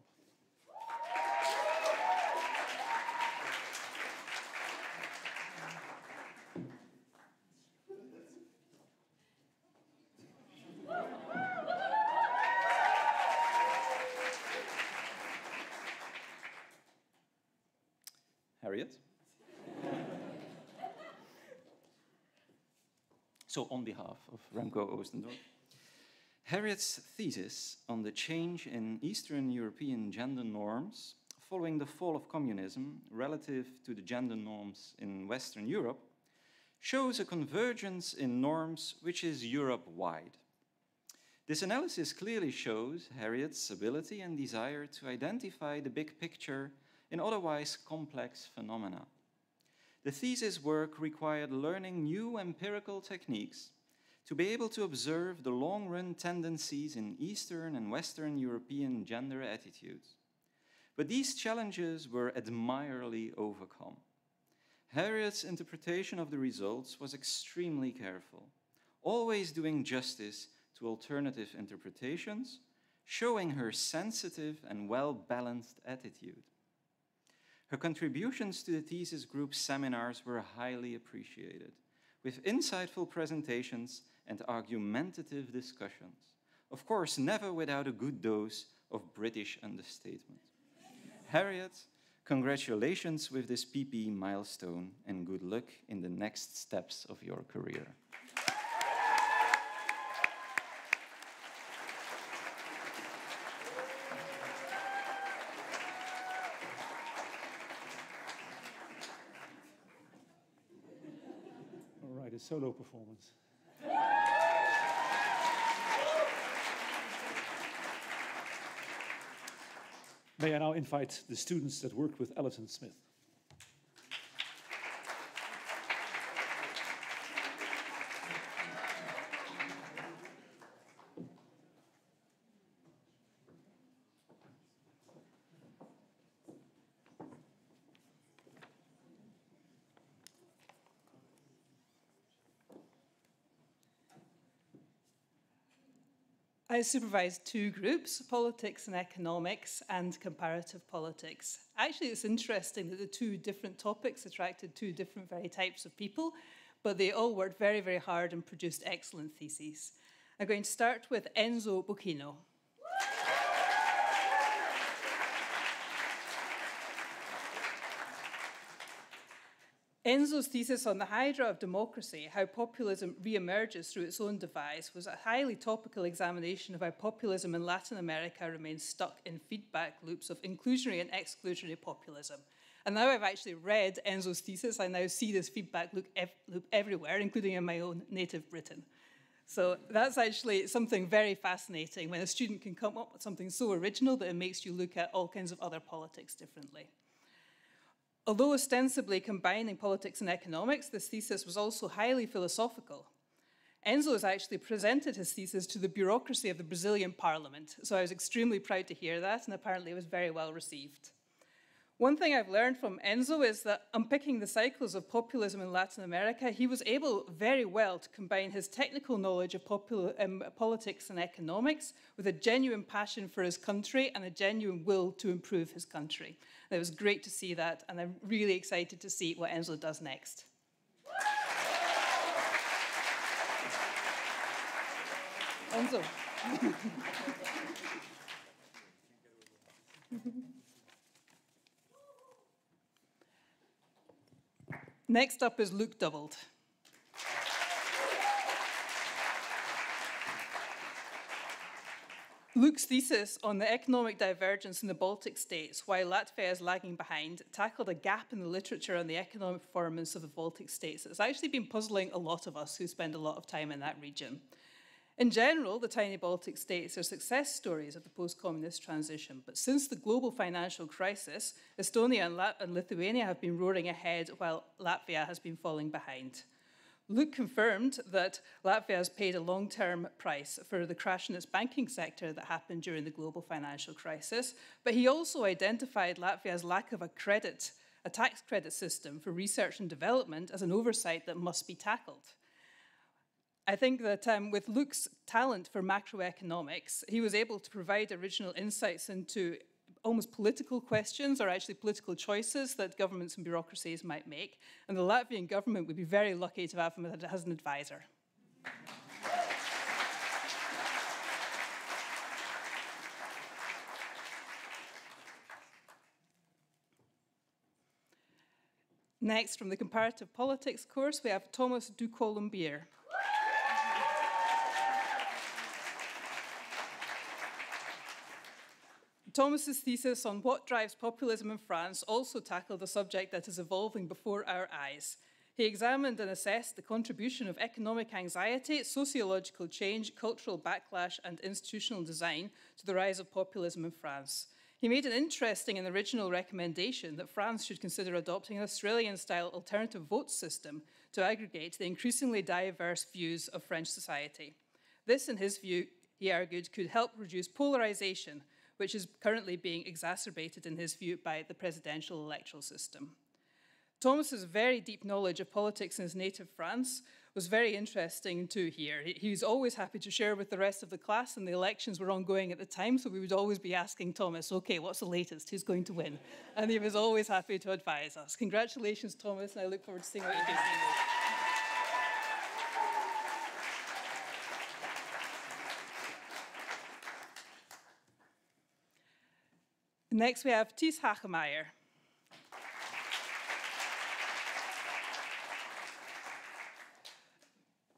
Harriet. So on behalf of Remco Oostendorp, Harriet's thesis on the change in Eastern European gender norms following the fall of communism relative to the gender norms in Western Europe shows a convergence in norms which is Europe-wide. This analysis clearly shows Harriet's ability and desire to identify the big picture in otherwise complex phenomena. The thesis work required learning new empirical techniques to be able to observe the long-run tendencies in Eastern and Western European gender attitudes. But these challenges were admirably overcome. Harriet's interpretation of the results was extremely careful, always doing justice to alternative interpretations, showing her sensitive and well-balanced attitude. Her contributions to the thesis group seminars were highly appreciated, with insightful presentations and argumentative discussions. Of course, never without a good dose of British understatement. Harriet, congratulations with this PPE milestone and good luck in the next steps of your career. All right, a solo performance. May I now invite the students that worked with Alison Smith. I supervised two groups, politics and economics and comparative politics. Actually, it's interesting that the two different topics attracted two different very types of people, but they all worked very, very hard and produced excellent theses. I'm going to start with Enzo Bocchino. Enzo's thesis on the hydra of democracy, how populism re-emerges through its own device, was a highly topical examination of how populism in Latin America remains stuck in feedback loops of inclusionary and exclusionary populism. And now I've actually read Enzo's thesis, I now see this feedback loop everywhere, including in my own native Britain. So that's actually something very fascinating when a student can come up with something so original that it makes you look at all kinds of other politics differently. Although ostensibly combining politics and economics, this thesis was also highly philosophical. Enzo has actually presented his thesis to the bureaucracy of the Brazilian parliament, so I was extremely proud to hear that, and apparently it was very well received. One thing I've learned from Enzo is that unpicking the cycles of populism in Latin America, he was able very well to combine his technical knowledge of politics and economics with a genuine passion for his country and a genuine will to improve his country. And it was great to see that, and I'm really excited to see what Enzo does next. Enzo. Next up is Luke Doubled. Luke's thesis on the economic divergence in the Baltic states, why Latvia is lagging behind, tackled a gap in the literature on the economic performance of the Baltic states. It's actually been puzzling a lot of us who spend a lot of time in that region. In general, the tiny Baltic states are success stories of the post-communist transition, but since the global financial crisis, Estonia and Lithuania have been roaring ahead while Latvia has been falling behind. Luke confirmed that Latvia has paid a long-term price for the crash in its banking sector that happened during the global financial crisis, but he also identified Latvia's lack of a tax credit system for research and development as an oversight that must be tackled. I think that with Luke's talent for macroeconomics, he was able to provide original insights into almost political questions or actually political choices that governments and bureaucracies might make. And the Latvian government would be very lucky to have him as an advisor. Next, from the comparative politics course, we have Thomas du Colombier. Thomas's thesis on what drives populism in France also tackled a subject that is evolving before our eyes. He examined and assessed the contribution of economic anxiety, sociological change, cultural backlash, and institutional design to the rise of populism in France. He made an interesting and original recommendation that France should consider adopting an Australian-style alternative vote system to aggregate the increasingly diverse views of French society. This, in his view, he argued, could help reduce polarization, which is currently being exacerbated, in his view, by the presidential electoral system. Thomas's very deep knowledge of politics in his native France was very interesting to hear. He was always happy to share with the rest of the class, and the elections were ongoing at the time, so we would always be asking Thomas, okay, what's the latest? Who's going to win? And he was always happy to advise us. Congratulations, Thomas, and I look forward to seeing what you do. Next we have Ties Hagemeyer.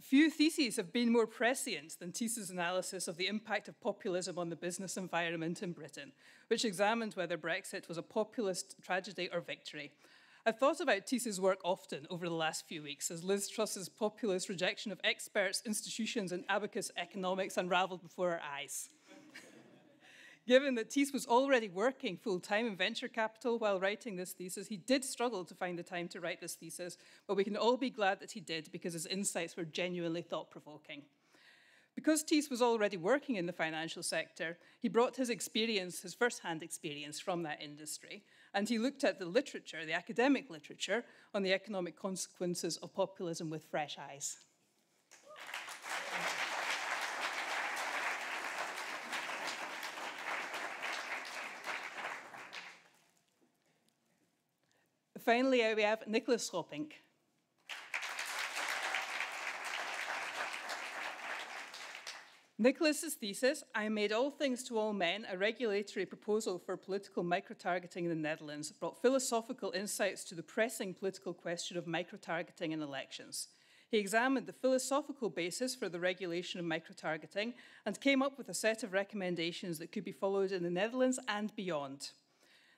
Few theses have been more prescient than Ties's analysis of the impact of populism on the business environment in Britain, which examined whether Brexit was a populist tragedy or victory. I've thought about Ties's work often over the last few weeks as Liz Truss's populist rejection of experts, institutions, and abacus economics unraveled before our eyes. Given that Ties was already working full-time in venture capital while writing this thesis, he did struggle to find the time to write this thesis, but we can all be glad that he did because his insights were genuinely thought-provoking. Because Ties was already working in the financial sector, he brought his experience, his first-hand experience from that industry, and he looked at the literature, the academic literature, on the economic consequences of populism with fresh eyes. Finally, we have Nicholas Schoppink. Nicholas's thesis, I Made All Things to All Men, a regulatory proposal for political microtargeting in the Netherlands, brought philosophical insights to the pressing political question of microtargeting in elections. He examined the philosophical basis for the regulation of microtargeting and came up with a set of recommendations that could be followed in the Netherlands and beyond.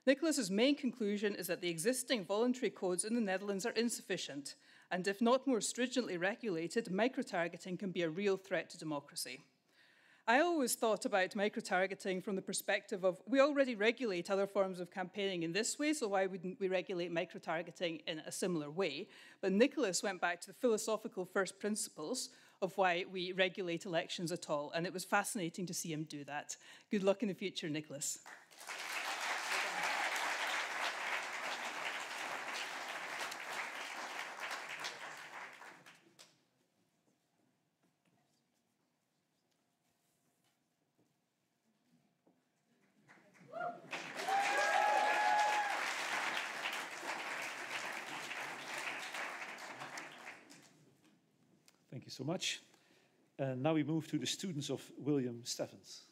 Nicholas's main conclusion is that the existing voluntary codes in the Netherlands are insufficient, and if not more stringently regulated, microtargeting can be a real threat to democracy. I always thought about microtargeting from the perspective of, we already regulate other forms of campaigning in this way, so why wouldn't we regulate microtargeting in a similar way? But Nicholas went back to the philosophical first principles of why we regulate elections at all, and it was fascinating to see him do that. Good luck in the future, Nicholas. Thank you so much. And now we move to the students of William Steffens.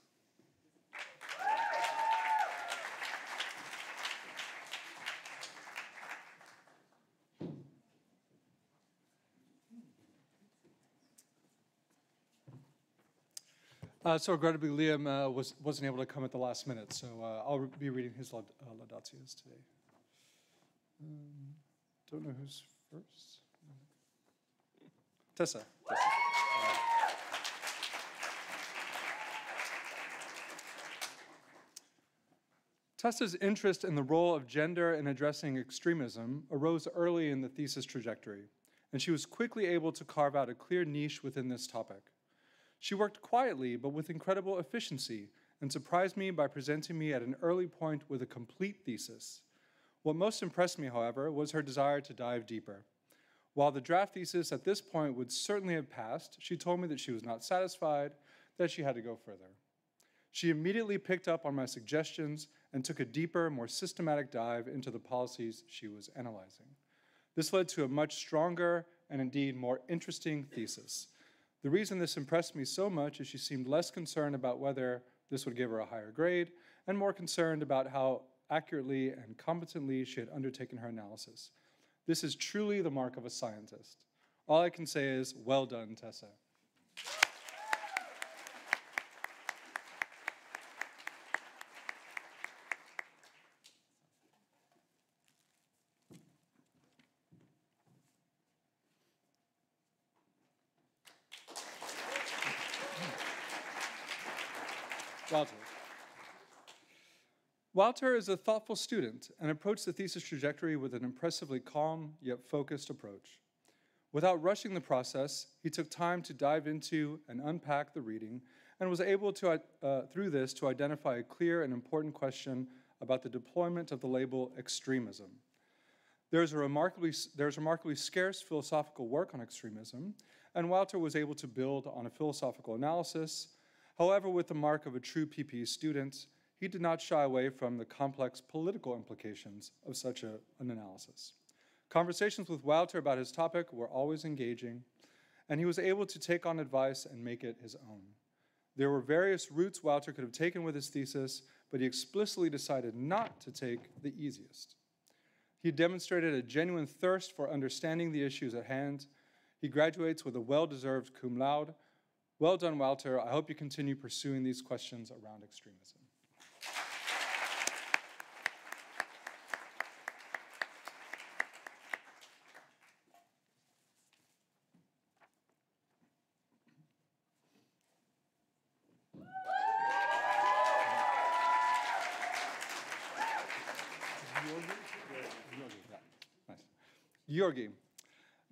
So regrettably, Liam wasn't able to come at the last minute, so I'll be reading his laudatios today. Don't know who's first. Tessa. Tessa's interest in the role of gender in addressing extremism arose early in the thesis trajectory, and she was quickly able to carve out a clear niche within this topic. She worked quietly, but with incredible efficiency, and surprised me by presenting me at an early point with a complete thesis. What most impressed me, however, was her desire to dive deeper. While the draft thesis at this point would certainly have passed, she told me that she was not satisfied, that she had to go further. She immediately picked up on my suggestions and took a deeper, more systematic dive into the policies she was analyzing. This led to a much stronger and indeed more interesting thesis. The reason this impressed me so much is she seemed less concerned about whether this would give her a higher grade and more concerned about how accurately and competently she had undertaken her analysis. This is truly the mark of a scientist. All I can say is, well done, Tessa. Walter. Walter is a thoughtful student and approached the thesis trajectory with an impressively calm yet focused approach. Without rushing the process, he took time to dive into and unpack the reading and was able to, through this, to identify a clear and important question about the deployment of the label extremism. There's remarkably scarce philosophical work on extremism, and Walter was able to build on a philosophical analysis. However, with the mark of a true PPE student, he did not shy away from the complex political implications of such an analysis. Conversations with Walter about his topic were always engaging, and he was able to take on advice and make it his own. There were various routes Walter could have taken with his thesis, but he explicitly decided not to take the easiest. He demonstrated a genuine thirst for understanding the issues at hand. He graduates with a well-deserved cum laude. Well done, Walter. I hope you continue pursuing these questions around extremism.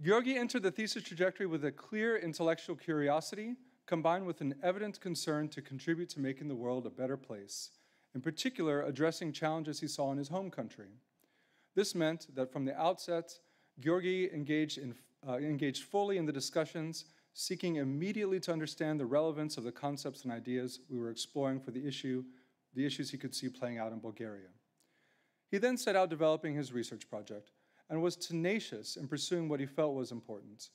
Georgi entered the thesis trajectory with a clear intellectual curiosity, combined with an evident concern to contribute to making the world a better place, in particular addressing challenges he saw in his home country. This meant that from the outset, Georgi engaged fully in the discussions, seeking immediately to understand the relevance of the concepts and ideas we were exploring for the issues he could see playing out in Bulgaria. He then set out developing his research project, and was tenacious in pursuing what he felt was important.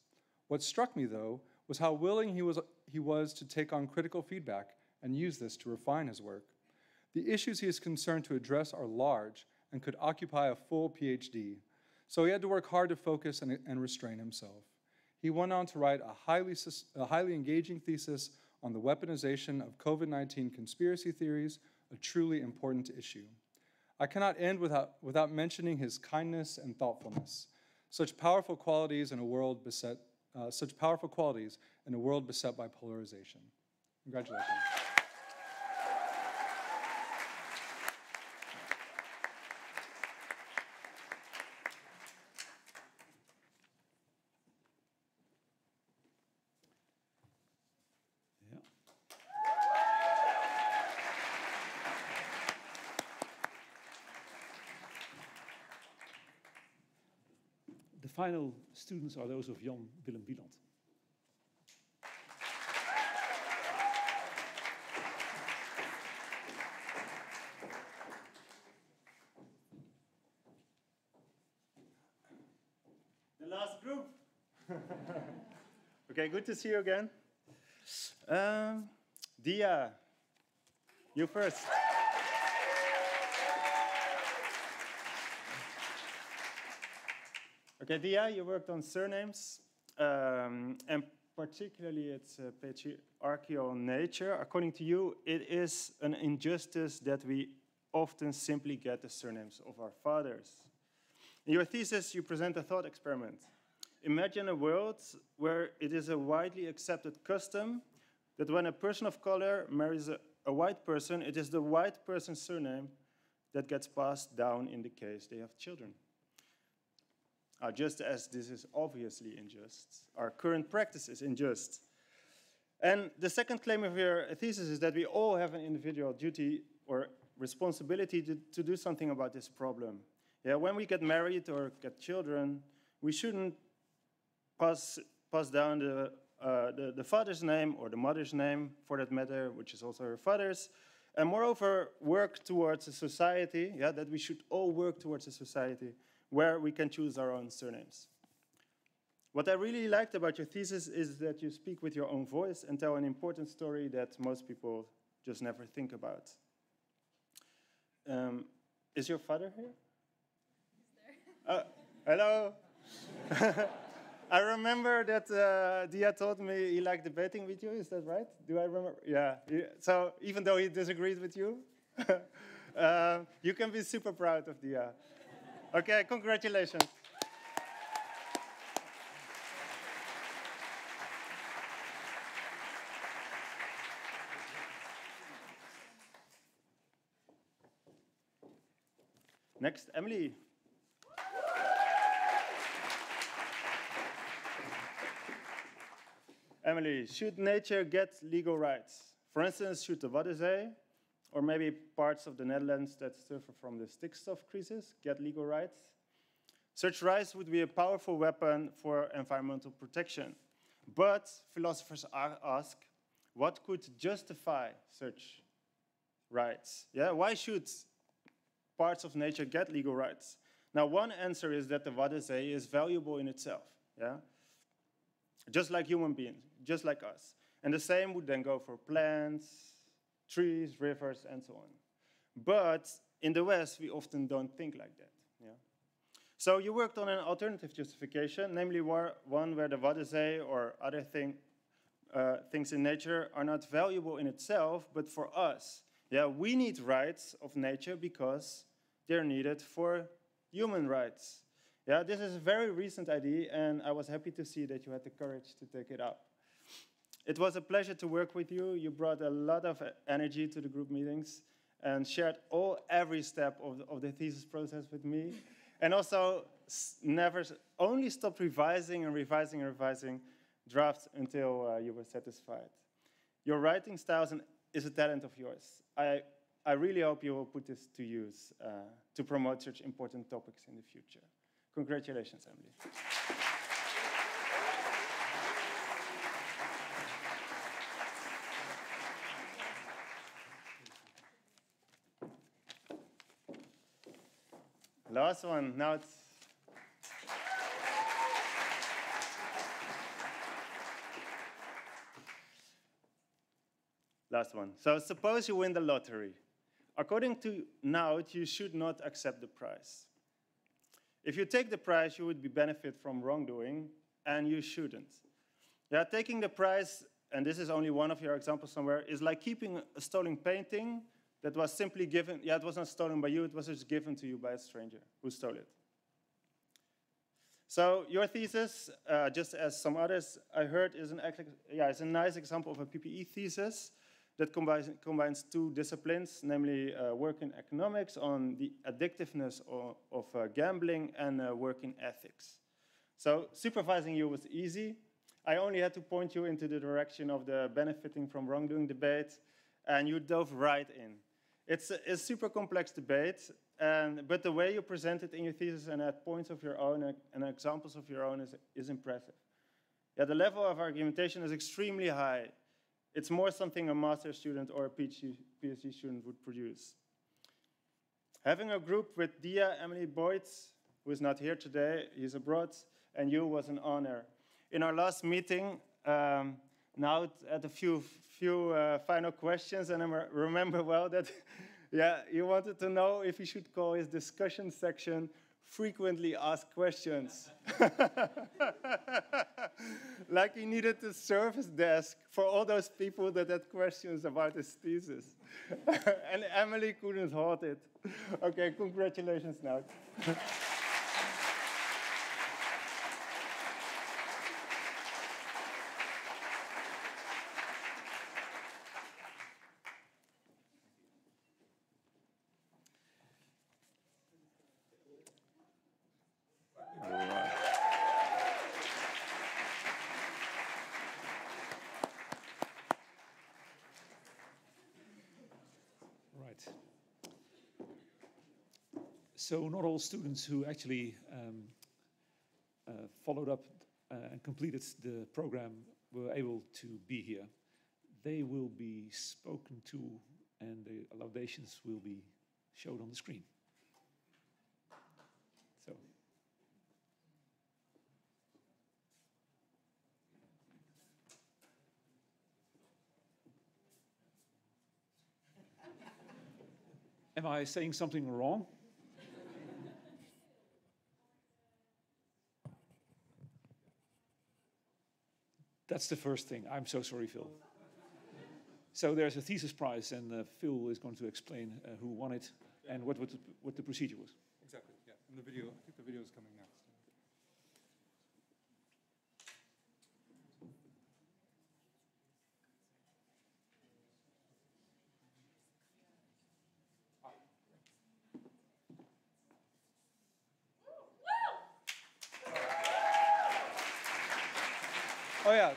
What struck me, though, was how willing he was to take on critical feedback and use this to refine his work. The issues he is concerned to address are large and could occupy a full PhD, so he had to work hard to focus and restrain himself. He went on to write a highly engaging thesis on the weaponization of COVID-19 conspiracy theories, a truly important issue. I cannot end without mentioning his kindness and thoughtfulness, such powerful qualities in a world beset by polarization. Congratulations. The final students are those of Jan Willem Wieland. The last group. Okay, good to see you again. Dia, you first. Okay, Dia, you worked on surnames, and particularly its patriarchal nature. According to you, it is an injustice that we often simply get the surnames of our fathers. In your thesis, you present a thought experiment. Imagine a world where it is a widely accepted custom that when a person of color marries a white person, it is the white person's surname that gets passed down in the case they have children. Just as this is obviously unjust, our current practice is unjust. And the second claim of your thesis is that we all have an individual duty or responsibility to do something about this problem. Yeah, when we get married or get children, we shouldn't pass down the father's name or the mother's name, for that matter, which is also her father's. And moreover, work towards a society, that we should all work towards a society where we can choose our own surnames. What I really liked about your thesis is that you speak with your own voice and tell an important story that most people just never think about. Is your father here? He's there. Hello. I remember that Dia told me he liked debating with you, is that right? Do I remember? Yeah. So even though he disagreed with you, you can be super proud of Dia. Okay, congratulations. Next, Emily. Emily, should nature get legal rights? For instance, should the Waddenzee, or maybe parts of the Netherlands that suffer from the stikstof crisis, get legal rights? Such rights would be a powerful weapon for environmental protection. But philosophers ask, what could justify such rights? Yeah, why should parts of nature get legal rights? Now, one answer is that the Waddenzee is valuable in itself, yeah? Just like human beings, just like us. And the same would then go for plants, trees, rivers, and so on. But in the West, we often don't think like that. Yeah? So you worked on an alternative justification, namely one where the what is a or other things in nature are not valuable in itself, but for us. Yeah, we need rights of nature because they're needed for human rights. Yeah, this is a very recent idea, and I was happy to see that you had the courage to take it up. It was a pleasure to work with you. You brought a lot of energy to the group meetings and shared every step of the thesis process with me. And also only stopped revising and revising and revising drafts until you were satisfied. Your writing style is a talent of yours. I really hope you will put this to use to promote such important topics in the future. Congratulations, Emily. Last one. Now it's last one. So suppose you win the lottery. According to Nout, you should not accept the prize. If you take the prize, you would benefit from wrongdoing, and you shouldn't. Yeah, taking the prize, and this is only one of your examples somewhere, is like keeping a stolen painting that was simply given. Yeah, it was not stolen by you, it was just given to you by a stranger who stole it. So your thesis, just as some others I heard, is it's a nice example of a PPE thesis that combines two disciplines, namely work in economics on the addictiveness of gambling and work in ethics. So supervising you was easy. I only had to point you into the direction of the benefiting from wrongdoing debate, and you dove right in. It's a super complex debate, but the way you present it in your thesis and at points of your own and examples of your own is impressive. Yeah, the level of argumentation is extremely high. It's more something a master's student or a PhD student would produce. Having a group with Dia, Emily Boyd, who is not here today, he's abroad, and you was an honor. In our last meeting, now at a few final questions, and I remember well that you wanted to know if he should call his discussion section frequently asked questions. Like he needed a service desk for all those people that had questions about his thesis. And Emily couldn't hold it. Okay, congratulations now. So not all students who actually followed up and completed the program were able to be here. They will be spoken to and the laudations will be showed on the screen. So. Am I saying something wrong? That's the first thing. I'm so sorry, Phil. So there's a thesis prize, and Phil is going to explain who won it and what the procedure was. Exactly, yeah. And the video, I think the video is coming next. Oh yeah,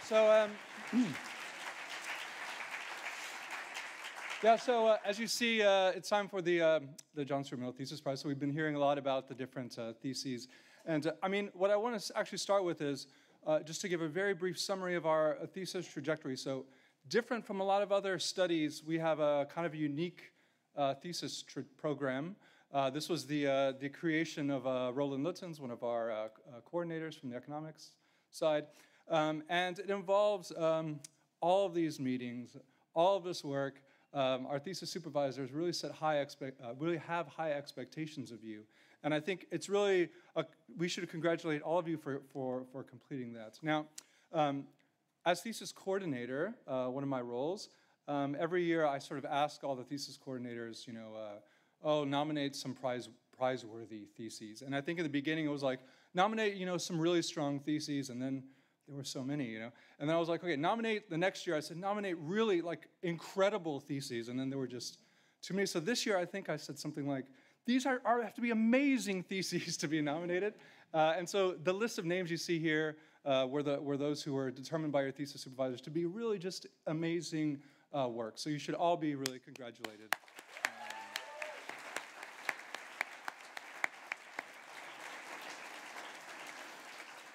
so as you see, it's time for the John Stuart Mill Thesis Prize. So we've been hearing a lot about the different theses, and I mean, what I want to actually start with is just to give a very brief summary of our thesis trajectory. So different from a lot of other studies, we have a kind of unique thesis program. This was the creation of Roland Luttens, one of our coordinators from the economics side. And it involves all of these meetings, all of this work, our thesis supervisors really really have high expectations of you. And I think it's really, we should congratulate all of you for completing that. Now, as thesis coordinator, one of my roles, every year I sort of ask all the thesis coordinators, nominate some prizeworthy theses. And I think in the beginning it was like, nominate, some really strong theses, and then there were so many, And then I was like, okay, nominate, the next year I said, nominate really like incredible theses, and then there were just too many. So this year I think I said something like, these have to be amazing theses to be nominated. And so the list of names you see here were those who were determined by your thesis supervisors to be really just amazing work. So you should all be really congratulated.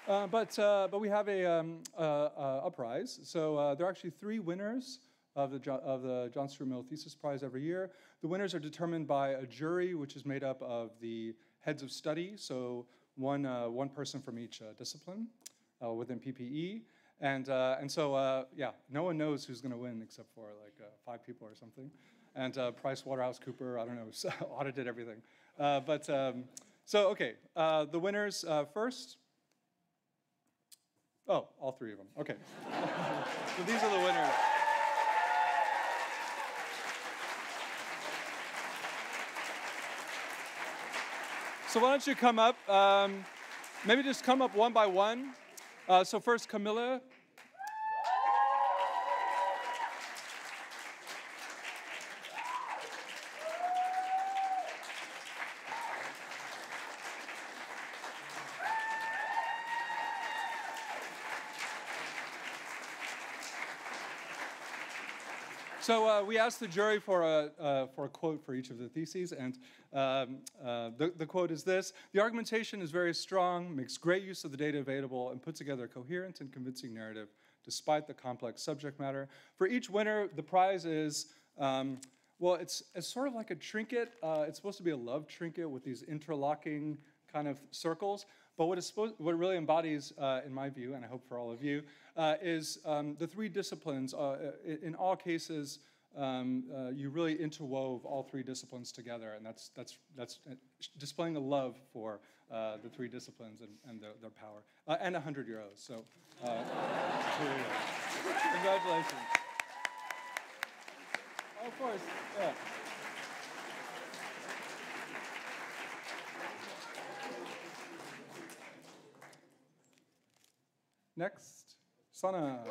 But we have a prize. So there are actually 3 winners of the John Stuart Mill Thesis Prize every year. The winners are determined by a jury, which is made up of the heads of study, so one person from each discipline within PPE. And so, no one knows who's going to win except for like 5 people or something. And PricewaterhouseCoopers, I don't know, audited everything. Okay, the winners first. Oh, all 3 of them. Okay. So these are the winners. So why don't you come up? Maybe just come up one by one. So first, Camilla. So we asked the jury for a quote for each of the theses, and the quote is this: "The argumentation is very strong, makes great use of the data available, and puts together a coherent and convincing narrative despite the complex subject matter." For each winner, the prize is, it's sort of like a trinket. It's supposed to be a love trinket with these interlocking kind of circles. But what it really embodies, in my view, and I hope for all of you, is the 3 disciplines. In all cases, you really interwove all 3 disciplines together, and that's displaying a love for the 3 disciplines and their power, and €100. So, congratulations. Oh, of course, yeah. Next, Sana.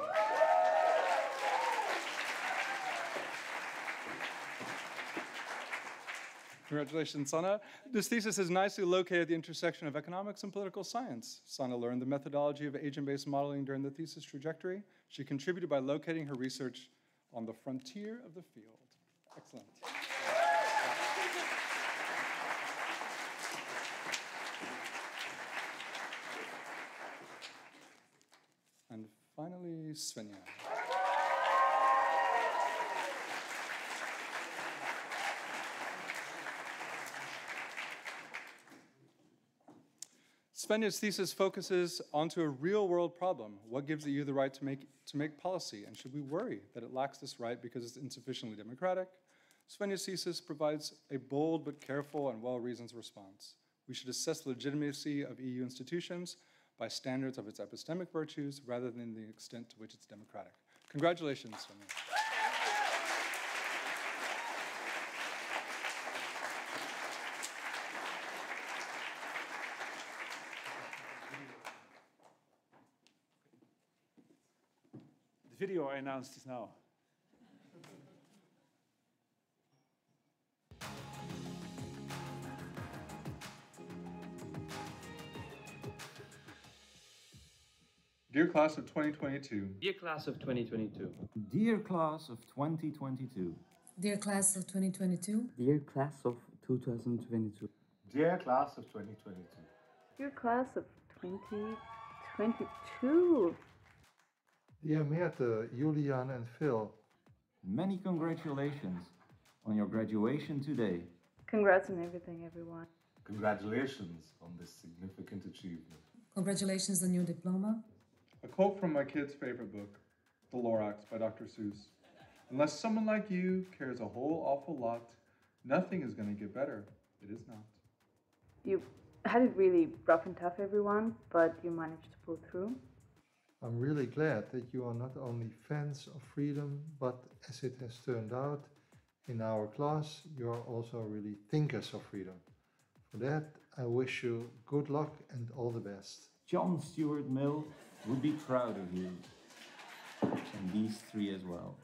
Congratulations, Sana. This thesis is nicely located at the intersection of economics and political science. Sana learned the methodology of agent-based modeling during the thesis trajectory. She contributed by locating her research on the frontier of the field. Excellent. And finally, Svenja. Svenja's thesis focuses onto a real-world problem. What gives the EU the right to make policy, and should we worry that it lacks this right because it's insufficiently democratic? Svenja's thesis provides a bold but careful and well-reasoned response. We should assess the legitimacy of EU institutions by standards of its epistemic virtues rather than the extent to which it's democratic. Congratulations, Svenja. The video I announced is now. Dear class of 2022. Dear class of 2022. Dear class of 2022. Dear class of 2022. Dear class of 2022. Dear class of 2022. Dear class of 2022. Dear Meerte, Julian and Phil. Many congratulations on your graduation today. Congrats on everything, everyone. Congratulations on this significant achievement. Congratulations on your diploma. A quote from my kid's favorite book, The Lorax by Dr. Seuss. Unless someone like you cares a whole awful lot, nothing is going to get better. It is not. You had it really rough and tough, everyone, but you managed to pull through. I'm really glad that you are not only fans of freedom, but as it has turned out, in our class, you are also really thinkers of freedom. For that, I wish you good luck and all the best. John Stuart Mill would be proud of you. And these three as well.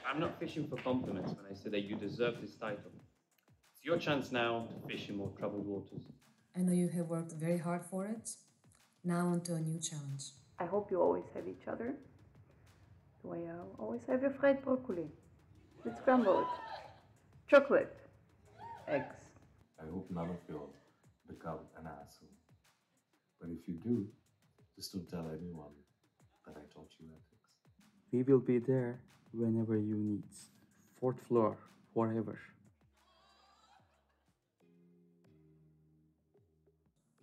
I'm not fishing for compliments when I say that you deserve this title. It's your chance now to fish in more troubled waters. I know you have worked very hard for it. Now on to a new challenge. I hope you always have each other. The way you always have your fried broccoli. It's scrambled. Chocolate. Eggs. I hope none of you will become an asshole. But if you do, just don't tell anyone that I taught you ethics. We will be there whenever you need. 4th floor, forever.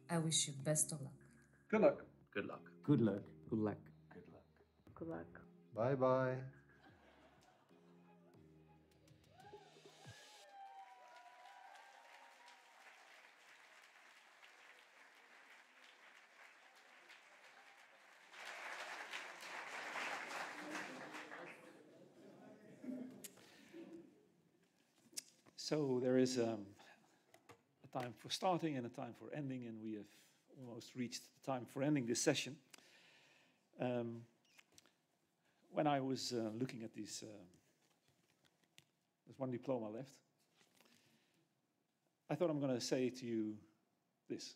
I wish you best of luck. Good luck. Good luck. Good luck. Good luck. Good luck. Good luck. Bye-bye. So there is a time for starting and a time for ending, and we have almost reached the time for ending this session. When I was looking at these, there's one diploma left, I thought I'm going to say to you this.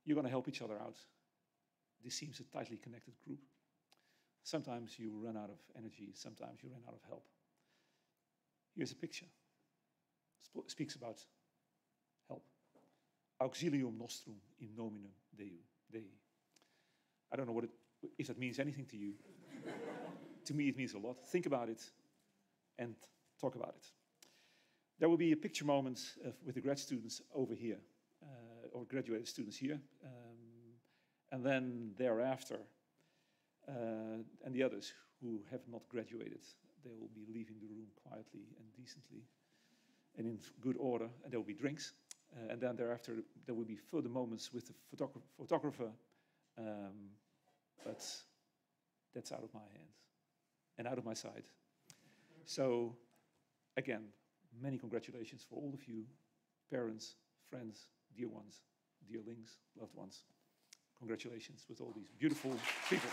You're going to help each other out. This seems a tightly connected group. Sometimes you run out of energy, sometimes you run out of help. Here's a picture. Speaks about help. Auxilium nostrum in nomine Dei. I don't know if that means anything to you. To me, it means a lot. Think about it and talk about it. There will be a picture moment with the grad students over here, or graduated students here, and then thereafter, and the others who have not graduated, they will be leaving the room quietly and decently and in good order, and there will be drinks. And then thereafter, there will be further moments with the photographer, but that's out of my hands and out of my sight. So, again, many congratulations for all of you, parents, friends, dear ones, dearlings, loved ones. Congratulations with all these beautiful people.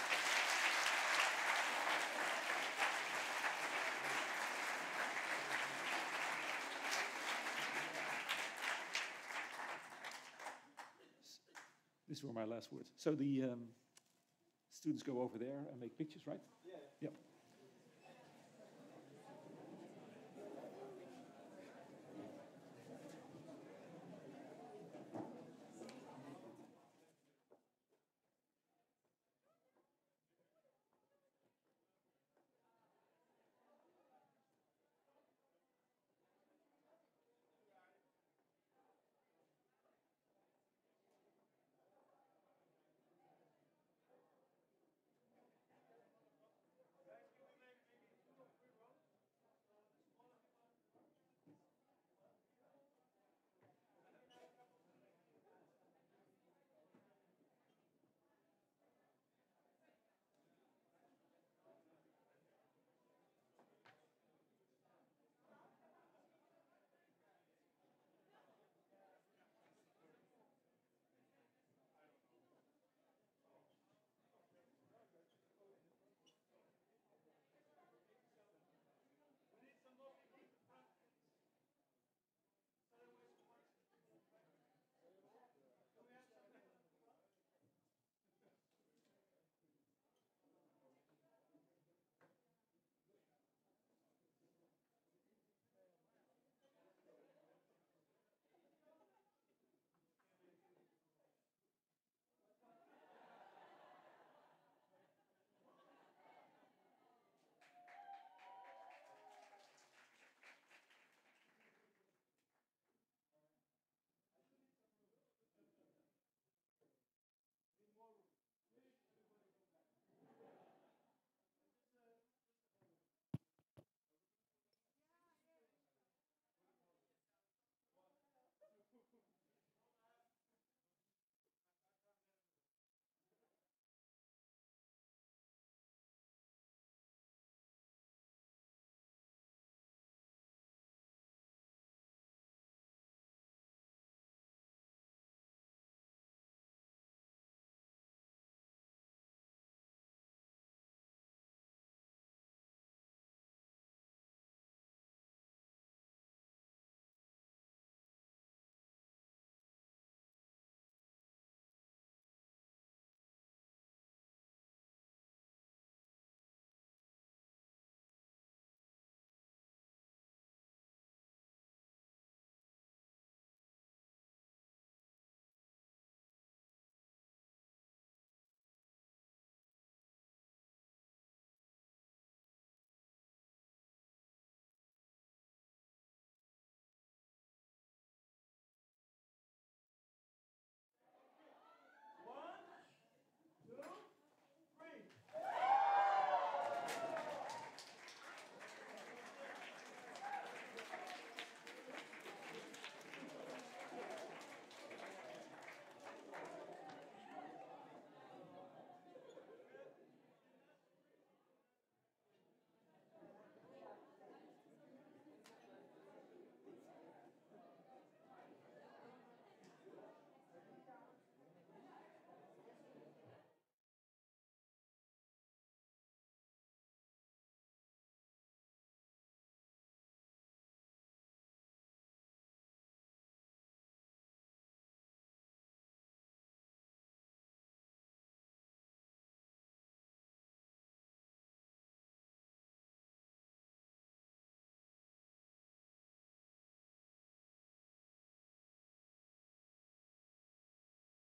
These were my last words. So the students go over there and make pictures, right?